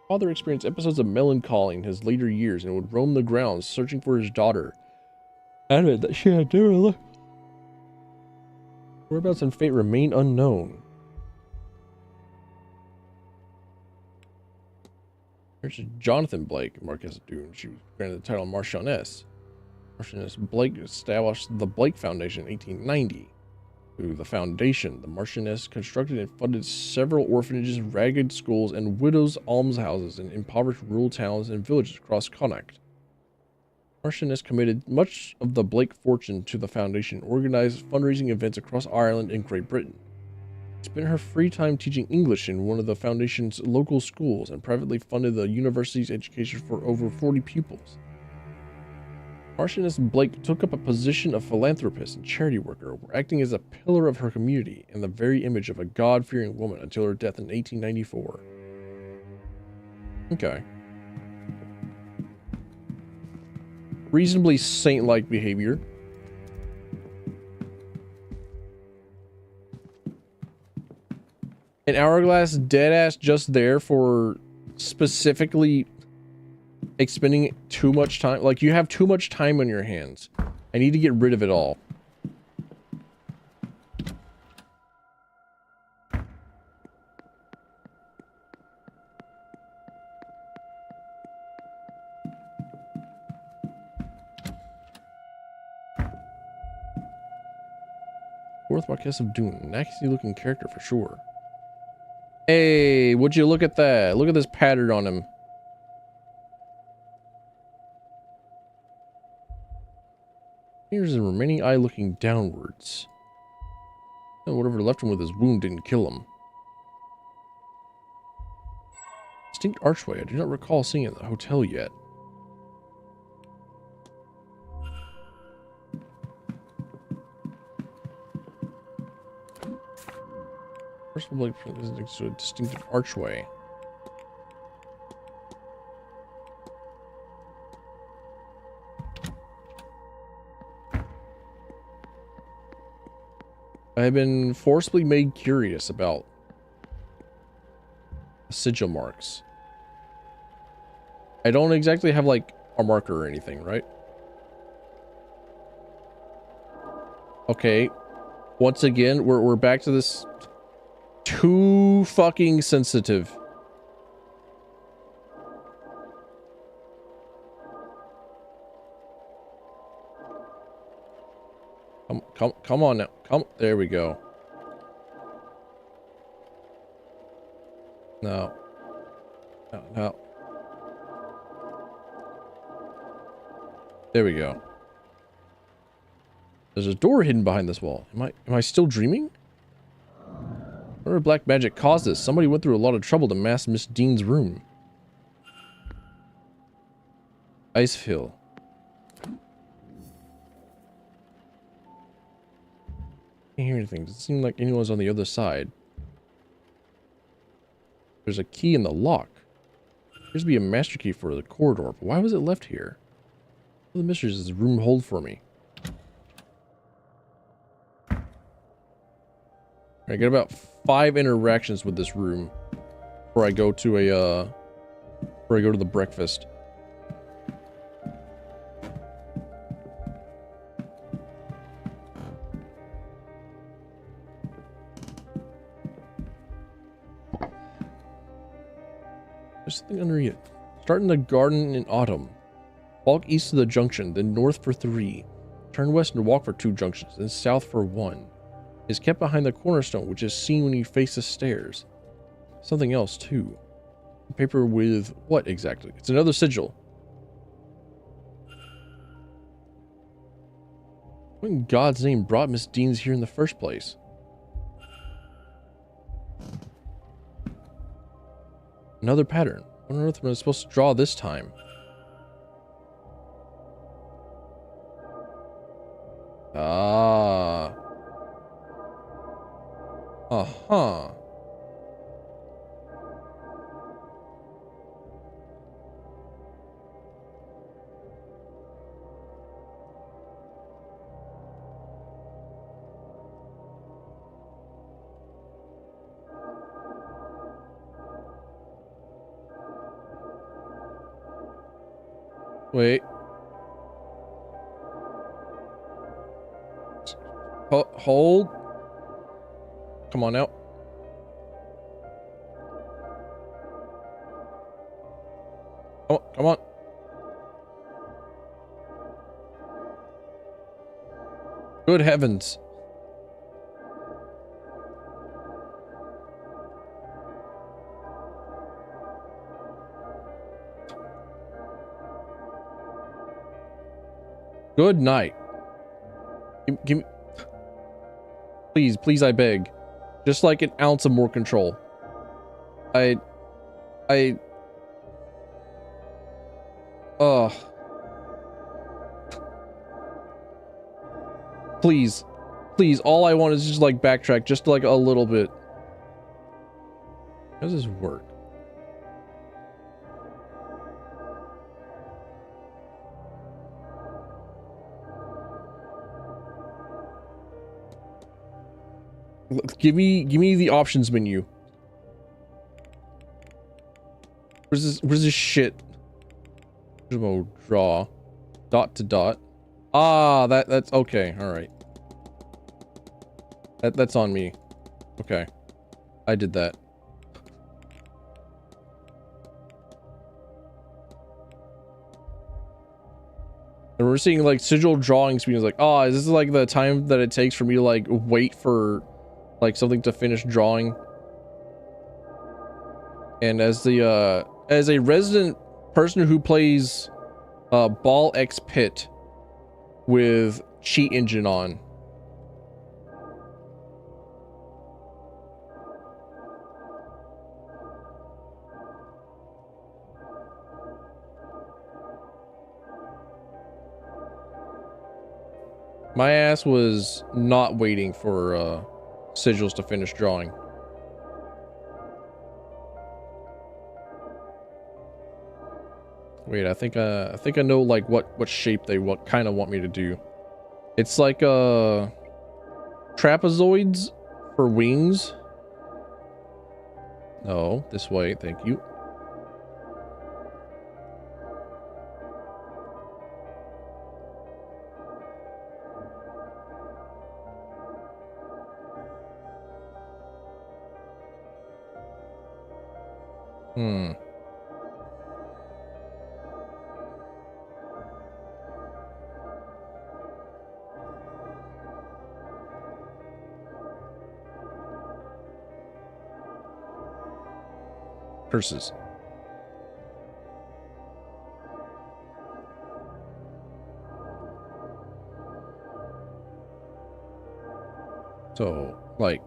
Father experienced episodes of melancholy in his later years and would roam the grounds searching for his daughter, adamant that she had never left. Whereabouts and fate remain unknown. Here's Jonathan Blake, Marquess of Doon. She was granted the title Marchioness. Martianist Blake established the Blake Foundation in 1890. Through the foundation, the Martianists constructed and funded several orphanages, ragged schools, and widows' almshouses in impoverished rural towns and villages across Connacht. Martianists committed much of the Blake fortune to the foundation, organized fundraising events across Ireland and Great Britain. Spent her free time teaching English in one of the foundation's local schools and privately funded the university's education for over 40 pupils. Martianist Blake took up a position of philanthropist and charity worker, acting as a pillar of her community and the very image of a God-fearing woman until her death in 1894. Okay. Reasonably saint-like behavior. An hourglass deadass just there for specifically expending too much time. Like, you have too much time on your hands. I need to get rid of it all. Fourth Marquess of Doom. Nasty looking character for sure. Hey, would you look at that? Look at this pattern on him. Here's the remaining eye looking downwards. And whatever left him with his wound didn't kill him. Distinct archway. I do not recall seeing it in the hotel yet. First of all, is next to a distinctive archway. I have been forcibly made curious about sigil marks. I don't exactly have like a marker or anything, right? Okay. Once again, we're back to this. Too fucking sensitive. Come on now. There we go. No. No. There we go. There's a door hidden behind this wall. Am I still dreaming? Whatever black magic caused this, somebody went through a lot of trouble to mask Miss Dean's room. Icefill. Can't hear anything. Doesn't seem like anyone's on the other side. There's a key in the lock. Appears to be a master key for the corridor, but why was it left here? What the mysteries does this room hold for me? I get about 5 interactions with this room before I go to the breakfast. There's something underneath it. Start in the garden in autumn. Walk east to the junction, then north for 3. Turn west and walk for 2 junctions, then south for 1. Is kept behind the cornerstone, which is seen when you face the stairs. Something else, too. Paper with what exactly? It's another sigil. What in God's name brought Miss Dean's here in the first place? Another pattern. What on earth am I supposed to draw this time? Ah. Uh-huh. Wait. Hold. Come on out. Come on. Good heavens. Good night. Give me... Please, please, I beg. Just like an ounce of more control. Ugh. Please. Please, all I want is just like backtrack just like a little bit. How does this work? Give me the options menu. Where's this shit? Draw. Dot to dot. Ah, that's okay. All right. That's on me. Okay. I did that. And we're seeing like sigil drawing speed. Is like, oh, is this like the time that it takes for me to like wait for like something to finish drawing? And as the as a resident person who plays Ball X Pit with cheat engine on, my ass was not waiting for sigils to finish drawing. Wait, I think I know like what shape they kind of want me to do. It's like trapezoids for wings. No, this way, thank you. Curses. So, like...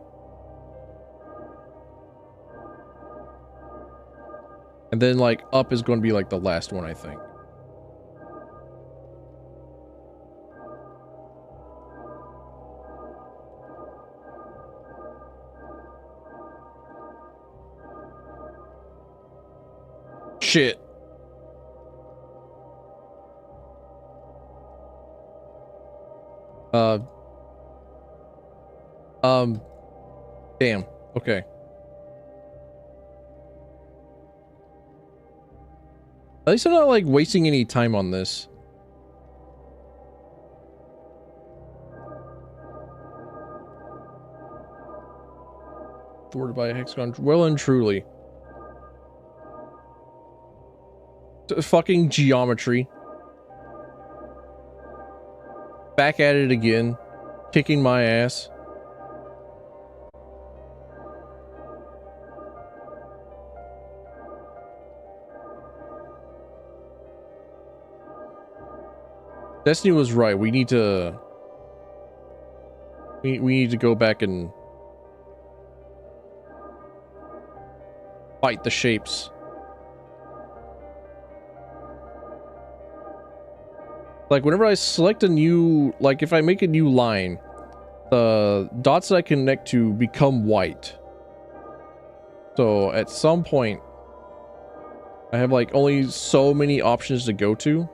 And then, like, up is going to be, like, the last one, I think. Shit. Damn. Okay. At least I'm not like wasting any time on this. Thwarted by a hexagon. Well and truly. Fucking geometry. Back at it again. Kicking my ass. Destiny was right. We need to... We need to go back and... fight the shapes. Like, whenever I select a new... Like, if I make a new line, the dots that I connect to become white. So, at some point, I have, like, only so many options to go to.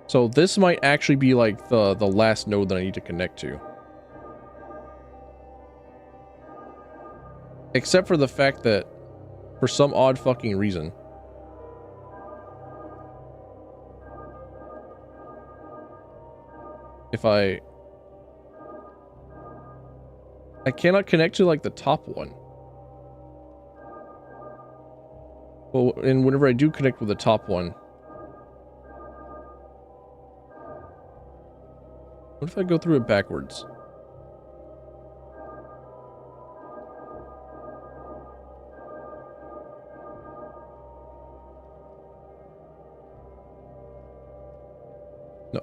So this might actually be like the last node that I need to connect to. Except for the fact that for some odd fucking reason if I cannot connect to like the top one. Well, and whenever I do connect with the top one, what if I go through it backwards?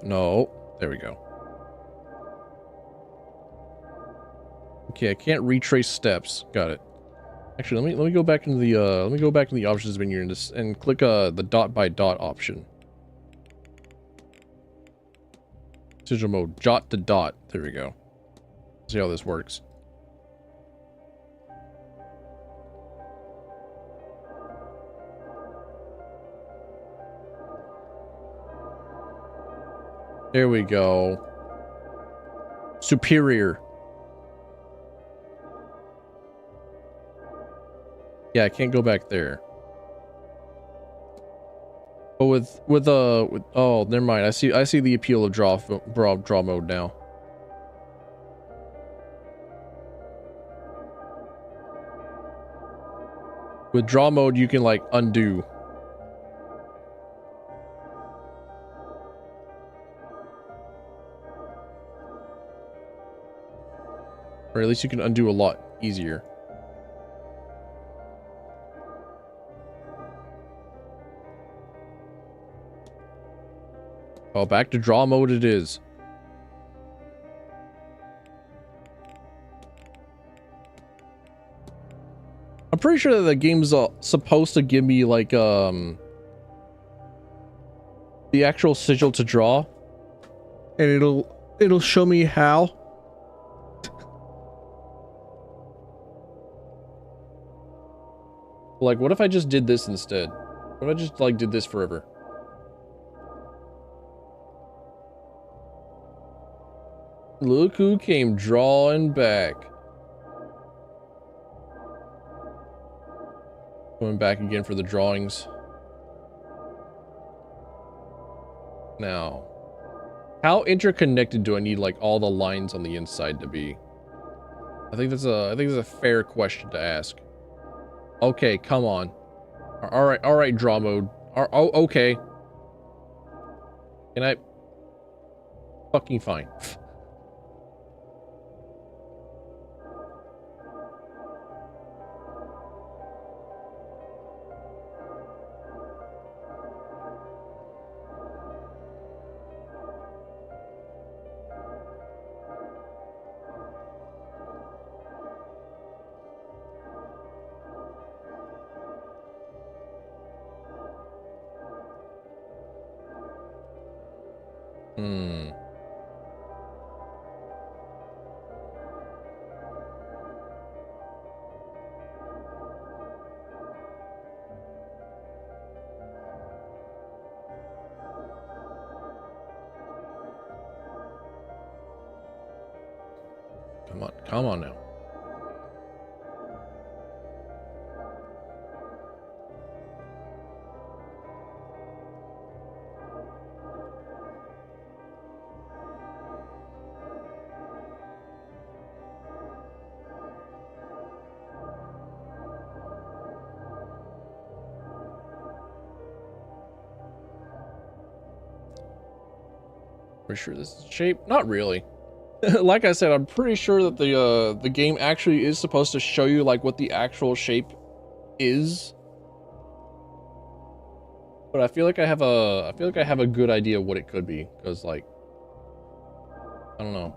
No, there we go. Okay, I can't retrace steps. Got it. Actually, let me go back into the options menu and click the dot by dot option. Sigil mode, jot to dot. There we go. See how this works. There we go. Superior. Yeah, I can't go back there. But with oh, never mind. I see the appeal of draw mode now. With draw mode, you can like undo. Or at least you can undo a lot easier. Oh, back to draw mode it is. I'm pretty sure that the game's supposed to give me like the actual sigil to draw, and it'll show me how. Like, what if I just did this instead? What if I just like did this forever? Look who came drawing back. Going back again for the drawings. Now, how interconnected do I need like all the lines on the inside to be? I think that's a fair question to ask. Okay, come on. All right, draw mode. Oh, okay. Can I? Fucking fine. Come on now. Pretty sure this is shape? Not really. Like I said, I'm pretty sure that the game actually is supposed to show you like what the actual shape is. But I feel like I have a good idea of what it could be, because like I don't know.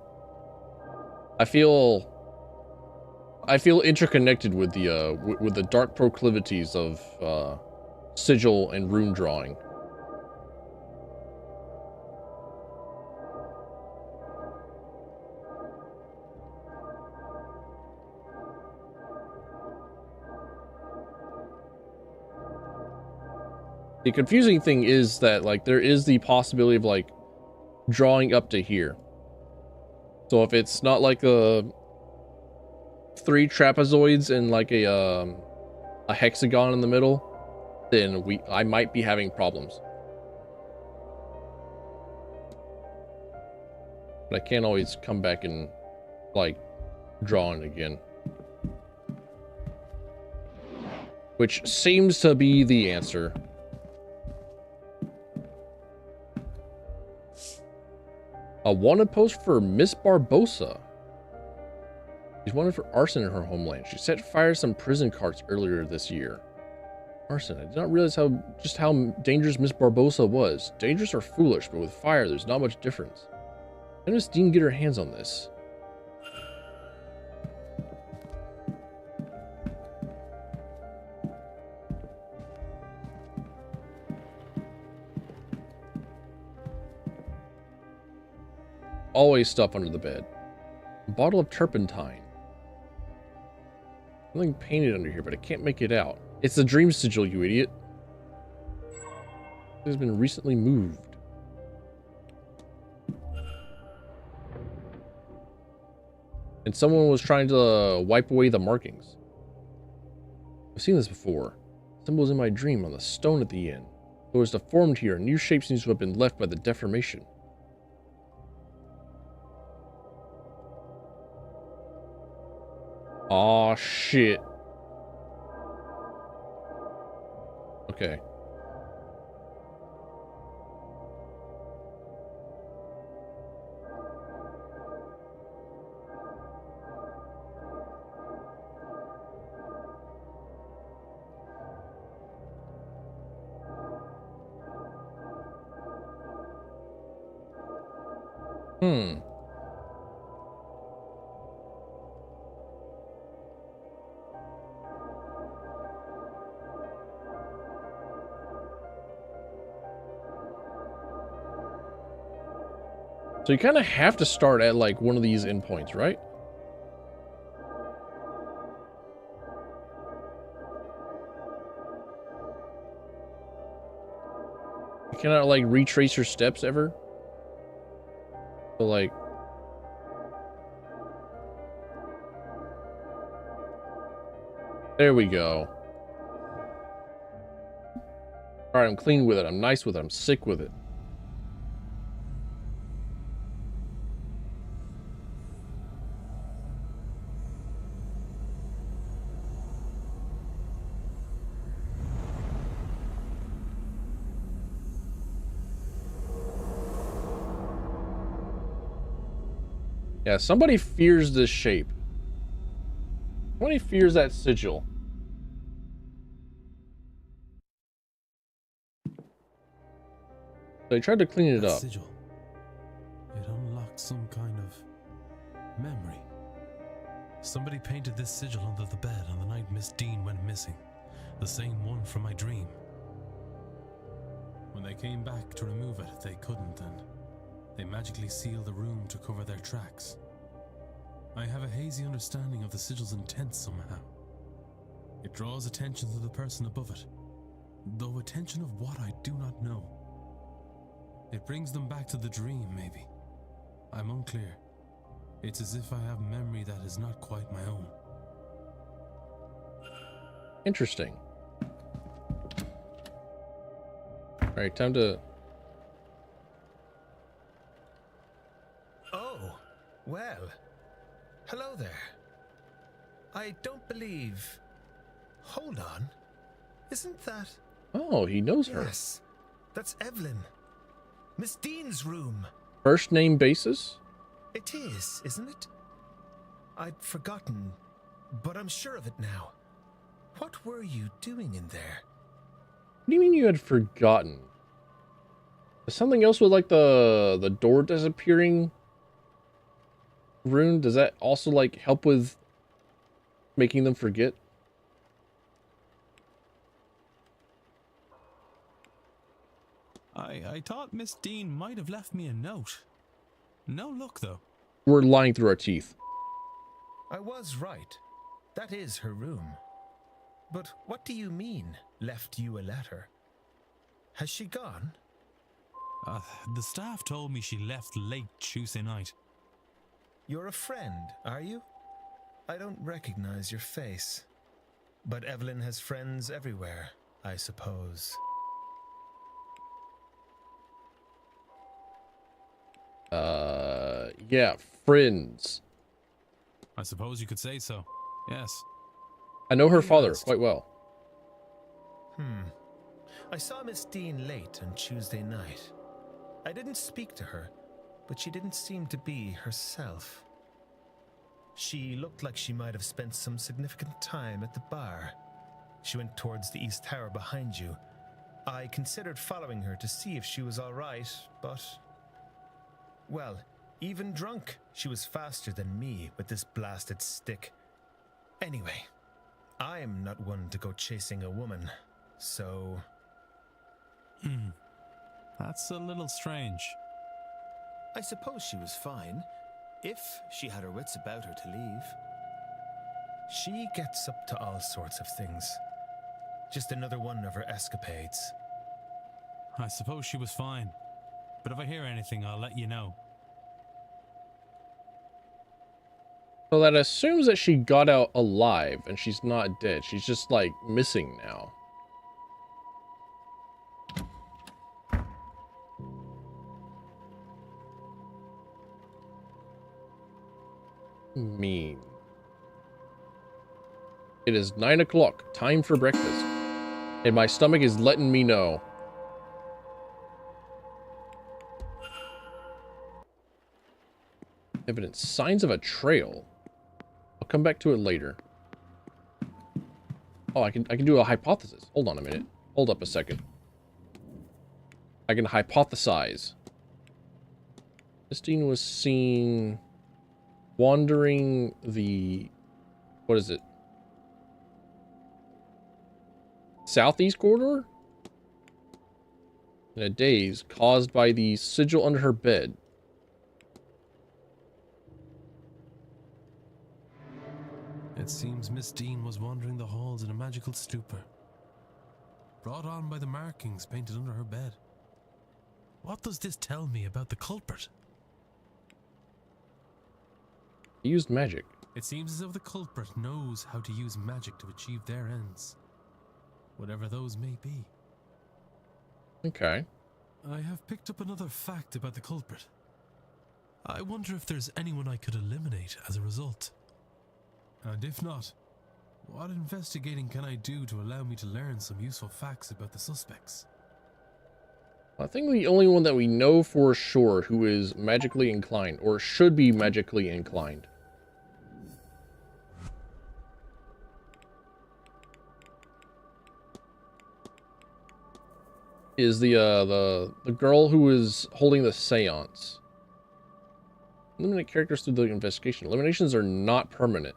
I feel interconnected with the dark proclivities of sigil and rune drawing. The confusing thing is that like there is the possibility of like drawing up to here. So if it's not like a 3 trapezoids and like a hexagon in the middle, then I might be having problems. But I can't always come back and like draw it again. which seems to be the answer. A wanted post for Miss Barbosa. She's wanted for arson in her homeland. She set fire to some prison carts earlier this year. Arson. I did not realize just how dangerous Miss Barbosa was. Dangerous or foolish, but with fire, there's not much difference. How does Dean get her hands on this? Always stuff under the bed. A bottle of turpentine. Something painted under here, but I can't make it out. It's the dream sigil, you idiot. It has been recently moved. And someone was trying to wipe away the markings. I've seen this before. Symbols in my dream on the stone at the end. It was deformed here, and new shape seems to have been left by the deformation. Aw, shit. Okay. So you kind of have to start at like one of these endpoints, right? You cannot like retrace your steps ever. So like, there we go. All right, I'm clean with it. I'm nice with it. I'm sick with it. Yeah, somebody fears this shape. Somebody fears that sigil. They tried to clean it up. Sigil. It unlocked some kind of memory. Somebody painted this sigil under the bed on the night Miss Dean went missing. The same one from my dream. When they came back to remove it, they couldn't, and they magically sealed the room to cover their tracks. I have a hazy understanding of the sigil's intent somehow. It draws attention to the person above it, though attention of what I do not know. It brings them back to the dream, maybe. I'm unclear. It's as if I have memory that is not quite my own. Interesting. All right, time to... Oh, well. Hello there. I don't believe... Hold on. Isn't that... Oh, he knows her. Yes, that's Evelyn. Miss Dean's room. First name basis? It is, isn't it? I'd forgotten, but I'm sure of it now. What were you doing in there? What do you mean you had forgotten? Is something else with like the door disappearing rune? Does that also like help with making them forget? I thought Miss Dean might have left me a note. No luck, though. We're lying through our teeth. I was right. That is her room. But what do you mean, left you a letter? Has she gone? The staff told me she left late Tuesday night. You're a friend, are you? I don't recognize your face. But Evelyn has friends everywhere, I suppose. Yeah, friends. I suppose you could say so. Yes. I know her father quite well. I saw Miss Dean late on Tuesday night. I didn't speak to her, but she didn't seem to be herself. She looked like she might have spent some significant time at the bar. She went towards the East Tower behind you. I considered following her to see if she was all right, but... well, even drunk, she was faster than me with this blasted stick. Anyway, I'm not one to go chasing a woman, so... That's a little strange. I suppose she was fine, if she had her wits about her to leave. She gets up to all sorts of things. Just another one of her escapades. I suppose she was fine. But if I hear anything, I'll let you know. So that assumes that she got out alive and she's not dead. She's just like missing now. Mean. It is 9 o'clock, time for breakfast. And my stomach is letting me know. Evidence. Signs of a trail. I'll come back to it later. Oh, I can do a hypothesis. Hold on a minute. Hold up a second. I can hypothesize. Christine was seen wandering the... what is it? Southeast corridor? In a daze caused by the sigil under her bed. It seems Miss Dean was wandering the halls in a magical stupor, brought on by the markings painted under her bed. What does this tell me about the culprit? He used magic. It seems as if the culprit knows how to use magic to achieve their ends, whatever those may be. Okay. I have picked up another fact about the culprit. I wonder if there's anyone I could eliminate as a result. And if not, what investigating can I do to allow me to learn some useful facts about the suspects? I think the only one that we know for sure who is magically inclined, or should be magically inclined, is the girl who is holding the seance. Eliminate characters through the investigation. Eliminations are not permanent.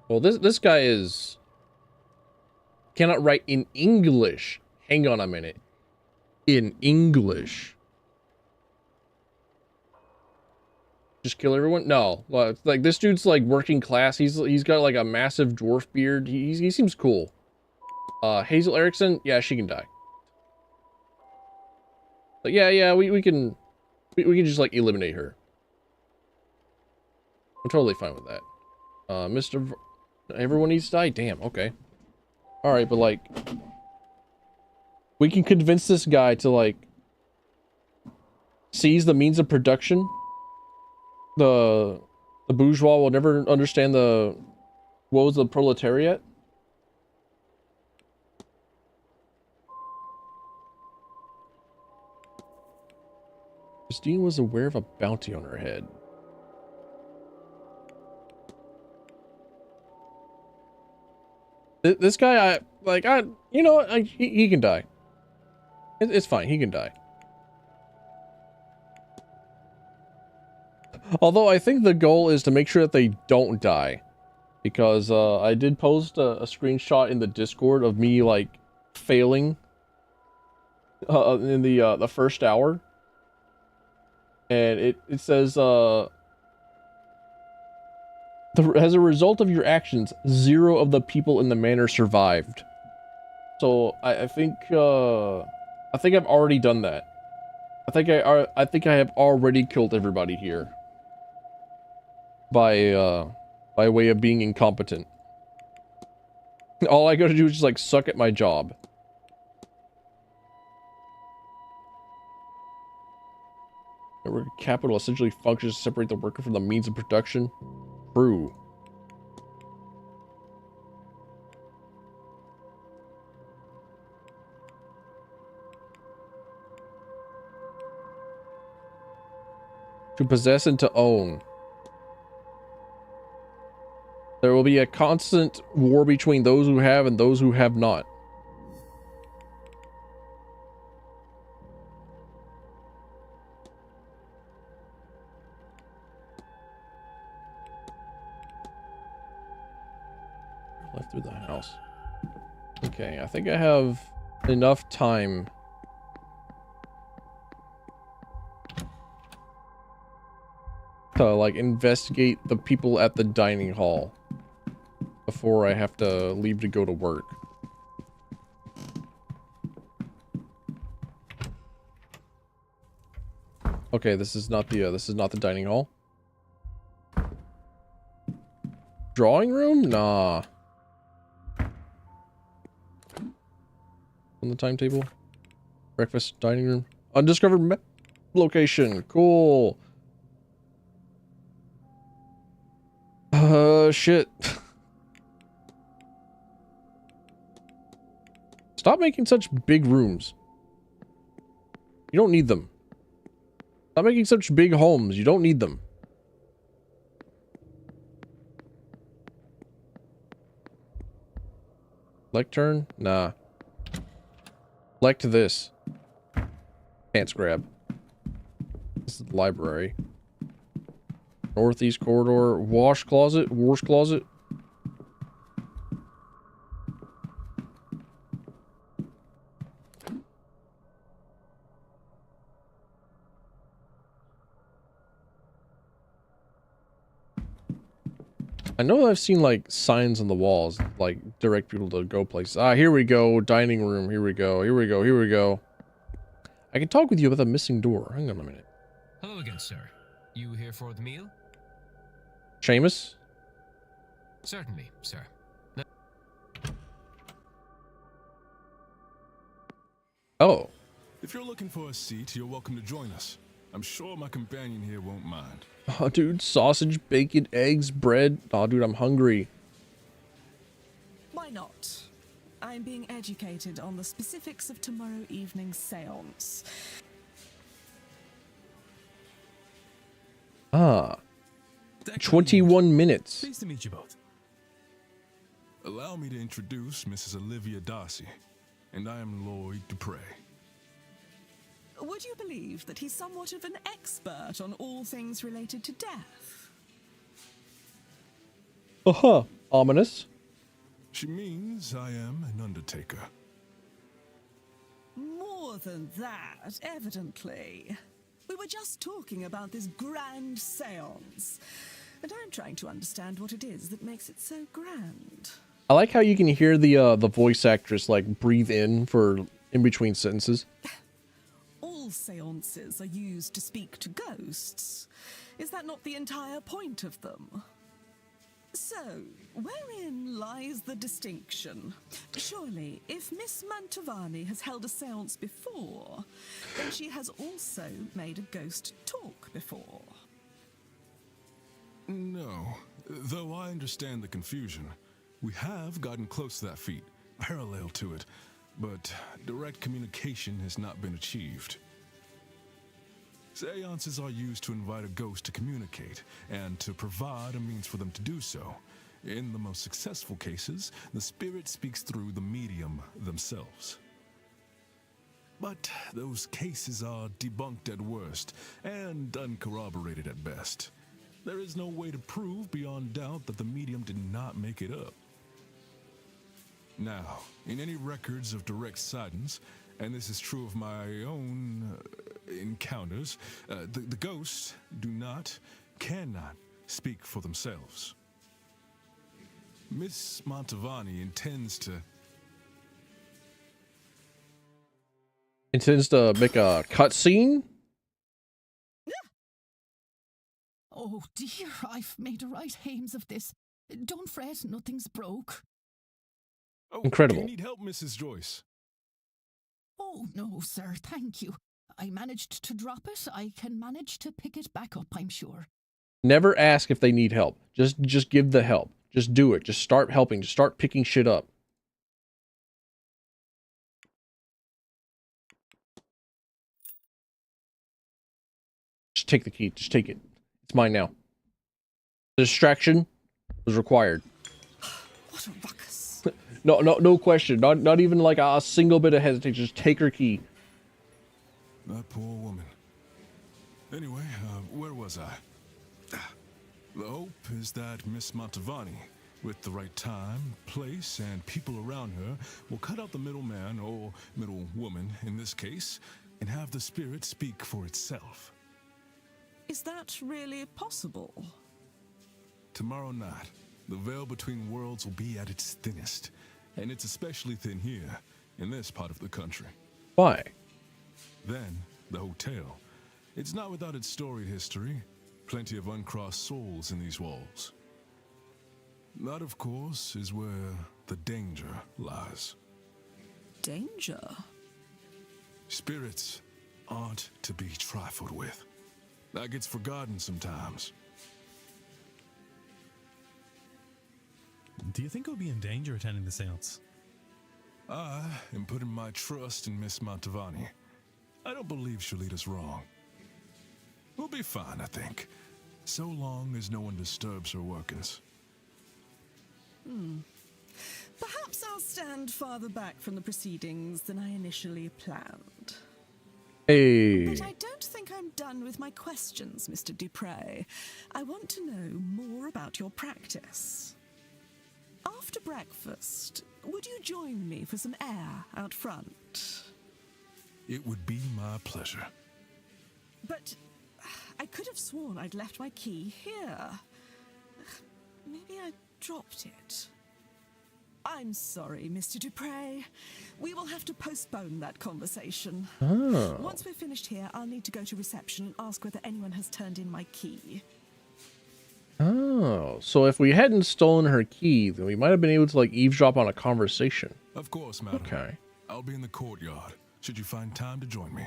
Well, this guy is... cannot write in English. Hang on a minute. In English. Just kill everyone? No. Like, this dude's, like, working class. He's got, like, a massive dwarf beard. He seems cool. Hazel Erickson? Yeah, she can die. But yeah, we can just, like, eliminate her. I'm totally fine with that. Everyone needs to die? Damn, okay. Alright, but, like, we can convince this guy to, like, seize the means of production. The bourgeois will never understand the woes of the proletariat. Christine was aware of a bounty on her head. This guy, you know what? He can die. It's fine. He can die. Although I think the goal is to make sure that they don't die, because I did post a screenshot in the Discord of me like failing in the first hour, and it says as a result of your actions, 0 of the people in the manor survived. So I think I've already done that. I think I have already killed everybody here. By way of being incompetent. All I gotta do is just like suck at my job. Network capital essentially functions to separate the worker from the means of production. True. To possess and to own. There will be a constant war between those who have and those who have not. Left through the house. Okay, I think I have enough time to like investigate the people at the dining hall before I have to leave to go to work. Okay, this is not the dining hall. Drawing room? Nah. On the timetable. Breakfast, dining room. Undiscovered location. Cool. Shit. Stop making such big rooms. You don't need them. Stop making such big homes. You don't need them. Lectern? Nah. Lect this. Pants grab. This is the library. Northeast corridor. Wash closet. Wash closet. I know I've seen like signs on the walls, like direct people to go places. Ah, here we go. Dining room. Here we go. Here we go. Here we go. I can talk with you about the missing door. Hang on a minute. Hello again, sir. You here for the meal? Seamus? Certainly, sir. Oh. If you're looking for a seat, you're welcome to join us. I'm sure my companion here won't mind. Oh, dude, sausage, bacon, eggs, bread. Oh, dude, I'm hungry. Why not? I'm being educated on the specifics of tomorrow evening's seance. Ah. 21 minutes. Pleased to meet you both. Allow me to introduce Mrs. Olivia Darcy, and I am Lloyd Dupre. Would you believe that he's somewhat of an expert on all things related to death? Uh-huh. Ominous. She means I am an undertaker. More than that, evidently. We were just talking about this grand seance, and I'm trying to understand what it is that makes it so grand. I like how you can hear the voice actress like breathe in between sentences. All seances are used to speak to ghosts. Is that not the entire point of them? So, wherein lies the distinction? Surely, if Miss Mantovani has held a seance before, then she has also made a ghost talk before. No, though I understand the confusion. We have gotten close to that feat, parallel to it, but direct communication has not been achieved. Seances are used to invite a ghost to communicate, and to provide a means for them to do so. In the most successful cases, the spirit speaks through the medium themselves. But those cases are debunked at worst, and uncorroborated at best. There is no way to prove beyond doubt that the medium did not make it up. Now, in any records of direct sightings, and this is true of my own encounters, the ghosts cannot speak for themselves. Miss Mantovani intends to make a cutscene? Oh dear, I've made a right hames of this. Don't fret, nothing's broke. Oh, incredible. Do you need help, Mrs. Joyce? Oh no, sir, thank you. I managed to drop it. I can manage to pick it back up, I'm sure. Never ask if they need help. Just give the help. Just do it. Just start helping. Just start picking shit up. Just take the key. Just take it. It's mine now. The distraction was required. What a ruckus. No question. Not even like a single bit of hesitation. Just take her key. That poor woman. Anyway, where was I? The hope is that Miss Mantovani, with the right time, place, and people around her, will cut out the middleman, or middle woman in this case, and have the spirit speak for itself. Is that really possible? Tomorrow night, the veil between worlds will be at its thinnest, and it's especially thin here, in this part of the country. Why? Then, the hotel. It's not without its storied history. Plenty of uncrossed souls in these walls. That, of course, is where the danger lies. Danger? Spirits aren't to be trifled with. That gets forgotten sometimes. Do you think I'll be in danger attending the seance? I am putting my trust in Miss Mantovani. I don't believe she'll lead us wrong. We'll be fine, I think. So long as no one disturbs her workings. Perhaps I'll stand farther back from the proceedings than I initially planned. Hey. But I don't think I'm done with my questions, Mr. Dupre. I want to know more about your practice. After breakfast, would you join me for some air out front? It would be my pleasure. But I could have sworn I'd left my key here. Maybe I dropped it. I'm sorry, Mr. Dupre. We will have to postpone that conversation. Oh. Once we're finished here, I'll need to go to reception and ask whether anyone has turned in my key. Oh, so if we hadn't stolen her key, then we might have been able to like eavesdrop on a conversation. Of course, madam. Okay. I'll be in the courtyard, should you find time to join me.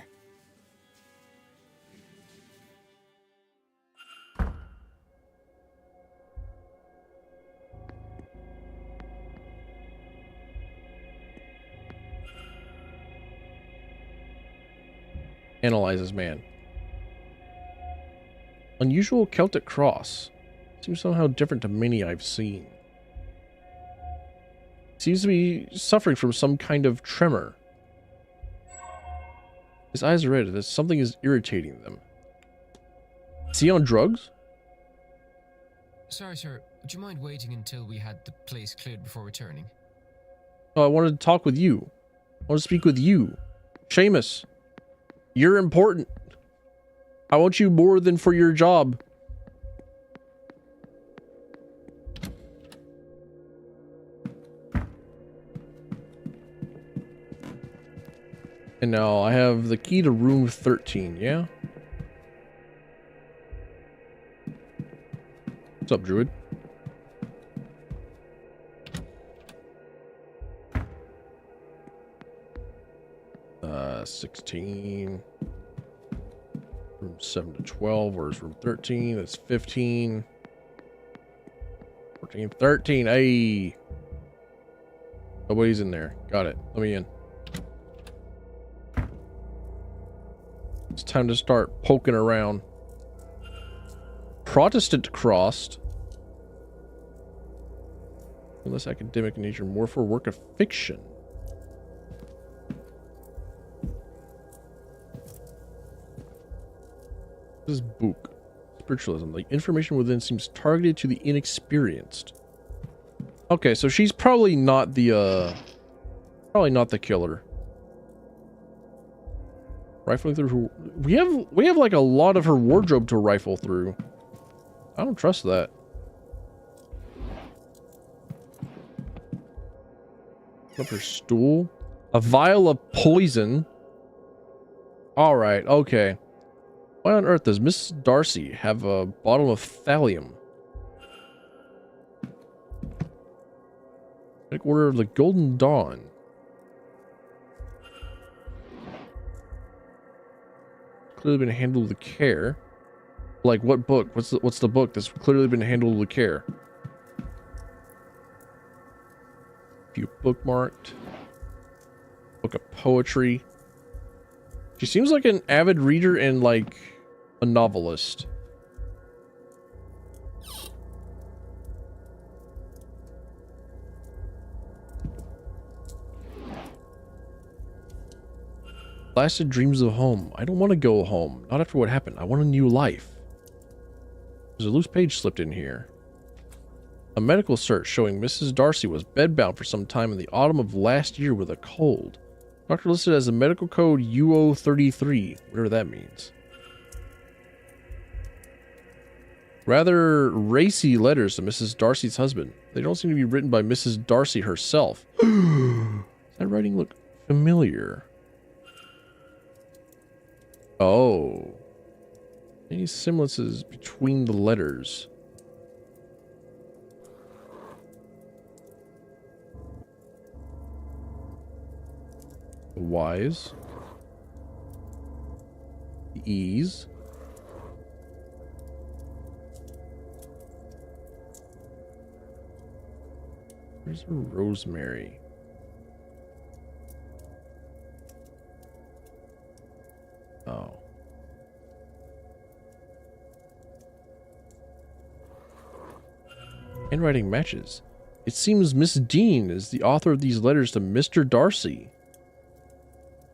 Analyzes man. Unusual Celtic cross. Seems somehow different to many I've seen. Seems to be suffering from some kind of tremor. His eyes are red as something is irritating them. Is he on drugs? Sorry, sir. Would you mind waiting until we had the place cleared before returning? Oh, I wanted to talk with you. I want to speak with you. Seamus. You're important. I want you more than for your job. And now I have the key to room 13, yeah? What's up, Druid? Uh, 16. Room 7 to 12. Where's room 13? That's 15. 14, 13. Hey. Nobody's in there. Got it. Let me in. It's time to start poking around. Protestant crossed. Less academic in nature, more for work of fiction. This is book. Spiritualism. Like information within seems targeted to the inexperienced. Okay, so she's probably not the killer. Rifling through her, we have like a lot of her wardrobe to rifle through. I don't trust that. Up her stool. A vial of poison. Alright, okay. Why on earth does Miss Darcy have a bottle of thallium? Like Order of the Golden Dawn. Clearly been handled with care. Like what book? What's the book that's clearly been handled with care? Few bookmarked. Book of poetry. She seems like an avid reader and like a novelist. Blasted dreams of home. I don't want to go home. Not after what happened. I want a new life. There's a loose page slipped in here. A medical search showing Mrs. Darcy was bedbound for some time in the autumn of last year with a cold. Doctor listed as a medical code UO33, whatever that means. Rather racy letters to Mrs. Darcy's husband. They don't seem to be written by Mrs. Darcy herself. Does that writing look familiar? Oh. Any semblances between the letters? The Y's. The E's. Where's a Rosemary? Oh. Handwriting matches. It seems Miss Dean is the author of these letters to Mr. Darcy.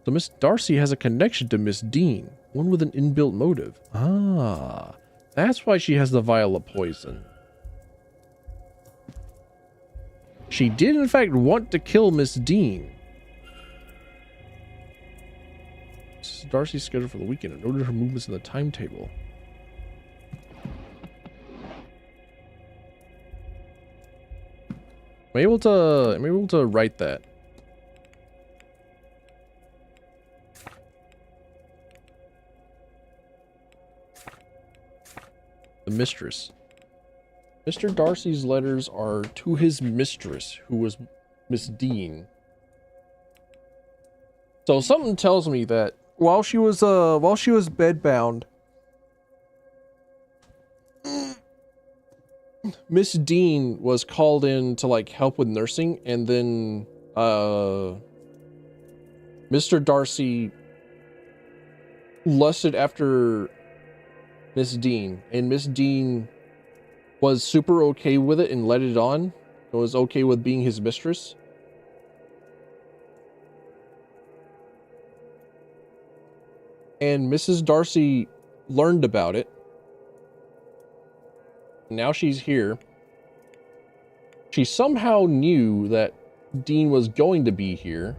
So Miss Darcy has a connection to Miss Dean, one with an inbuilt motive. Ah, that's why she has the vial of poison. She did in fact want to kill Miss Dean. Mrs. Darcy's scheduled for the weekend. I noted her movements in the timetable. Am I able to write that? The mistress. Mr. Darcy's letters are to his mistress, who was Miss Dean. So something tells me that while she was bedbound, Miss Dean was called in to like help with nursing, and then Mr. Darcy lusted after Miss Dean, and Miss Dean was super okay with it and let it on. It was okay with being his mistress. And Mrs. Darcy learned about it. Now she's here. She somehow knew that Dean was going to be here.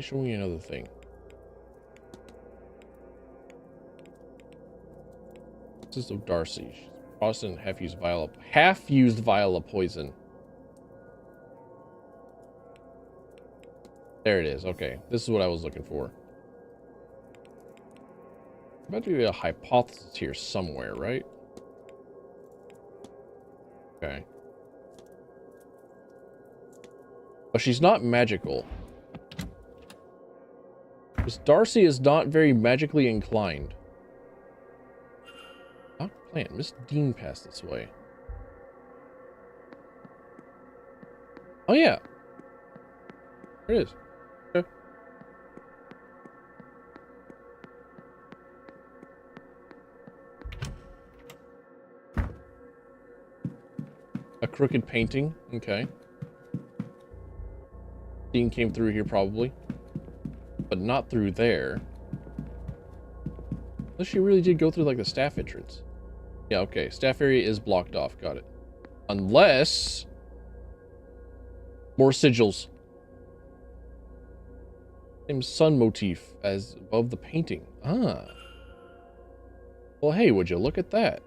Show me another thing. This is of Darcy. Boston half-used vial of poison. There it is. Okay, this is what I was looking for. There might be a hypothesis here somewhere, right? Okay. But she's not magical. Miss Darcy is not very magically inclined. Not planned. Miss Dean passed this way. Oh yeah. There it is. Okay. A crooked painting. Okay. Dean came through here probably, but not through there. Unless she really did go through like the staff entrance. Yeah, okay. Staff area is blocked off. Got it. Unless more sigils. Same sun motif as above the painting. Ah. Well, hey, would you look at that?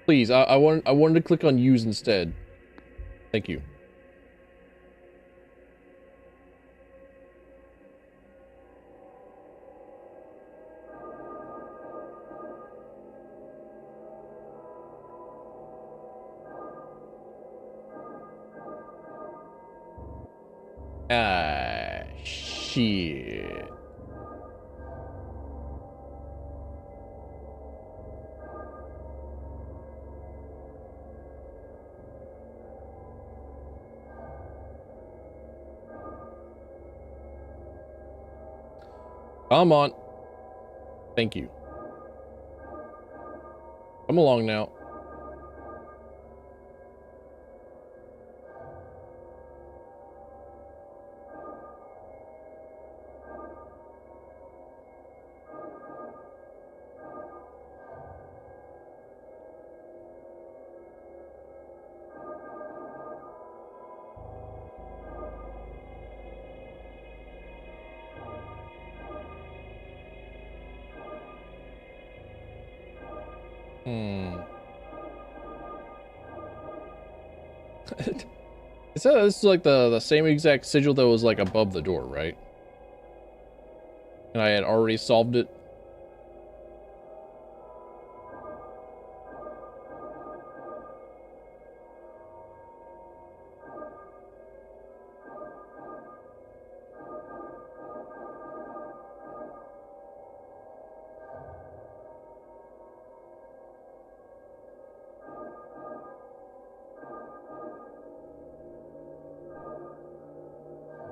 Please, I wanted to click on use instead. Thank you. Ah, shit. Come on. Thank you. Come along now. This is like the same exact sigil that was like above the door, right? And I had already solved it.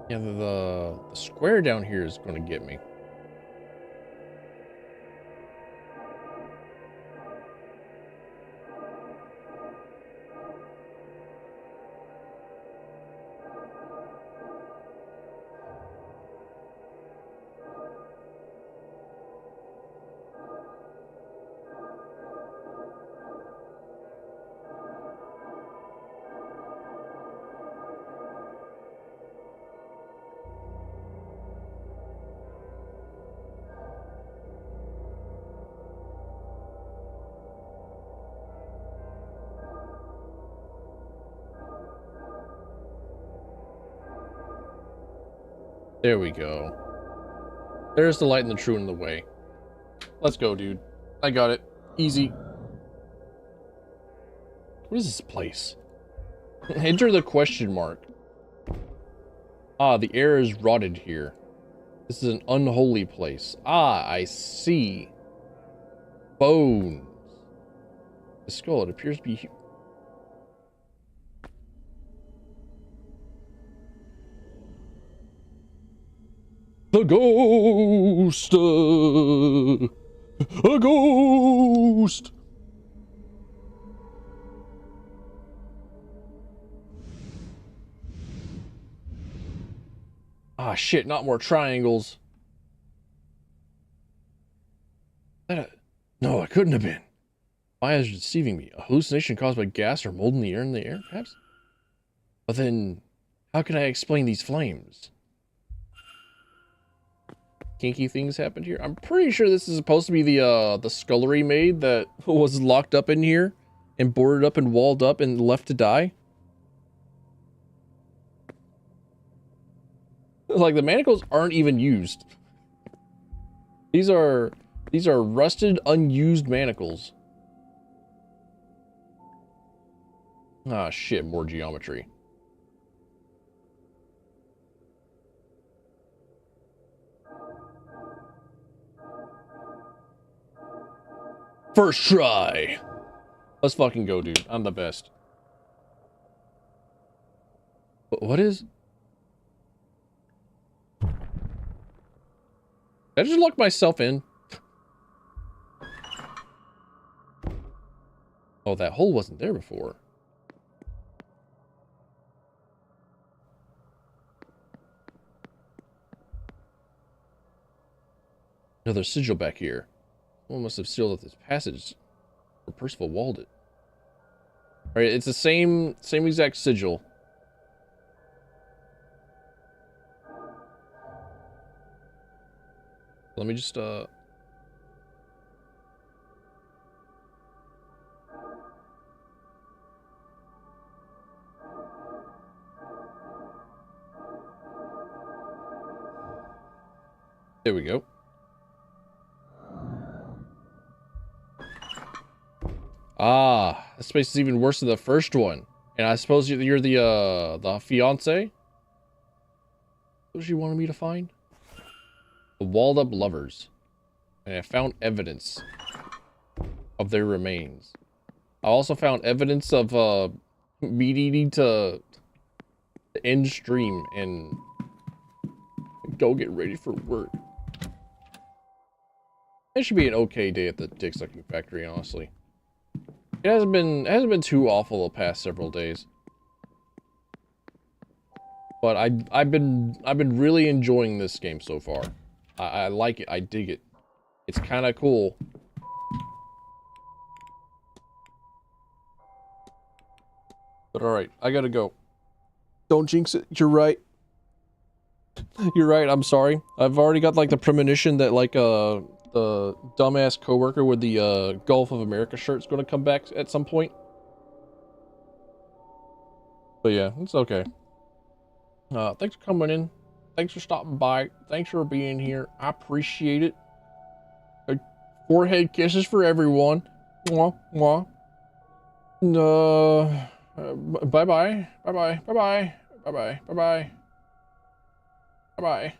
Yeah, the square down here is going to get me. There we go. There's the light and the true in the way. Let's go, dude. I got it. Easy. What is this place? Enter the question mark. Ah, the air is rotted here. This is an unholy place. Ah, I see. Bones. The skull, it appears to be... The ghost! A ghost! Ah, shit, not more triangles. No, it couldn't have been. My eyes are deceiving me. A hallucination caused by gas or mold in the air, perhaps? But then, how can I explain these flames? Kinky things happened here. I'm pretty sure this is supposed to be the scullery maid that was locked up in here and boarded up and walled up and left to die. Like, the manacles aren't even used. These are rusted, unused manacles. Ah, shit, more geometry. First try. Let's fucking go, dude. I'm the best. What is... Did I just lock myself in? Oh, that hole wasn't there before. Another sigil back here. Someone must have sealed up this passage, or Percival walled it. Alright, it's the same exact sigil. Let me just, There we go. Ah, this space is even worse than the first one. And I suppose you're the fiance? What she wanted me to find? The walled up lovers. And I found evidence of their remains. I also found evidence of me needing to end stream and go get ready for work. It should be an okay day at the dick sucking factory, honestly. It hasn't been too awful the past several days. But I've been really enjoying this game so far. I like it. I dig it. It's kind of cool. But alright, I gotta go. Don't jinx it. You're right. You're right, I'm sorry. I've already got like the premonition that like the dumbass coworker with the Gulf of America shirt's gonna come back at some point. But yeah, it's okay. Thanks for coming in. Thanks for stopping by. Thanks for being here. I appreciate it. Forehead kisses for everyone. Mwah, mwah. Bye-bye. Bye-bye. Bye-bye. Bye-bye. Bye-bye. Bye-bye.